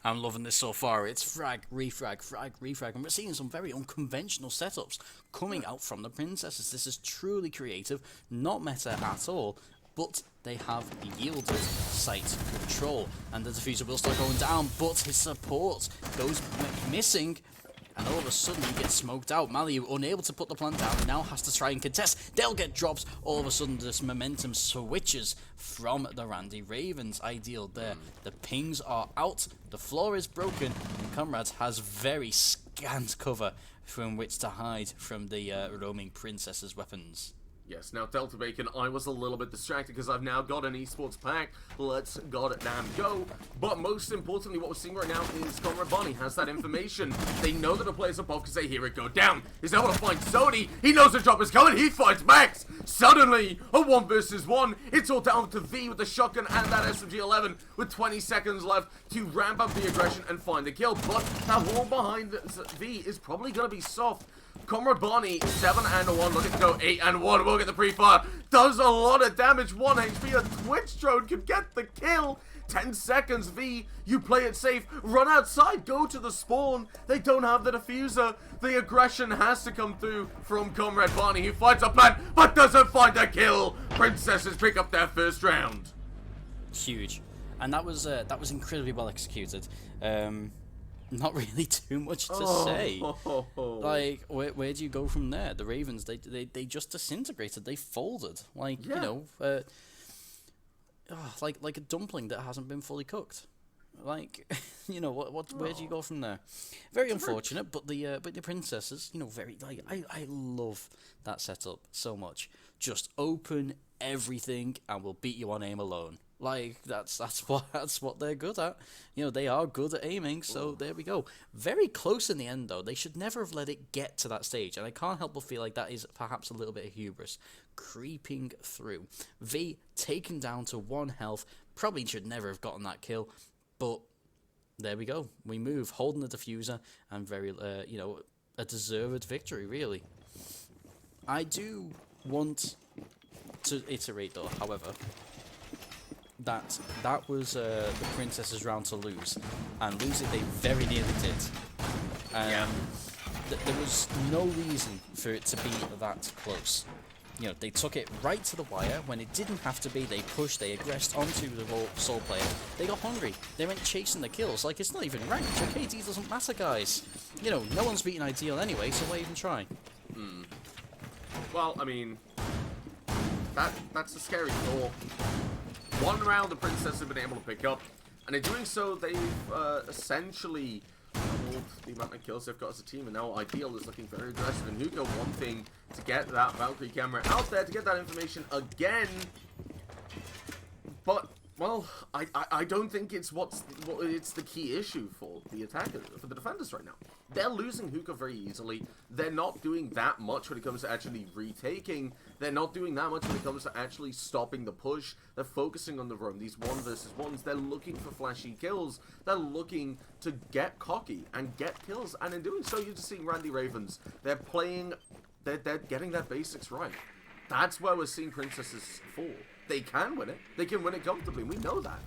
I'm loving this so far. It's frag, refrag, frag, refrag, and we're seeing some very unconventional setups coming out from the Princesses. This is truly creative, not meta at all, but they have yielded site control, and the diffuser will start going down, but his support goes missing. And all of a sudden he gets smoked out. Mali, unable to put the plant down, now has to try and contest. They'll get drops. All of a sudden this momentum switches from the Randy Ravens. Ideal there. The pings are out. The floor is broken. And Comrades has very scant cover from which to hide from the roaming princess's weapons. Yes, now Delta Bacon, I was a little bit distracted because I've now got an esports pack. Let's goddamn go. But most importantly, what we're seeing right now is Comrade Bonnie has that information. They know that the players above because they hear it go down. He's able to find Zodi. He knows the drop is coming. He finds Max. Suddenly, a 1 versus 1. It's all down to V with the shotgun and that SMG-11 with 20 seconds left to ramp up the aggression and find the kill. But that wall behind V is probably going to be soft. Comrade Bonnie, 7-1, looking to go 8-1, will get the pre-fire, does a lot of damage, 1 HP, a Twitch drone could get the kill, 10 seconds, V, you play it safe, run outside, go to the spawn, they don't have the diffuser, the aggression has to come through from Comrade Bonnie, who finds a plant, but doesn't find a kill, Princesses pick up their first round. Huge. And that was incredibly well executed. Not really too much to say. Like, where do you go from there? The Ravens, they just disintegrated. They folded. Like, Yeah. you know, like a dumpling that hasn't been fully cooked. Like, you know, where do you go from there? Very unfortunate, but the princesses, you know, very, like, I love that setup so much. Just open everything and we'll beat you on aim alone. Like, that's what they're good at. You know, they are good at aiming, so there we go. Very close in the end, though. They should never have let it get to that stage, and I can't help but feel like that is perhaps a little bit of hubris creeping through. V taken down to 1 health. Probably should never have gotten that kill, but there we go. We move, holding the diffuser, and very, you know, a deserved victory, really. I do want to iterate, though, however, that was the Princess's round to lose, and lose it they very nearly did. There was no reason for it to be that close. You know, they took it right to the wire when it didn't have to be. They pushed, they aggressed onto the sole player. They got hungry. They went chasing the kills. Like, it's not even ranked. Your KD doesn't matter, guys. You know, no one's beating Ideal anyway, so why even try? Well, I mean, that's a scary thought. 1 round the Princess have been able to pick up, and in doing so, they've essentially doubled the amount of kills they've got as a team, and now Ideal is looking very aggressive, and Hugo wanting to get that Valkyrie camera out there to get that information again. But, well, I don't think it's it's the key issue for the attackers, for the defenders right now. They're losing hookah very easily. They're not doing that much when it comes to actually retaking. They're not doing that much when it comes to actually stopping the push. They're focusing on the roam. These 1 versus 1s, they're looking for flashy kills. They're looking to get cocky and get kills. And in doing so, you're just seeing Randy Ravens. They're playing, they're getting their basics right. That's where we're seeing Princesses fall. They can win it. They can win it comfortably. We know that.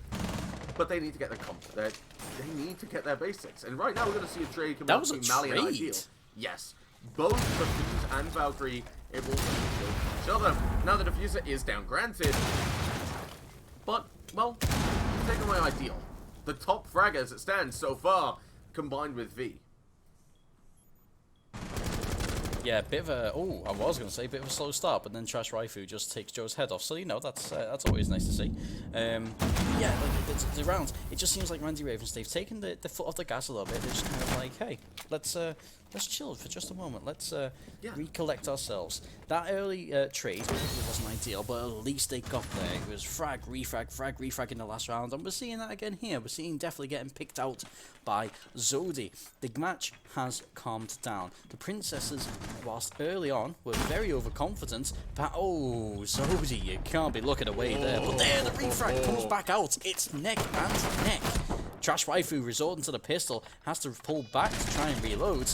But they need to get their comfort. They need to get their basics. And right now we're going to see a trade come out between Mali and Ideal. Yes. Both Diffuse and Valkyrie able to kill each other. Now the Diffuser is down, granted. But, well, take away Ideal. The top frag as it stands so far, combined with V. Yeah, bit of a, I was going to say, bit of a slow start, but then Trash Raifu just takes Joe's head off, so, you know, that's always nice to see. Yeah, like, the rounds, it just seems like Randy Ravens, they've taken the foot off the gas a little bit. They're just kind of like, hey, let's chill for just a moment. Let's recollect ourselves. That early trade wasn't ideal, but at least they got there. It was frag, refrag in the last round, and we're seeing that again here. We're seeing definitely getting picked out by Zodi. The match has calmed down. The Princesses, whilst early on, were very overconfident, but Zodi, you can't be looking away there. But there, the refrag comes back out. It's neck and neck. Trash Waifu resorting to the pistol, has to pull back to try and reload.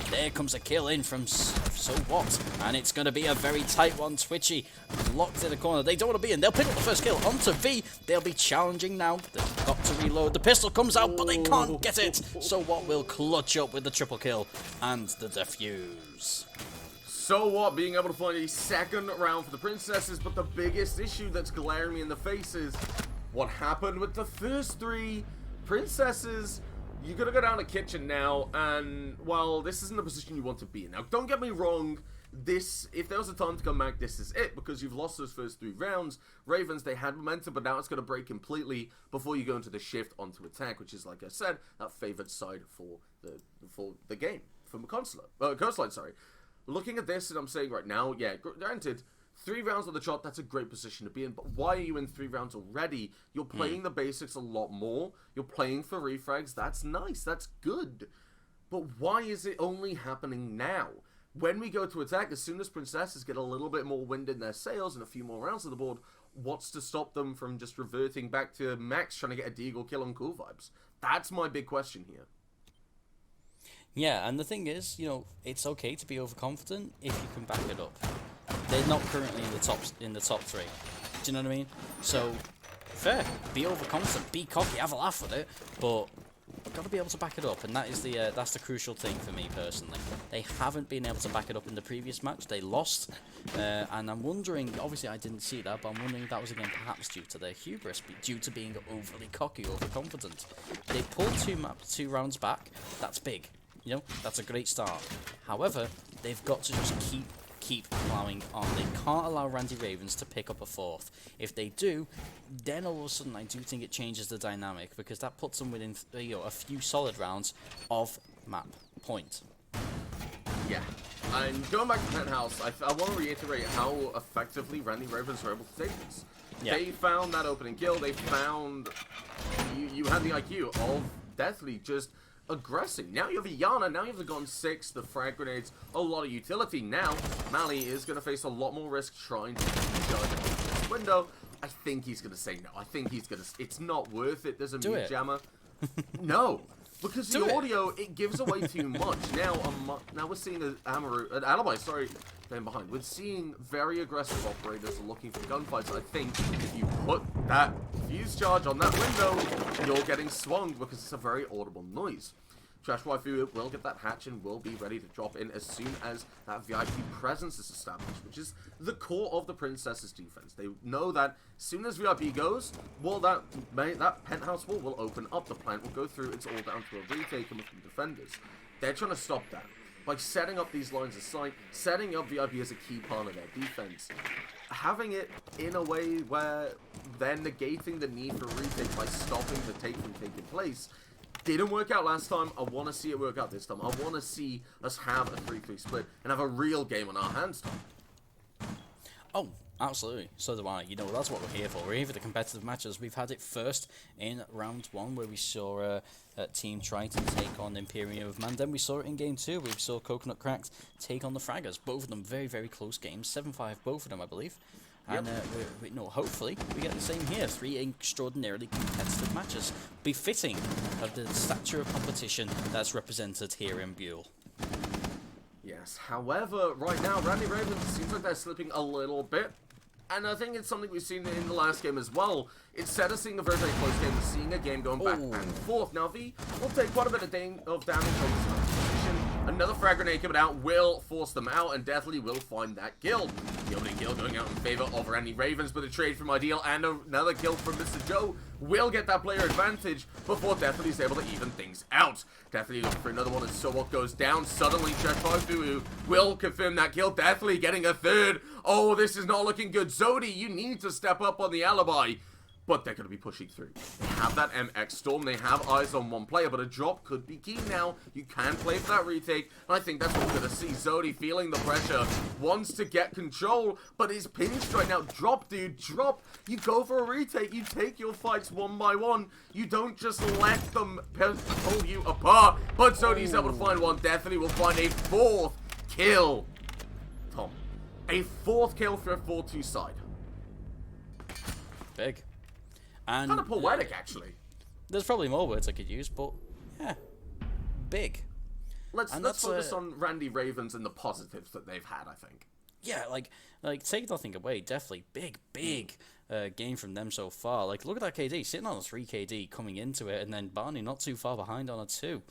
There comes a kill in from So What, and it's going to be a very tight one. Twitchy locked in the corner. They don't want to be in. They'll pick up the first kill onto V. They'll be challenging now. They've got to reload. The pistol comes out, but they can't get it. So What will clutch up with the triple kill and the defuse. So What being able to find a second round for the Princesses, but the biggest issue that's glaring me in the face is what happened with the first 3 Princesses. You're gonna go down to kitchen now, and, well, this isn't the position you want to be in. Now, don't get me wrong, if there was a time to come back, this is it, because you've lost those first 3 rounds. Ravens, they had momentum, but now it's going to break completely before you go into the shift onto attack, which is, like I said, that favored side for the game, from Coastline, sorry. Looking at this, and I'm saying right now, yeah, granted, 3 rounds on the trot, that's a great position to be in, but why are you in 3 rounds already? You're playing the basics a lot more, you're playing for refrags, that's nice, that's good. But why is it only happening now? When we go to attack, as soon as Princesses get a little bit more wind in their sails and a few more rounds on the board, what's to stop them from just reverting back to Max trying to get a Deagle kill on Cool Vibes? That's my big question here. Yeah, and the thing is, you know, it's okay to be overconfident if you can back it up. They're not currently in the top 3. Do you know what I mean? So, fair. Be overconfident, be cocky, have a laugh with it, but you've got to be able to back it up, and that is that's the crucial thing for me personally. They haven't been able to back it up in the previous match. They lost, and I'm wondering. Obviously, I didn't see that, but I'm wondering if that was again perhaps due to their hubris, due to being overly cocky, overconfident. They pulled 2 rounds back. That's big. You know, that's a great start. However, they've got to just keep plowing on. They can't allow Randy Ravens to pick up a 4th. If they do, then all of a sudden I do think it changes the dynamic, because that puts them within a few solid rounds of map point. Yeah, and going back to Penthouse, I want to reiterate how effectively Randy Ravens were able to take this. Yeah. They found that opening kill, they found you had the IQ of Deathly just aggressing. Now you have a Yana, now you have the Gun 6, the frag grenades, a lot of utility. Now, Mally is going to face a lot more risk trying to judge this window. I think he's going to say no. I think he's going to... It's not worth it. There's a mute jammer. No. Because the audio, it gives away too much. Now we're seeing an Alibi, staying behind. We're seeing very aggressive operators looking for gunfights. I think if you put that fuse charge on that window, you're getting swung because it's a very audible noise. Trash Waifu will get that hatch and will be ready to drop in as soon as that VIP presence is established, which is the core of the Princess's defense. They know that as soon as VIP goes, well, that penthouse wall will open up, the plant will go through, it's all down to a retake and from defenders. They're trying to stop that by setting up these lines of sight, setting up VIP as a key part of their defense. Having it in a way where they're negating the need for a retake by stopping the take from taking place. Didn't work out last time. I want to see it work out this time. I want to see us have a 3-3 split and have a real game on our hands, Tom. Oh, absolutely. So do I. You know, that's what we're here for. We're here for the competitive matches. We've had it first in round 1, where we saw a team try to take on Imperium of Man. Then we saw it in game 2. We saw Coconut Cracked take on the Fraggers. Both of them very, very close games. 7-5, both of them, I believe. And hopefully we get the same here. 3 extraordinarily competitive matches, befitting of the stature of competition that's represented here in Buell. Yes, however, right now, Randy Ravens seems like they're slipping a little bit. And I think it's something we've seen in the last game as well. Instead of seeing a very, very close game, we're seeing a game going back and forth. Now, V will take quite a bit of damage on this position. Another frag grenade coming out will force them out, and Deathly will find that kill. The opening kill going out in favor of Randy Ravens, but a trade from Ideal and another kill from Mr. Joe will get that player advantage before Deathly's able to even things out. Deathly looking for another one, and so what goes down. Suddenly, Chetfaifu will confirm that kill. Deathly getting a 3rd. Oh, this is not looking good. Zodi, you need to step up on the alibi. But they're going to be pushing through. They have that MX Storm. They have eyes on one player, but a drop could be key now. You can play for that retake, and I think that's what we're going to see. Zodi feeling the pressure, wants to get control, but is pinched right now. Drop, dude, drop. You go for a retake. You take your fights one by one. You don't just let them pull you apart. But Zodi's able to find one. Definitely will find a 4th kill. Tom, a 4th kill for a 4-2 side. Big. And kind of poetic, actually. There's probably more words I could use, but yeah, big. Let's focus on Randy Ravens and the positives that they've had, I think. Yeah, like take nothing away, definitely big game from them so far. Like, look at that KD, sitting on a 3 KD coming into it, and then Barney not too far behind on a 2.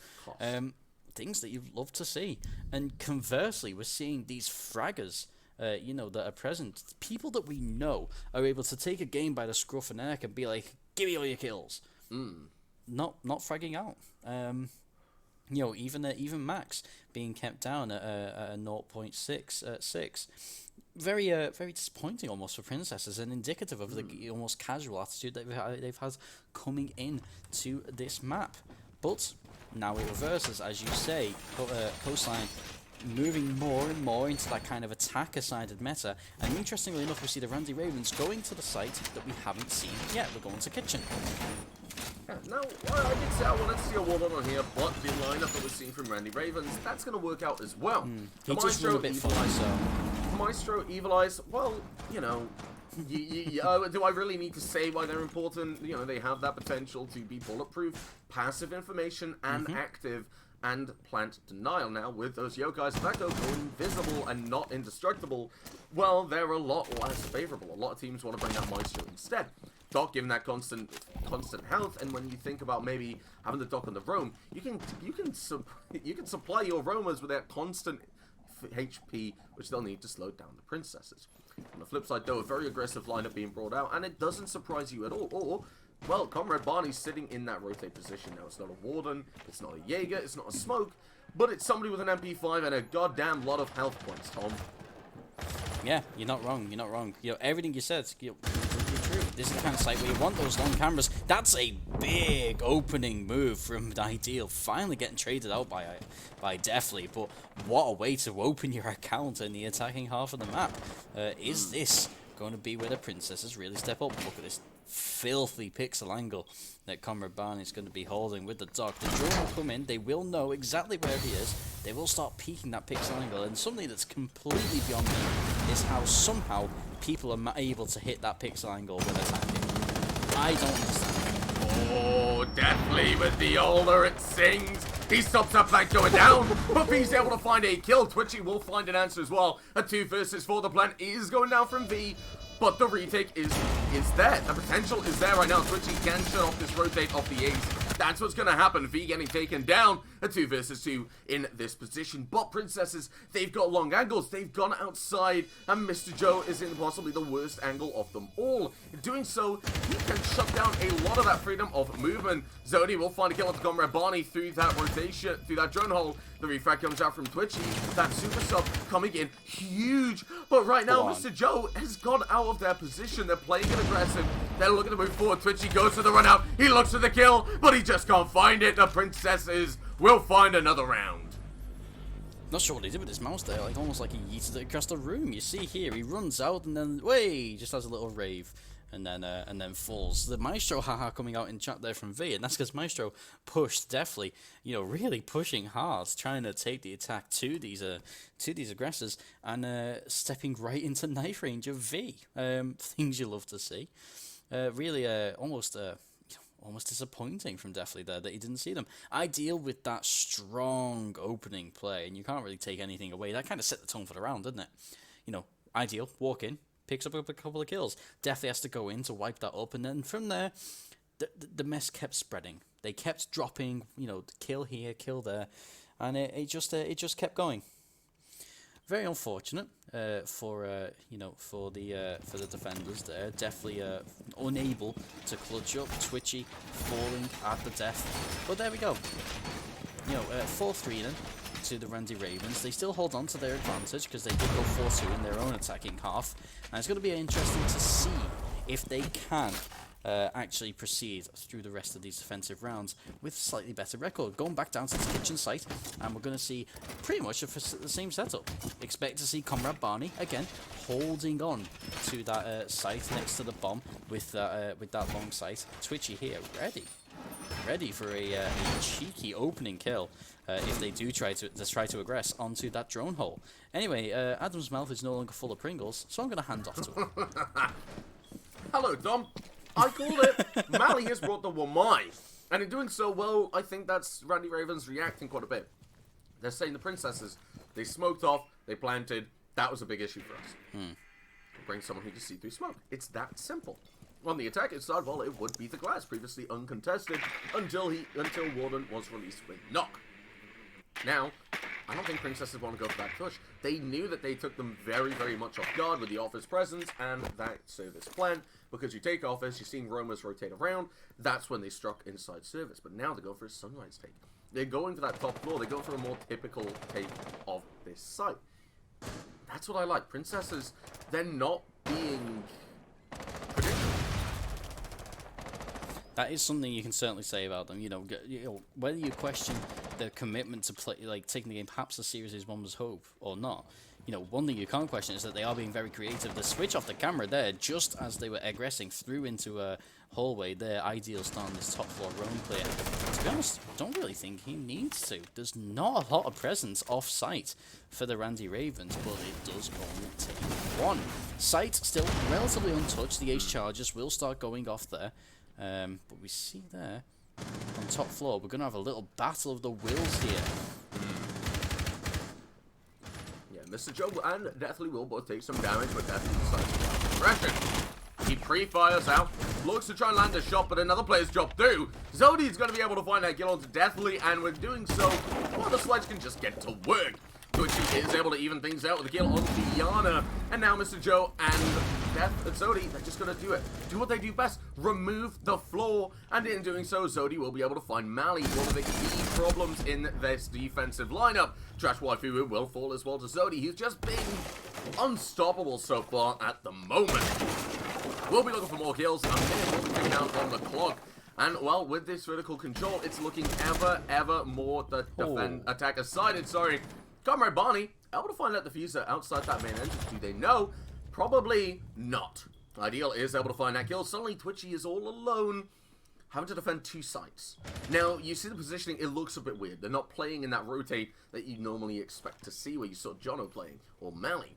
Things that you'd love to see. And conversely, we're seeing these fraggers, that are present, people that we know are able to take a game by the scruff of the neck and be like, give me all your kills. Not fragging out. You know, even Max being kept down at a 0.6. Very disappointing almost for Princesses, and indicative of the almost casual attitude that they've had coming in to this map. But now it reverses, as you say. Coastline moving more and more into that kind of attacker-sided meta, and interestingly enough, we see the Randy Ravens going to the site that we haven't seen yet. We're going to Kitchen. Yeah, now, I did say I wanted to see a Warlord on here, but the lineup that we're seeing from Randy Ravens, that's going to work out as well. He does run a bit funny, so... Maestro, Evil Eyes, well, you know, do I really need to say why they're important? You know, they have that potential to be bulletproof, passive information, and active, and plant denial. Now, with those yokais that go invisible and not indestructible, well, they're a lot less favorable. A lot of teams want to bring that Maestro instead. Doc giving that constant health, and when you think about maybe having the Doc on the roam, you can supply your roamers with that constant HP, which they'll need to slow down the Princesses. On the flip side, though, a very aggressive lineup being brought out, and it doesn't surprise you at all. Or, well, Comrade Barney's sitting in that rotate position now. It's not a Warden, it's not a Jaeger, it's not a Smoke, but it's somebody with an MP5 and a goddamn lot of health points, Tom. Yeah, you're not wrong. You're not wrong. You know, everything you said, you're true. This is the kind of site where you want those long cameras. That's a big opening move from Ideal. Finally getting traded out by Deathly, but what a way to open your account in the attacking half of the map. Is this going to be where the Princesses really step up? Look at this filthy pixel angle that Comrade Barney's going to be holding with the Doc. The drone will come in, they will know exactly where he is, they will start peeking that pixel angle, and something that's completely beyond me is how somehow people are able to hit that pixel angle when attacking. I don't understand. Oh, Deathly with the older it sings. He stops that flank going down, but he's able to find a kill. Twitchy will find an answer as well. A 2 versus 4. The plan is going down from V, but the retake is there. The potential is there right now. Twitchy can shut off this rotate off the Ace. That's what's going to happen. V getting taken down. A 2 versus 2 in this position. But Princesses, they've got long angles. They've gone outside, and Mr. Joe is in possibly the worst angle of them all. In doing so, he can shut down a lot of that freedom of movement. Zodi will find a kill onto Comrade Barney through that rotation, through that drone hole. The refrag comes out from Twitchy. That super sub coming in huge. But right now, Mr. Joe has gone out of their position. They're playing it aggressive. They're looking to move forward. Twitchy goes for the run out. He looks for the kill, but he just can't find it. The Princesses will find another round. Not sure what he did with his mouse there, like almost like he yeeted it across the room. You see here, he runs out and then, way, just has a little rave. And then falls. The Maestro haha coming out in chat there from V, and that's because Maestro pushed deftly, you know, really pushing hard, trying to take the attack to these aggressors, and stepping right into knife range of V. Things you love to see. Really, almost disappointing from Deathly there that he didn't see them. Ideal with that strong opening play, and you can't really take anything away. That kind of set the tone for the round, didn't it? You know, Ideal, walk in, picks up a couple of kills. Deathly has to go in to wipe that up, and then from there, the mess kept spreading. They kept dropping, you know, kill here, kill there, and it just kept going. Very unfortunate for the defenders there. Definitely unable to clutch up. Twitchy falling at the death, but there we go. You know, 4-3 then to the Randy Ravens. They still hold on to their advantage because they did go 4-2 in their own attacking half, and it's going to be interesting to see if they can actually proceed through the rest of these defensive rounds with a slightly better record. Going back down to the kitchen site, and we're going to see pretty much the same setup. Expect to see Comrade Barney again holding on to that site next to the bomb with that long sight. Twitchy here, ready for a cheeky opening kill if they do try to aggress onto that drone hole. Anyway, Adam's mouth is no longer full of Pringles, so I'm going to hand off to him. Hello, Dom. I called it. Mally has brought the Wamai. And in doing so, well, I think that's Randy Ravens reacting quite a bit. They're saying the Princesses, they smoked off, they planted. That was a big issue for us. Bring someone who can see through smoke. It's that simple. On the attacking side, well, it would be the glass, previously uncontested, until Warden was released with knock. Now, I don't think Princesses want to go for that push. They knew that they took them very, very much off guard with the Office presence and that service plan. Because you take Office, you're seeing roamers rotate around, that's when they struck inside service. But now they go for a Sunrise take. They're going for that top floor. They go for a more typical take of this site. That's what I like. Princesses, they're not being predictable. That is something you can certainly say about them. You know, whether you question their commitment to play, like taking the game perhaps as serious as one was hope or not. You know, one thing you can't question is that they are being very creative. The switch off the camera there, just as they were egressing through into a hallway, their ideal start on this top floor roam player. To be honest, I don't really think he needs to. There's not a lot of presence off-site for the Randy Ravens, but it does only take one. Site still relatively untouched. The Ace Chargers will start going off there. But we see there, on top floor, we're going to have a little battle of the wills here. Yeah, Mr. Joe and Deathly will both take some damage, but Deathly decides to aggression. He pre-fires out, looks to try and land a shot, but another player's dropped through. Zodi's going to be able to find that kill onto Deathly, and with doing so, well, the Sledge can just get to work. Twitchy is able to even things out with a kill on Diana, and now Mr. Joe and Death and Zodi, they're just going to do it. Do what they do best, remove the floor, and in doing so, Zodi will be able to find Mally, one of the key problems in this defensive lineup. Trash Waifu will fall as well to Zodi. He's just been unstoppable so far at the moment. We'll be looking for more kills, and a minute will be ticking down on the clock. And, well, with this vertical control, it's looking ever more the attacker-sided, sorry. Comrade Barney, able to find that diffuser outside that main entrance. Do they know? Probably not. Ideal is able to find that kill. Suddenly, Twitchy is all alone, having to defend two sites. Now, you see the positioning, it looks a bit weird. They're not playing in that rotate that you normally expect to see, where you saw Jono playing, or Mally.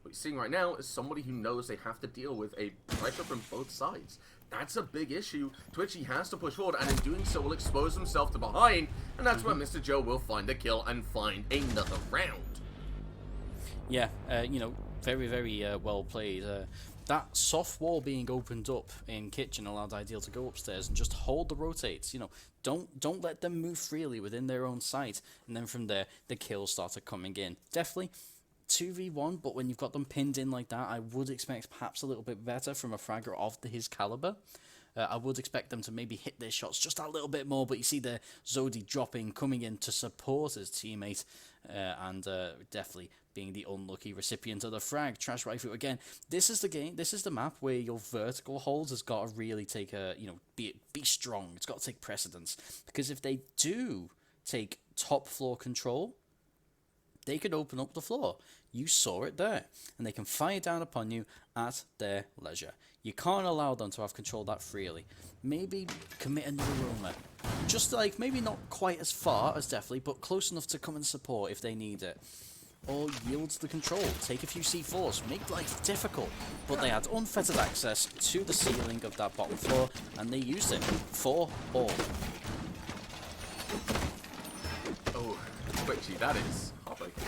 What you're seeing right now is somebody who knows they have to deal with a pressure from both sides. That's a big issue. Twitchy has to push forward, and in doing so will expose himself to behind, and that's where Mr. Joe will find the kill and find another round. Yeah, you know, very well played. That soft wall being opened up in kitchen allowed Ideal to go upstairs and just hold the rotates. You know, don't let them move freely within their own site, and then from there the kills started coming in. Definitely 2v1, but when you've got them pinned in like that, I would expect perhaps a little bit better from a fragger of his caliber. I would expect them to maybe hit their shots just a little bit more, but you see the Zodi dropping, coming in to support his teammate, and definitely being the unlucky recipient of the frag. Trash Waifu again. This is the game. This is the map where your vertical holds has got to really take a, you know, be strong. It's got to take precedence, because if they do take top floor control, they could open up the floor. You saw it there. And they can fire down upon you at their leisure. You can't allow them to have control that freely. Maybe commit another roamer. Just like, maybe not quite as far as Deathly, but close enough to come and support if they need it. Or yield the control. Take a few C4s. Make life difficult. But they had unfettered access to the ceiling of that bottom floor, and they used it for all. Oh, Twitchy, that is heartbreaking.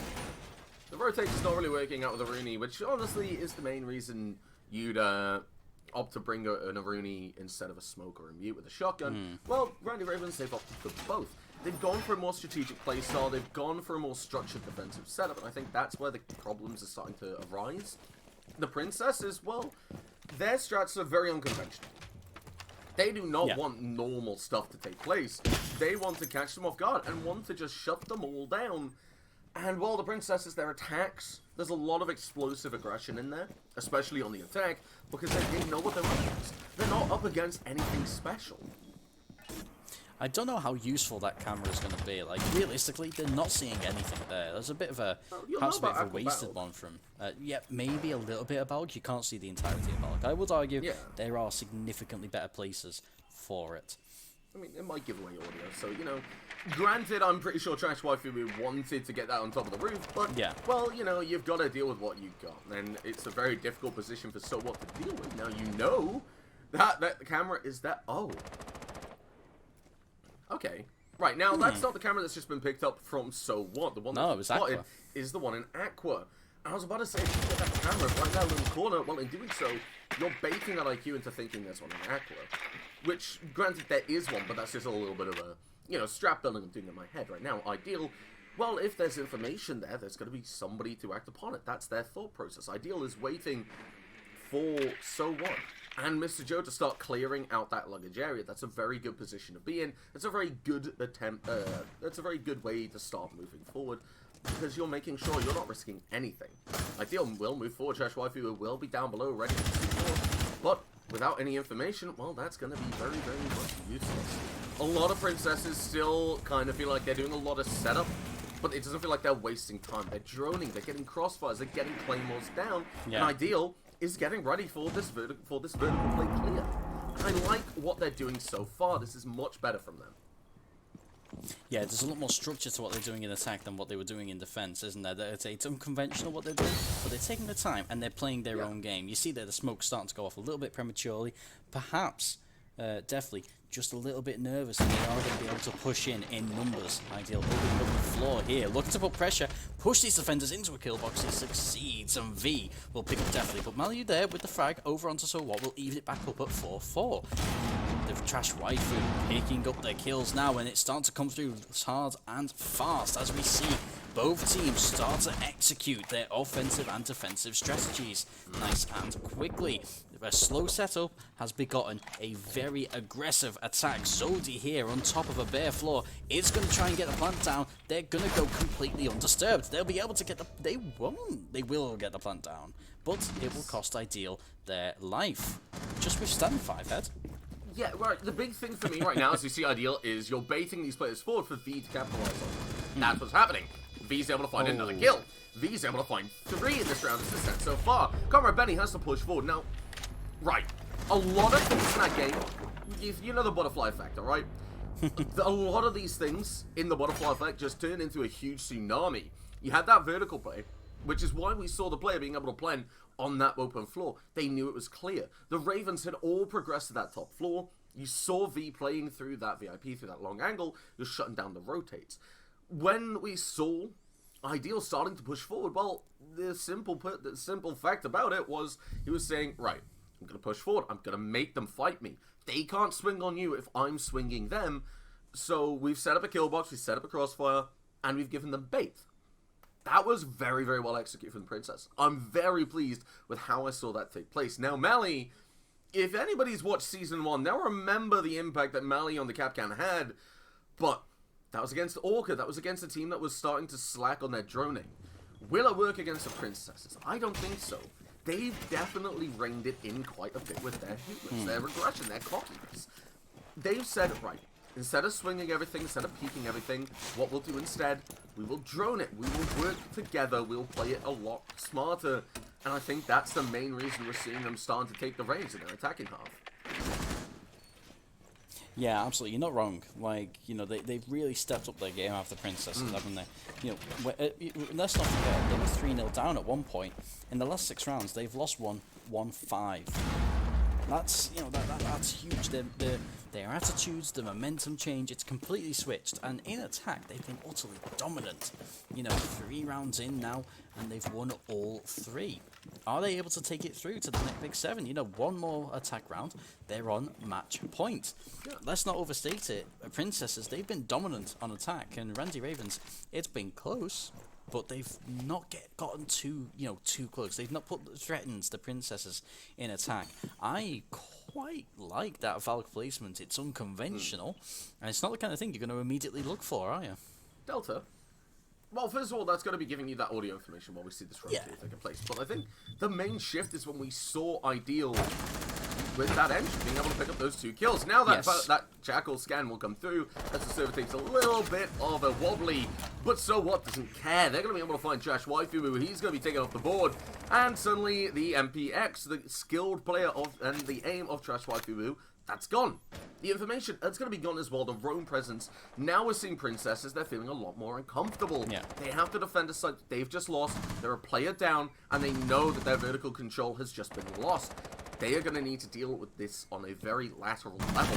The rotate is not really working out with Aruni, which honestly is the main reason you'd opt to bring an Aruni instead of a smoke or a mute with a shotgun. Well, Randy Ravens, they've opted for both. They've gone for a more strategic playstyle, they've gone for a more structured defensive setup, and I think that's where the problems are starting to arise. The Princesses, well, their strats are very unconventional. They do not want normal stuff to take place. They want to catch them off guard and want to just shut them all down. And while the Princesses, their attacks, there's a lot of explosive aggression in there, especially on the attack, because they know what they're up against. They're not up against anything special. I don't know how useful that camera is going to be. Like, realistically, they're not seeing anything there. There's a bit of a, perhaps a bit of a wasted one from, yeah, maybe a little bit of Balk. You can't see the entirety of Balk. I would argue there are significantly better places for it. I mean, it might give away audio, so, you know, granted, I'm pretty sure Trash Waifu wanted to get that on top of the roof, but, well, you know, you've got to deal with what you've got, and it's a very difficult position for So What to deal with. Now, you know that the camera is that, okay. Right, now, that's not the camera that's just been picked up from So What. The one that's spotted is the one in Aqua. And I was about to say, if you get that camera right now in the corner, well, in doing so, you're baiting that IQ into thinking there's one in Aqua. Which, granted, there is one, but that's just a little bit of a, you know, strap building I'm doing in my head right now. Ideal, well, if there's information there, there's going to be somebody to act upon it. That's their thought process. Ideal is waiting for So What and Mr. Joe to start clearing out that luggage area. That's a very good position to be in. It's a very good attempt. That's a very good way to start moving forward, because you're making sure you're not risking anything. Ideal will move forward. Trash Waifu will be down below, ready to support. But without any information, well, that's going to be very, very much useless. A lot of princesses still kind of feel like they're doing a lot of setup, but it doesn't feel like they're wasting time. They're droning, they're getting crossfires, they're getting claymores down, and Ideal is getting ready for this vertical play clear. And I like what they're doing so far. This is much better from them. Yeah, there's a lot more structure to what they're doing in attack than what they were doing in defense, isn't there? It's unconventional what they're doing, but they're taking the time and they're playing their own game. You see that the smoke's starting to go off a little bit prematurely. Perhaps, definitely, just a little bit nervous, and they are going to be able to push in numbers. Ideal opening up the floor here, looking to put pressure, push these defenders into a kill box. He succeeds, and V will pick up definitely. But Malu there with the frag over onto So What will even it back up at 4-4. The Trash Waifu picking up their kills now, and it's starting to come through hard and fast as we see both teams start to execute their offensive and defensive strategies nice and quickly. A slow setup has begotten a very aggressive attack. Zodi here on top of a bare floor is going to try and get the plant down. They're going to go completely undisturbed. They'll be able to get the... They won't. They will get the plant down. But it will cost Ideal their life. Just withstand 5-head. Yeah, right. The big thing for me right now, as we see Ideal, is you're baiting these players forward for V to capitalize on. That's what's happening. V's able to find another kill. V's able to find 3 in this round as set so far. Comrade Benny has to push forward. Now, right, a lot of things in that game, you know the butterfly effect, alright? A lot of these things in the butterfly effect just turn into a huge tsunami. You had that vertical play, which is why we saw the player being able to plan on that open floor. They knew it was clear. The Ravens had all progressed to that top floor. You saw V playing through that VIP, through that long angle. You're shutting down the rotates. When we saw Ideal starting to push forward, well, the simple fact about it was he was saying, right, I'm going to push forward. I'm going to make them fight me. They can't swing on you if I'm swinging them. So we've set up a kill box, we've set up a crossfire, and we've given them bait. That was very, very well executed from the Princess. I'm very pleased with how I saw that take place. Now, Mally, if anybody's watched Season 1, they'll remember the impact that Mally on the Capcan had, but that was against Orca. That was against a team that was starting to slack on their droning. Will it work against the Princesses? I don't think so. They've definitely reined it in quite a bit with their hubris, their aggression, their cockiness. They've said, right, instead of swinging everything, instead of peeking everything, what we'll do instead, we will drone it. We will work together. We'll play it a lot smarter. And I think that's the main reason we're seeing them starting to take the reins in their attacking half. Yeah, absolutely. You're not wrong. Like, you know, they've really stepped up their game after Princesses, haven't they? You know, let's not forget, they were 3-0 down at one point. In the last 6 rounds, they've lost 1-5. That's, you know, that's huge. Their attitudes, the momentum change, it's completely switched. And in attack, they've been utterly dominant. You know, 3 rounds in now, and they've won all 3. Are they able to take it through to the next Big 7? You know, 1 more attack round, they're on match point. Let's not overstate it. Princesses, they've been dominant on attack, and Randy Ravens, it's been close, but they've not gotten too close. They've not threatened the Princesses in attack. I quite like that Valk placement. It's unconventional, and it's not the kind of thing you're going to immediately look for, are you? Delta. Well, first of all, that's going to be giving you that audio information while we see this rotation taking place. But I think the main shift is when we saw Ideal with that engine being able to pick up those 2 kills. Now that that Jackal scan will come through as the server takes a little bit of a wobbly, but So What doesn't care. They're going to be able to find Trash Waifu. He's going to be taken off the board, and suddenly the MPX, the skilled player and the aim of Trash Waifu, that's gone. The information, that's going to be gone as well. The roam presence. Now we're seeing Princesses. They're feeling a lot more uncomfortable. Yeah. They have to defend a site they've just lost. They're a player down, and they know that their vertical control has just been lost. They are going to need to deal with this on a very lateral level.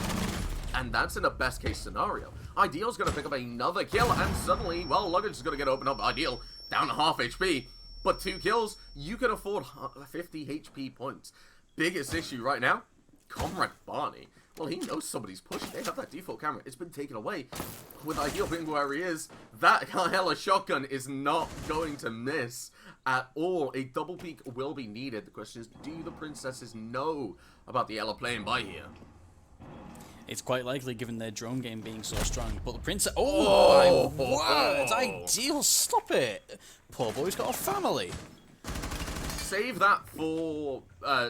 And that's in a best case scenario. Ideal's going to pick up another kill, and suddenly, well, Luggage is going to get opened up. Ideal down to half HP. But 2 kills, you can afford 50 HP points. Biggest issue right now, Comrade Barney. well, he knows somebody's pushing. They have that default camera. It's been taken away. With Ideal being where he is, that hella shotgun is not going to miss at all. A double peek will be needed. The question is, do the princesses know about the Ela playing by here? It's quite likely, given their drone game being so strong. But the princess... Oh, my word! Ideal, stop it! Poor boy's got a family. Save that for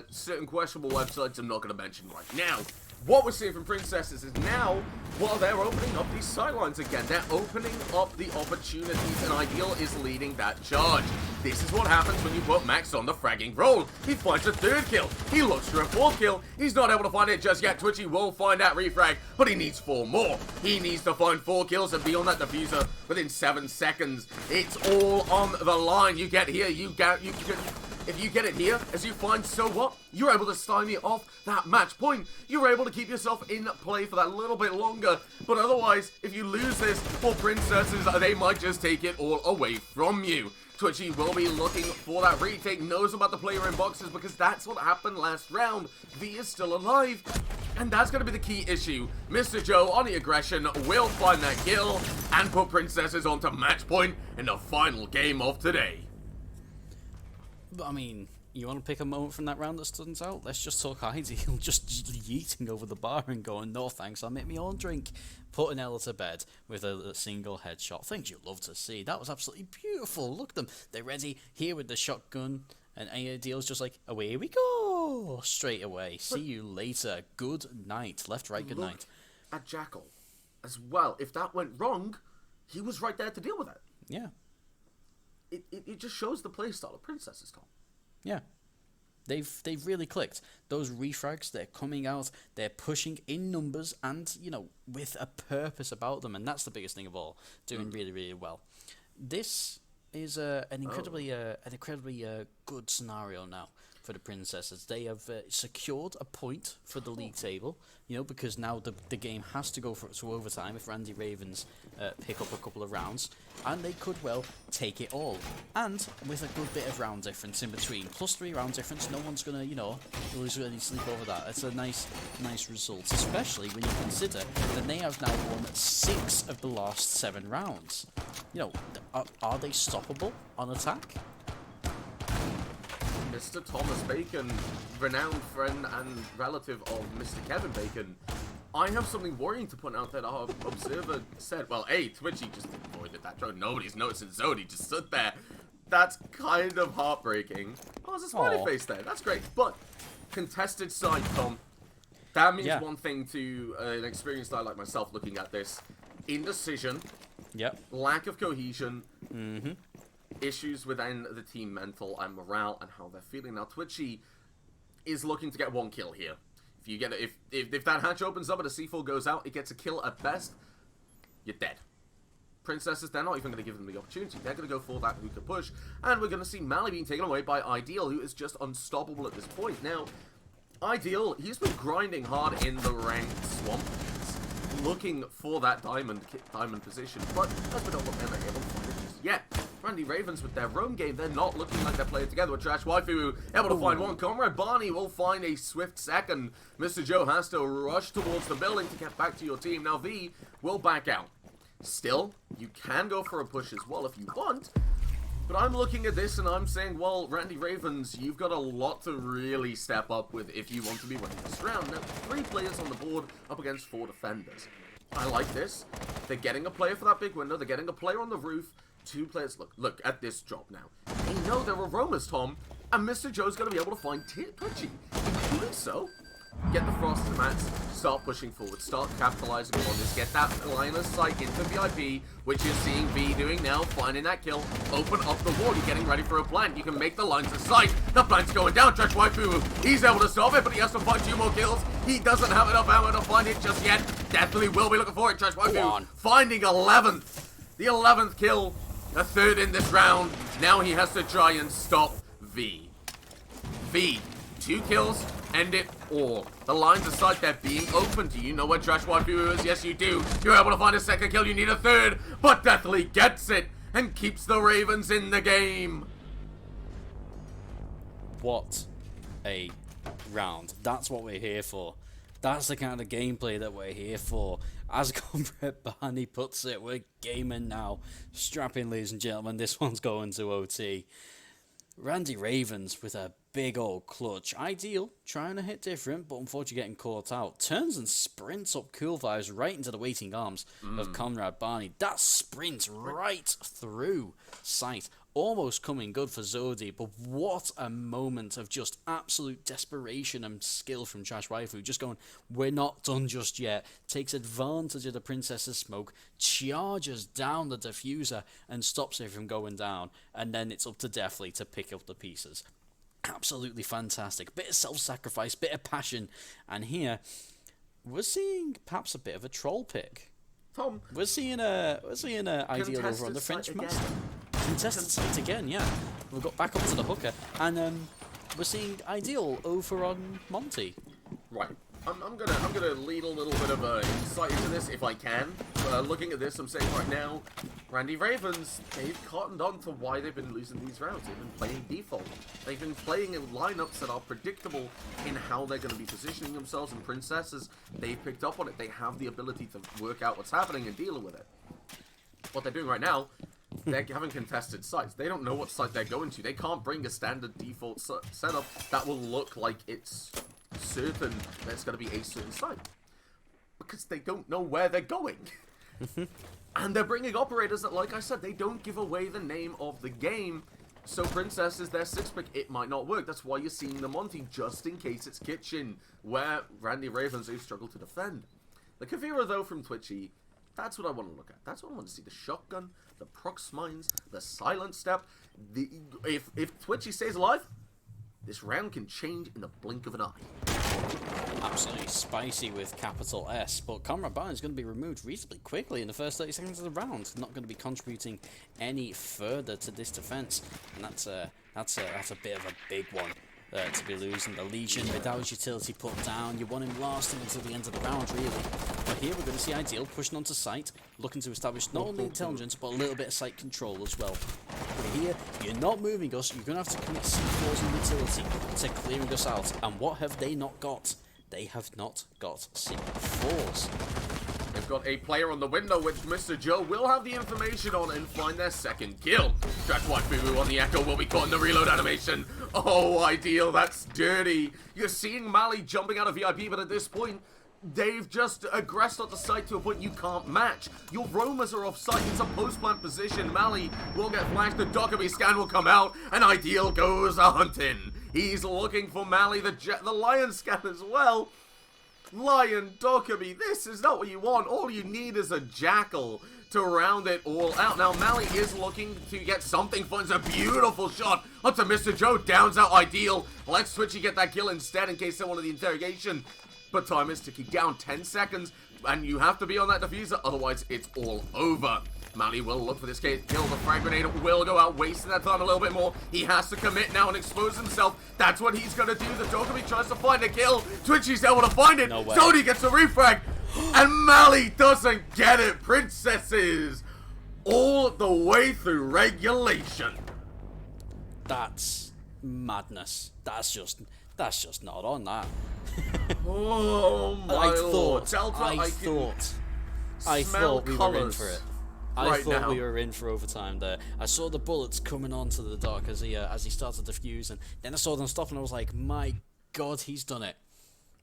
certain questionable websites I'm not going to mention right now. What we're seeing from princesses is now, well, they're opening up these sidelines again. They're opening up the opportunities, and Ideal is leading that charge. This is what happens when you put Max on the fragging roll. He finds a third kill. He looks for a fourth kill. He's not able to find it just yet. Twitchy will find that refrag, but he needs 4 more. He needs to find 4 kills and be on that diffuser within 7 seconds. It's all on the line. You get here, if you get it here, as you find, so what? You're able to stymie off that match point. You're able to keep yourself in play for that little bit longer. But otherwise, if you lose this, for princesses, they might just take it all away from you. Twitchy will be looking for that retake, knows about the player in boxes, because that's what happened last round. V is still alive, and that's going to be the key issue. Mr. Joe, on the aggression, will find that kill, and put princesses onto match point in the final game of today. But, I mean, you want to pick a moment from that round that stands out? Let's just talk Ideal just yeeting over the bar and going, no thanks, I'll make me own drink. Putting Ela to bed with a single headshot. Things you love to see. That was absolutely beautiful. Look at them. They're ready here with the shotgun. And Ideal's just like, away we go. Straight away. See you later. Good night. Left, right, good night. At Jackal as well. If that went wrong, he was right there to deal with it. Yeah. It just shows the playstyle of princesses, Tom. Yeah. They've really clicked. Those refrags, they're coming out, they're pushing in numbers and, you know, with a purpose about them, and that's the biggest thing of all. Doing really, really well. This is an incredibly good scenario now for the princesses. They have secured a point for the league table, you know, because now the game has to go to overtime if Randy Ravens pick up a couple of rounds, and they could well take it all. And with a good bit of round difference in between, +3 round difference, no one's gonna, you know, lose any sleep over that. It's a nice result, especially when you consider that they have now won 6 of the last 7 rounds. You know, are they stoppable on attack? Mr. Thomas Bacon, renowned friend and relative of Mr. Kevin Bacon, I have something worrying to point out that our observer said. Well, Twitchy just avoided that drone. Nobody's noticing Zodi just stood there. That's kind of heartbreaking. Oh, there's a smiley face there. That's great. But contested side, Tom. That means one thing to an experienced guy like myself looking at this. Indecision. Yep. Lack of cohesion. Issues within the team mental and morale and how they're feeling. Now, Twitchy is looking to get 1 kill here. If you get if that hatch opens up and a C4 goes out, it gets a kill at best, you're dead. Princesses, they're not even going to give them the opportunity. They're going to go for that who can push, and we're going to see Mally being taken away by Ideal, who is just unstoppable at this point. Now, Ideal, he's been grinding hard in the ranked swamp, looking for that diamond position, but as we don't look, they're not able to find it just yet. Randy Ravens with their roam game, they're not looking like they're playing together with Trash Waifu, able to find 1 comrade. Barney will find a swift second. Mr. Joe has to rush towards the building to get back to your team. Now V will back out. Still, you can go for a push as well if you want, but I'm looking at this and I'm saying, well, Randy Ravens, you've got a lot to really step up with if you want to be winning this round. Now, 3 players on the board up against 4 defenders. I like this. They're getting a player for that big window. They're getting a player on the roof. 2 players. Look at this drop now. They know there are roamers, Tom, and Mr. Joe's going to be able to find Twitchy. In doing so, get the frosted mats, start pushing forward, start capitalizing on this, get that line of sight into VIP, which you're seeing V doing now, finding that kill, open up the wall, you're getting ready for a plant, you can make the lines of sight, the plant's going down, Trash Waifu, he's able to stop it, but he has to find 2 more kills, he doesn't have enough ammo to find it just yet, definitely will be looking for it, Trash Waifu, finding 11th, the 11th kill, a 3rd in this round, now he has to try and stop V. V, 2 kills, end it all. The lines of sight, they're being open. Do you know where Trash Waifu is? Yes, you do. You're able to find a 2nd kill. You need a 3rd, but Deathly gets it and keeps the Ravens in the game. What a round. That's what we're here for. That's the kind of gameplay that we're here for. As Comrade Barney puts it, we're gaming now. Strap in, ladies and gentlemen, this one's going to OT. Randy Ravens with a big old clutch. Ideal, trying to hit different, but unfortunately getting caught out. Turns and sprints up Cool Vibes right into the waiting arms of Conrad Barney. That sprint right through sight. Almost coming good for Zodi, but what a moment of just absolute desperation and skill from Trash Waifu. Just going, we're not done just yet. Takes advantage of the Princess's smoke, charges down the diffuser, and stops it from going down. And then it's up to Deathly to pick up the pieces. Absolutely fantastic. Bit of self-sacrifice, bit of passion. And here, we're seeing perhaps a bit of a troll pick. Tom, We're seeing a ideal over on the French master. Contested site again, yeah. We've got back up to the hooker, and we're seeing Ideal over on Monty. Right. I'm gonna lead a little bit of insight into this if I can. Looking at this, I'm saying right now, Randy Ravens, they've cottoned on to why they've been losing these rounds. They've been playing default. They've been playing in lineups that are predictable in how they're going to be positioning themselves, and Princesses, they've picked up on it. They have the ability to work out what's happening and deal with it. What they're doing right now, they're having contested sites. They don't know what site they're going to. They can't bring a standard default setup that will look like it's certain that it's going to be a certain site. Because they don't know where they're going. And they're bringing operators that, like I said, they don't give away the name of the game. So Princess is their 6th pick. It might not work. That's why you're seeing the Monty, just in case it's Kitchen, where Randy Ravens, they struggle to defend. The Kavira, though, from Twitchy, that's what I want to look at. That's what I want to see. The shotgun, the prox mines, the silent step. If Twitchy stays alive, this round can change in the blink of an eye. Absolutely spicy with capital S, but Conrad Barnes is going to be removed reasonably quickly in the first 30 seconds of the round. Not going to be contributing any further to this defense, and that's a bit of a big one. To be losing the Legion without his utility put down. You want him lasting until the end of the round, really. But here we're going to see Ideal pushing onto site, looking to establish not only intelligence, but a little bit of site control as well. But here, you're not moving us, you're going to have to commit C4s and utility to clearing us out. And what have they not got? They have not got C4s. They've got a player on the window, which Mr. Joe will have the information on and find their second kill. Trash Waifu on the Echo will be caught in the reload animation. Oh, Ideal, that's dirty. You're seeing Mali jumping out of VIP, but at this point, they've just aggressed on the site to a point you can't match. Your roamers are off site. It's a post-plant position. Mali will get flashed. The Dokkaebi scan will come out, and Ideal goes a-hunting. He's looking for Mali, the Lion scan as well. Lion, Dokkaebi, this is not what you want. All you need is a Jackal to round it all out. Now, Mali is looking to get something, finds a beautiful shot onto Mr. Joe, downs out Ideal. Let's Twitchy get that kill instead in case they wanted the interrogation. But time is ticking down, 10 seconds, and you have to be on that diffuser, otherwise it's all over. Mali will look for this kill. The frag grenade will go out, wasting that time a little bit more. He has to commit now and expose himself. That's what he's going to do. The Dokkaebi tries to find a kill. Twitchy's able to find it. No way. Sony gets a refrag. And Mali doesn't get it. Princesses all the way through regulation. That's madness. That's just not on that. Oh my lord. I thought we were in for it. I Right thought now. we were in for overtime there. I saw the bullets coming onto the dock as he started to defuse, and then I saw them stop, and I was like, my god, he's done it.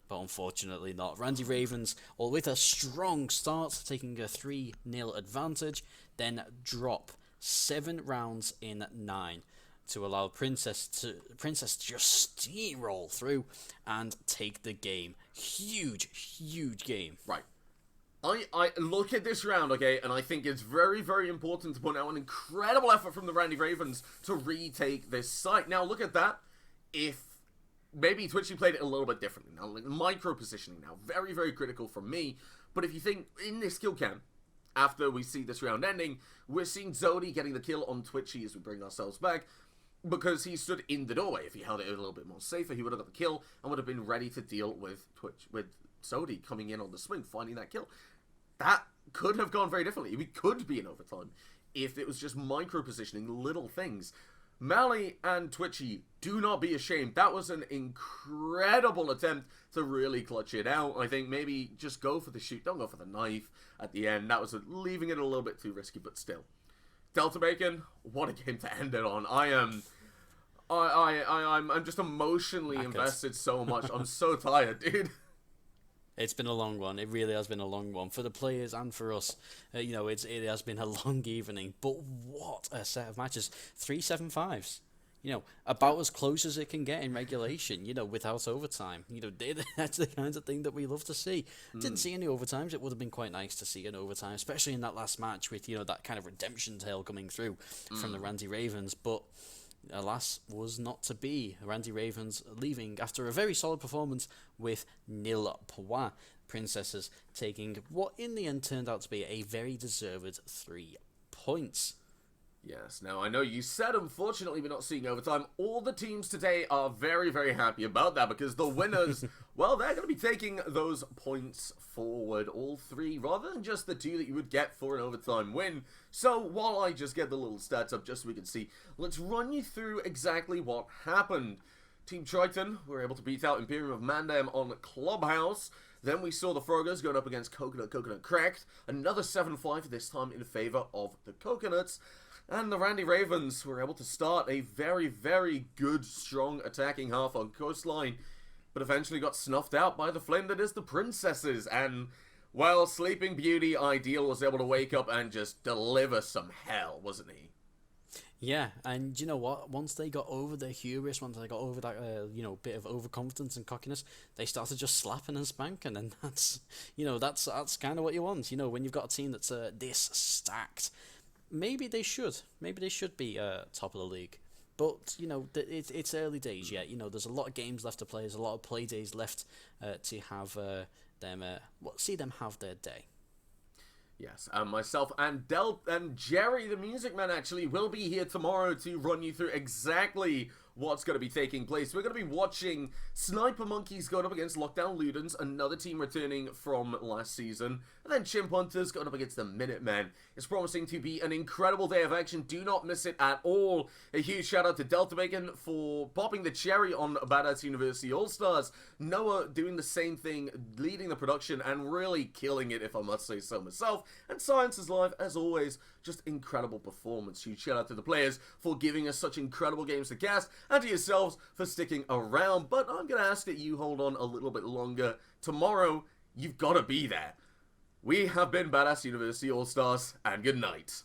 But unfortunately not. Randy Ravens, all with a strong start, taking a 3-0 advantage, then drop 7 rounds in 9 to allow Princess to just steamroll through and take the game. Huge game. Right. I look at this round, okay, and I think it's very, very important to point out an incredible effort from the Randy Ravens to retake this site. Now, look at that. If maybe Twitchy played it a little bit differently now, like micro positioning now, very, very critical from me. But if you think in this kill cam, after we see this round ending, we're seeing Zodi getting the kill on Twitchy as we bring ourselves back, because he stood in the doorway. If he held it a little bit more safer, he would have got the kill and would have been ready to deal with Zodi coming in on the swing, finding that kill. That could have gone very differently. We could be in overtime if it was just micro positioning, little things. Mally and Twitchy, do not be ashamed. That was an incredible attempt to really clutch it out. I think maybe just go for the shoot, don't go for the knife at the end. That was leaving it a little bit too risky, but still. Delta Bacon, what a game to end it on. I'm just emotionally invested so much. I'm so tired, dude. It's been a long one. It really has been a long one for the players and for us. It has been a long evening. But what a set of matches! 3-7-5s. About as close as it can get in regulation. Without overtime. That's the kind of thing that we love to see. Didn't see any overtimes. It would have been quite nice to see an overtime, especially in that last match with that kind of redemption tale coming through from the Randy Ravens. But alas, was not to be. Randy Ravens leaving after a very solid performance with nil points. Princesses taking what in the end turned out to be a very deserved 3 points. Yes, now I know you said unfortunately we're not seeing overtime. All the teams today are very, very happy about that because the winners, well, they're going to be taking those points forward, all 3, rather than just the 2 that you would get for an overtime win. So while I just get the little stats up just so we can see, let's run you through exactly what happened. Team Triton were able to beat out Imperium of Mandam on Clubhouse. Then we saw the Froggers going up against Coconut Cracked. Another 7-5, this time in favor of the Coconuts. And the Randy Ravens were able to start a very, very good, strong attacking half on Coastline, but eventually got snuffed out by the flame that is the Princesses. And, well, Sleeping Beauty Ideal was able to wake up and just deliver some hell, wasn't he? Yeah, and you know what? Once they got over their hubris, once they got over that, bit of overconfidence and cockiness, they started just slapping and spanking, and that's kind of what you want. When you've got a team that's this stacked. Maybe they should be top of the league, but it's early days yet. There's a lot of games left to play. There's a lot of play days left to have see them have their day. Yes, myself and Jerry, the Music Man, actually will be here tomorrow to run you through exactly what's going to be taking place. We're going to be watching Sniper Monkeys going up against Lockdown Ludens, another team returning from last season, and then Chimp Hunters going up against the Minutemen. It's promising to be an incredible day of action. Do not miss it at all. A huge shout out to Delta Bacon for popping the cherry on Badass University All-Stars. Noah doing the same thing, leading the production and really killing it, if I must say so myself. And Science is Live, as always, just incredible performance. Huge shout out to the players for giving us such incredible games to cast, and to yourselves for sticking around. But I'm going to ask that you hold on a little bit longer. Tomorrow, you've got to be there. We have been Badass University All-Stars, and good night.